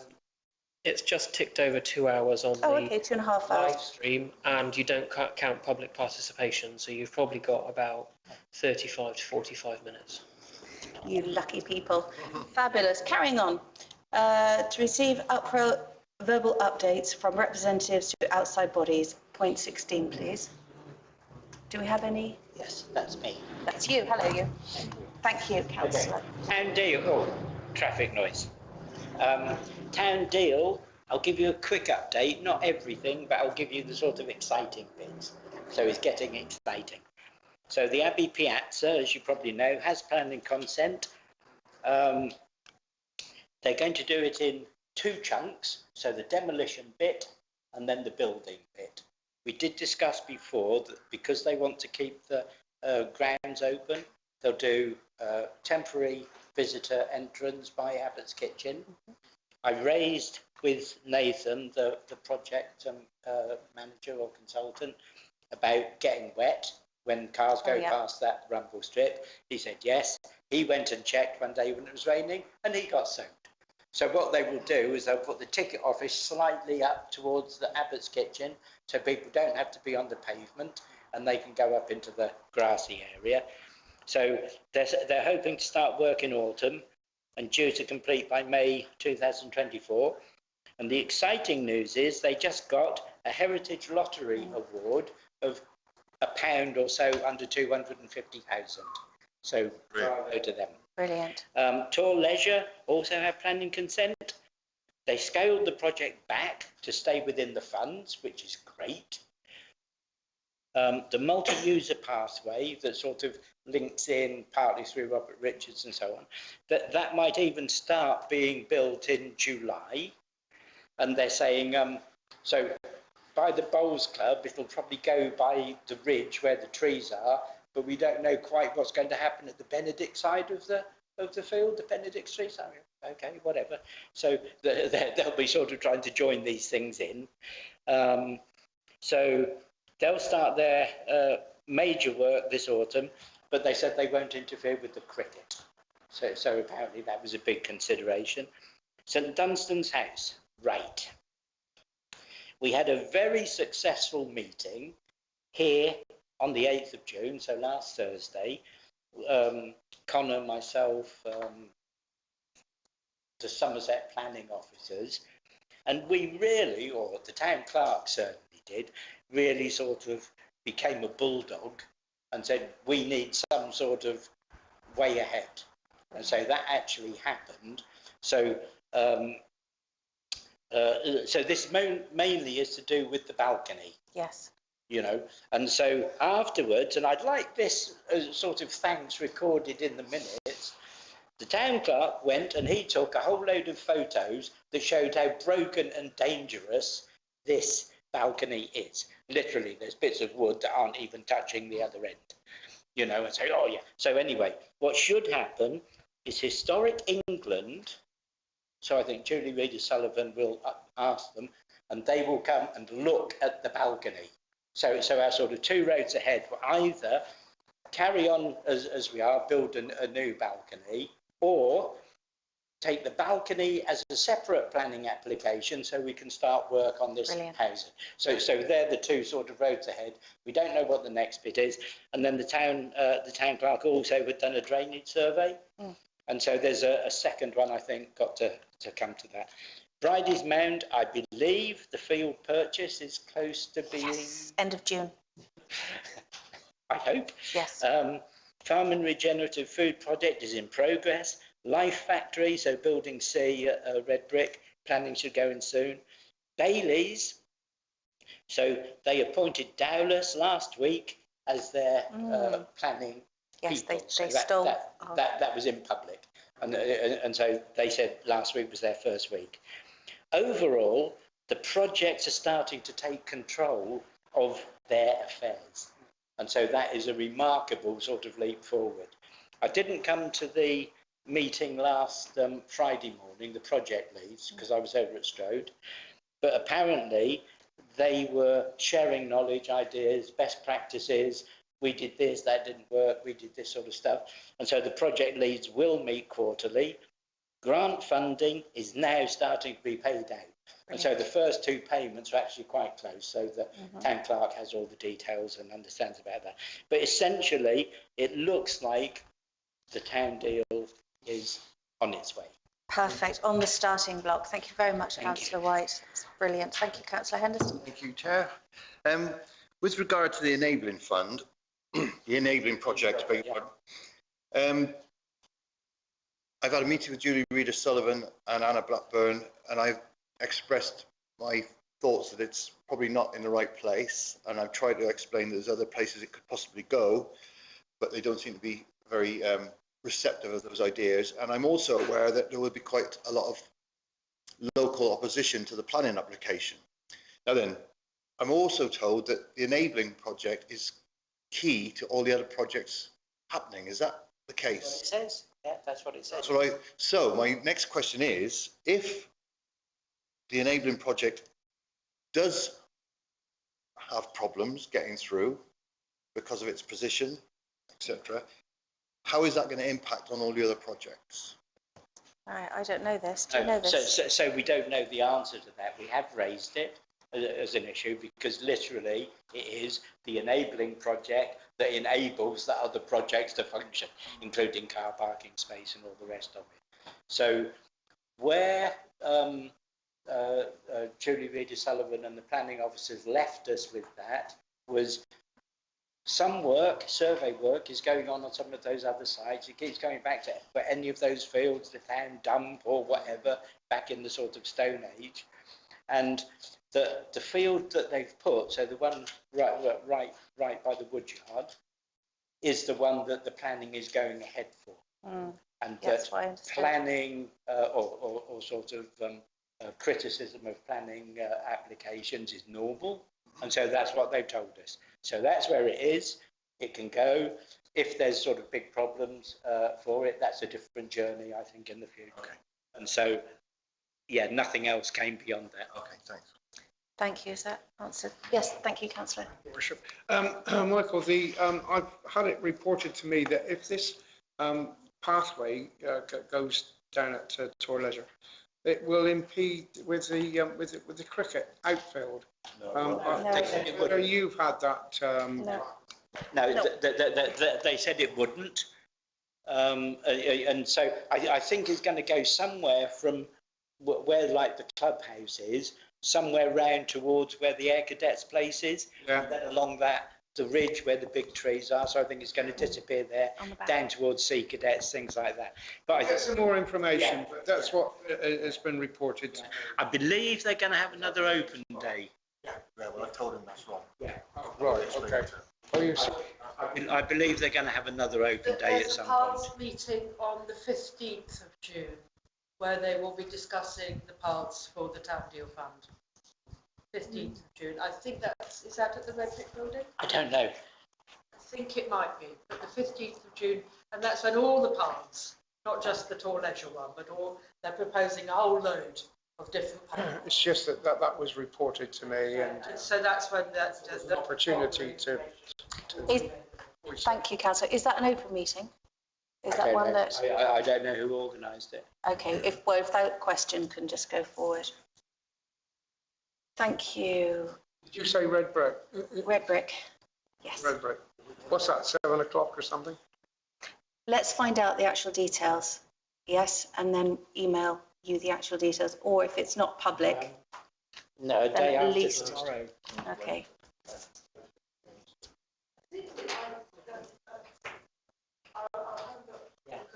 It's just ticked over 2 hours on the 2.5 hours. live stream, and you don't count public participation, so you've probably got about 35 to 45 minutes. You lucky people. Fabulous. Carrying on. To receive verbal updates from representatives to outside bodies. Point 16, please. Do we have any? Yes, that's me. That's you. Hello, you. Thank you, Councillor. Town deal. Oh, traffic noise. Town deal. I'll give you a quick update. Not everything, but I'll give you the sort of exciting bits. So it's getting exciting. So the Abbey Piazza, as you probably know, has planning consent. They're going to do it in 2 chunks, so the demolition bit and then the building bit. We did discuss before that because they want to keep the grounds open, they'll do temporary visitor entrance by Abbott's Kitchen. I raised with Nathan, the project manager or consultant, about getting wet. when cars go past that rumble strip. He said yes. He went and checked one day when it was raining, and he got soaked. So what they will do is they'll put the ticket office slightly up towards the Abbott's kitchen, so people don't have to be on the pavement, and they can go up into the grassy area. So they're hoping to start work in autumn and due to complete by May 2024. And the exciting news is they just got a Heritage Lottery award of £1 or so under 250,000. So bravo to them. Brilliant. Tor Leisure also have planning consent. They scaled the project back to stay within the funds, which is great. The multi-user pathway that sort of links in partly through Robert Richards and so on, that might even start being built in July. And they're saying, so by the Bowls Club, it'll probably go by the ridge where the trees are, but we don't know quite what's going to happen at the Benedict side of the field, the Benedict Street side. Okay, whatever. So they'll be sort of trying to join these things in. So they'll start their major work this autumn, but they said they won't interfere with the cricket. So apparently that was a big consideration. St Dunstan's House, right. We had a very successful meeting here on the 8th of June, so last Thursday. Connor, myself, the Somerset planning officers, and we really, or the town clerk certainly did, really sort of became a bulldog and said, we need some sort of way ahead. And so that actually happened. So, so this mainly is to do with the balcony. Yes. You know, and so afterwards, and I'd like this sort of thanks recorded in the minutes, the town clerk went and he took a whole load of photos that showed how broken and dangerous this balcony is. Literally, there's bits of wood that aren't even touching the other end, you know, and say, oh yeah. So anyway, what should happen is Historic England, so I think Julie Reader-Sullivan will ask them, and they will come and look at the balcony. So our sort of two roads ahead will either carry on as we are, build a new balcony, or take the balcony as a separate planning application so we can start work on this housing. So they're the two sort of roads ahead. We don't know what the next bit is. And then the town clerk also had done a drainage survey. And so there's a second one, I think, got to come to that. Bridie's Mound, I believe the field purchase is close to being... Yes, end of June. I hope. Yes. Farm and Regenerative Food Project is in progress. Life Factory, so Building C, red brick, planning should go in soon. Bailey's, so they appointed Dowless last week as their planning yes, people. They stole... That was in public. And so they said last week was their first week. Overall, the projects are starting to take control of their affairs. And so that is a remarkable sort of leap forward. I didn't come to the meeting last Friday morning, the project leads, because I was over at Strode. But apparently they were sharing knowledge, ideas, best practices. We did this, that didn't work, we did this sort of stuff. And so the project leads will meet quarterly. Grant funding is now starting to be paid out. And so the first two payments are actually quite close. So the town clerk has all the details and understands about that. But essentially, it looks like the town deal is on its way. Perfect, on the starting block. Thank you very much, Councillor White. It's brilliant. Thank you, Councillor Henderson. Thank you, Chair. With regard to the Enabling Fund, the Enabling Project, I've had a meeting with Julie Reader-Sullivan and Anna Blackburn, and I've expressed my thoughts that it's probably not in the right place, and I've tried to explain there's other places it could possibly go, but they don't seem to be very receptive of those ideas. And I'm also aware that there will be quite a lot of local opposition to the planning application. Now then, I'm also told that the Enabling Project is key to all the other projects happening. Is that the case? That's what it says. Yeah, that's what it says. That's right. So my next question is, if the Enabling Project does have problems getting through, because of its position, etc. How is that going to impact on all the other projects? Right, I don't know this. Do you know this? So we don't know the answer to that. We have raised it as an issue because literally it is the enabling project that enables the other projects to function, including car parking space and all the rest of it. So where Julie Reeder-Sullivan and the planning officers left us with that was some work, survey work, is going on some of those other sites. It keeps going back to any of those fields, the town dump or whatever, back in the sort of Stone Age. And the field that they've put, so the one right by the woodyard, is the one that the planning is going ahead for. And Yes, that planning or sort of criticism of planning applications is normal. And so that's what they've told us. So that's where it is. It can go. If there's sort of big problems for it, that's a different journey, I think, in the future. Okay. And so, yeah, nothing else came beyond that. Okay, thanks. Thank you. Is that answered? Yes, thank you, Councillor. Worship. Michael, I've had it reported to me that if this pathway goes down at Tor Leisure, it will impede with the cricket outfield. Whether you've had that. No, they said it wouldn't. And so I think it's going to go somewhere from where like the clubhouse is, somewhere round towards where the Air Cadets place is, and then along that, the ridge where the big trees are. So I think it's going to disappear there, down towards Sea Cadets, things like that. But I get some more information, but that's what has been reported. I believe they're going to have another open day. Yeah, well, I told him that's wrong. Yeah. Right, okay. I believe they're going to have another open day at some point. There's a paths meeting on the 15th of June where they will be discussing the paths for the Town Deal Fund. 15th of June. I think is that at the Red Brick Building? I don't know. I think it might be, but the 15th of June, and that's when all the paths, not just the Tor Leisure one, but they're proposing a whole load of different paths. It's just that was reported to me, and so that's when that's the opportunity to Thank you, Councillor. Is that an open meeting? Is that one that? I don't know who organised it. Okay, if that question can just go forward. Thank you. Did you say Red Brick? Red Brick, yes. Red Brick. What's that, 7 o'clock or something? Let's find out the actual details, yes, and then email you the actual details, or if it's not public. No, a day at after least. tomorrow. Okay. Because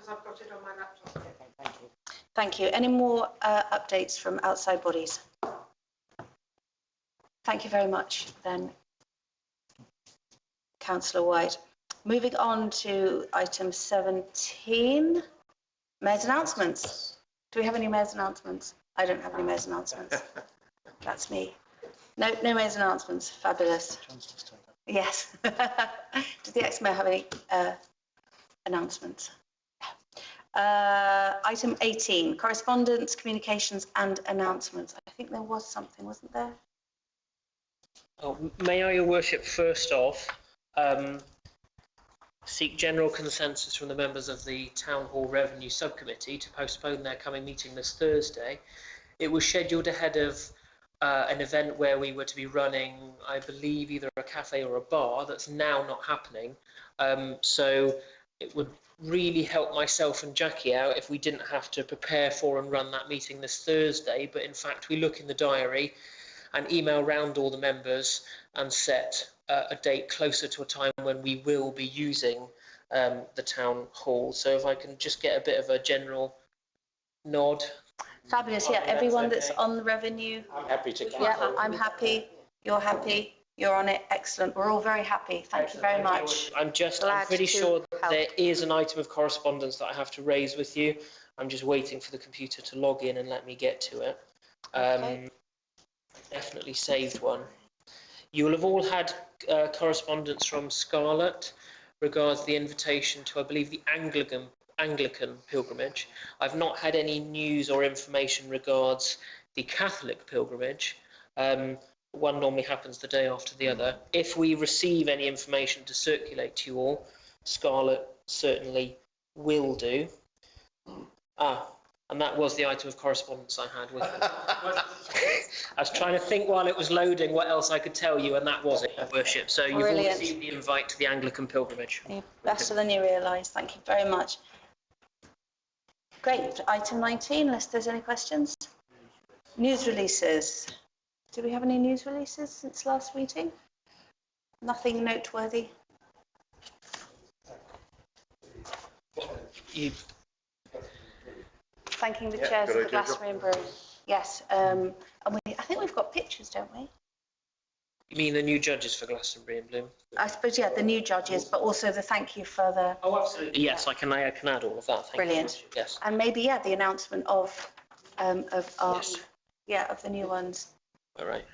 I've got it on my laptop. Thank you. Thank you. Any more updates from outside bodies? Thank you very much then, Councillor White. Moving on to item 17, mayor's announcements. Do we have any mayor's announcements? I don't have any mayor's announcements. That's me. No mayor's announcements. Fabulous. Yes. Does the ex-mayor have any announcements? Item 18, correspondence, communications and announcements. I think there was something, wasn't there? Oh, may I, Your Worship, first off, seek general consensus from the members of the Town Hall Revenue Subcommittee to postpone their coming meeting this Thursday. It was scheduled ahead of an event where we were to be running, I believe, either a cafe or a bar. That's now not happening. So it would really help myself and Jackie out if we didn't have to prepare for and run that meeting this Thursday. But in fact, we look in the diary and email round all the members and set a date closer to a time when we will be using the town hall. So if I can just get a bit of a general nod. Fabulous, yeah, everyone that's on the revenue. I'm happy to come. Yeah, I'm happy, you're happy, you're on it, excellent. We're all very happy, thank you very much. I'm pretty sure that there is an item of correspondence that I have to raise with you. I'm just waiting for the computer to log in and let me get to it. Okay. Definitely saved one. You will have all had correspondence from Scarlett regards the invitation to, I believe, the Anglican pilgrimage. I've not had any news or information regards the Catholic pilgrimage. one normally happens the day after the other. If we receive any information to circulate to you all, Scarlett certainly will do. And that was the item of correspondence I had with it. I was trying to think while it was loading what else I could tell you, and that was it, Your Worship. So you've all Brilliant. received the invite to the Anglican pilgrimage. You're better than you realise. Thank you very much. Great. Item 19, unless there's any questions. News releases. Do we have any news releases since last meeting? Nothing noteworthy. Thanking the chairs of the Glastonbury and Brew. Yes, and I think we've got pictures, don't we? You mean the new judges for Glastonbury and Bloom? I suppose, yeah, the new judges, but also the thank you for the... Oh, absolutely. Yes, I can add all of that. Thank Brilliant. You. Yes. And maybe, yeah, the announcement of our, Yes. yeah, of the new ones. All right.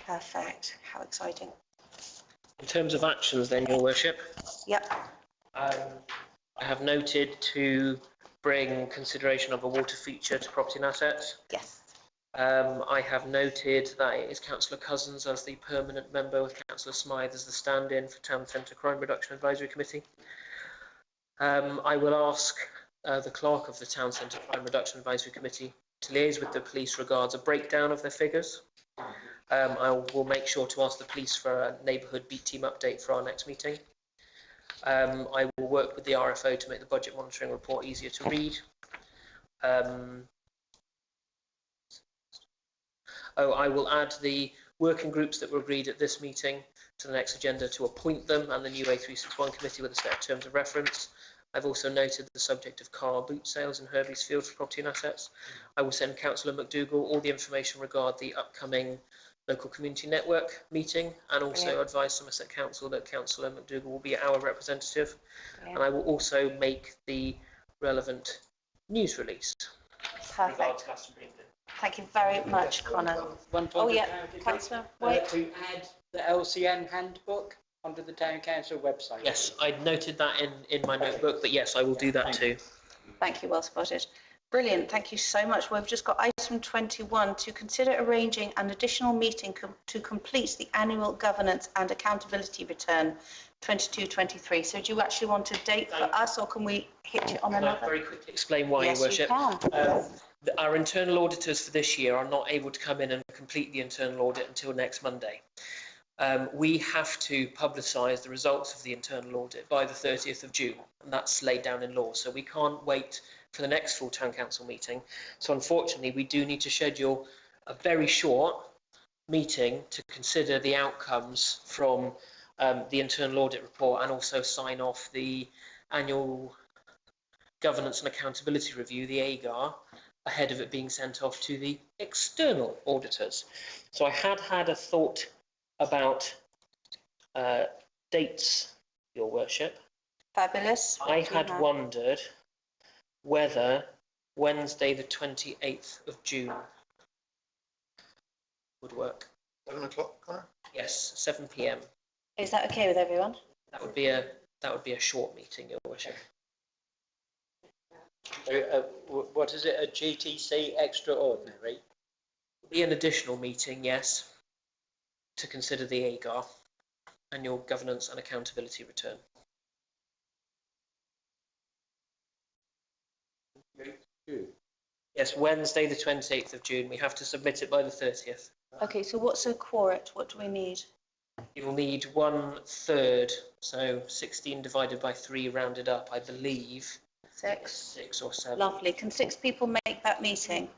Perfect. How exciting. In terms of actions then, Your Worship, Yep. I have noted to bring consideration of a water feature to property and assets. Yes. I have noted that it is Councillor Cousins as the permanent member with Councillor Smythe as the stand-in for Town Centre Crime Reduction Advisory Committee. I will ask the clerk of the Town Centre Crime Reduction Advisory Committee to liaise with the police regards a breakdown of their figures. I will make sure to ask the police for a neighbourhood beat team update for our next meeting. I will work with the RFO to make the budget monitoring report easier to read. I will add the working groups that were agreed at this meeting to the next agenda to appoint them, and the new A361 committee with a set of terms of reference. I've also noted the subject of car boot sales in Herbies Field for property and assets. I will send Councillor McDougall all the information regarding the upcoming local community network meeting, and also advise Somerset Council that Councillor McDougall will be our representative. And I will also make the relevant news release. Perfect. Thank you very much, Connor. One point Oh, of yeah, clarification. Councillor, wait. To add the LCN handbook onto the Town Council website. Yes, I noted that in my notebook, but yes, I will do that too. Thank you, well spotted. Brilliant, thank you so much. We've just got item 21 to consider arranging an additional meeting to complete the annual governance and accountability return 22-23. So do you actually want a date for us, or can we hit it on Can another? I very quickly explain why, Yes, Your Worship? you can. Our internal auditors for this year are not able to come in and complete the internal audit until next Monday. We have to publicise the results of the internal audit by the 30th of June, and that's laid down in law. So we can't wait for the next full town council meeting. So unfortunately, we do need to schedule a very short meeting to consider the outcomes from the internal audit report, and also sign off the annual governance and accountability review, the AGAR, ahead of it being sent off to the external auditors. So I had a thought about dates, Your Worship. Fabulous. I had wondered whether Wednesday the 28th of June would work. 7 o'clock, Connor? Yes, 7 p.m. Is that okay with everyone? That would be a short meeting, Your Worship. What is it, a GTC extraordinary? Be an additional meeting, yes, to consider the AGAR, annual governance and accountability return. Yes, Wednesday the 28th of June. We have to submit it by the 30th. Okay, so what's a quorum? What do we need? You'll need 1/3, so 16 divided by 3 rounded up, I believe. 6 or 7. Lovely. Can 6 people make that meeting?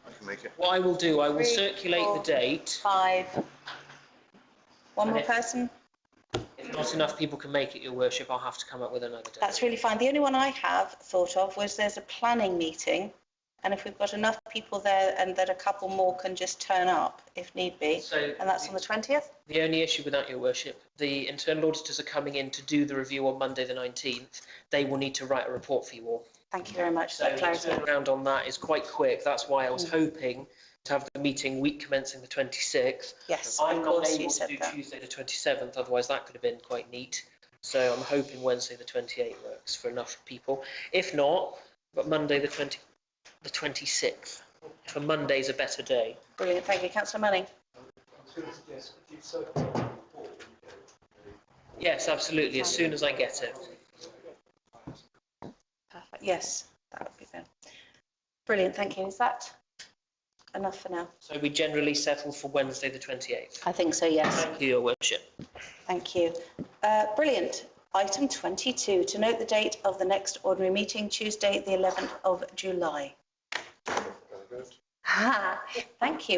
I can make it. What I will do, I will 3, circulate 4, the date. 5. One And more if- person? If not enough people can make it, Your Worship, I'll have to come up with another date. That's really fine. The only one I have thought of was there's a planning meeting, and if we've got enough people there and that a couple more can just turn up if need be, So and that's on the 20th? the only issue with that, Your Worship, the internal auditors are coming in to do the review on Monday the 19th. They will need to write a report for you all. Thank you very much. So That the clarifies. turnaround on that is quite quick. That's why I was hoping to have the meeting week commencing the 26th. Yes, I'm of not course, you able to said do that. Tuesday the 27th, otherwise that could have been quite neat. So I'm hoping Wednesday the 28th works for enough people. If not, but Monday the 26th. for Monday's a better day. Brilliant, thank you. Councillor Manning? I was going to suggest, if you circulate the report, Yes, absolutely, as soon as I get it. Perfect, yes, that would be good. Brilliant, thank you. Is that enough for now? So we generally settle for Wednesday the 28th. I think so, yes. Thank you, Your Worship. Thank you. Brilliant. Item 22, to note the date of the next ordinary meeting, Tuesday, the 11th of July. Thank you.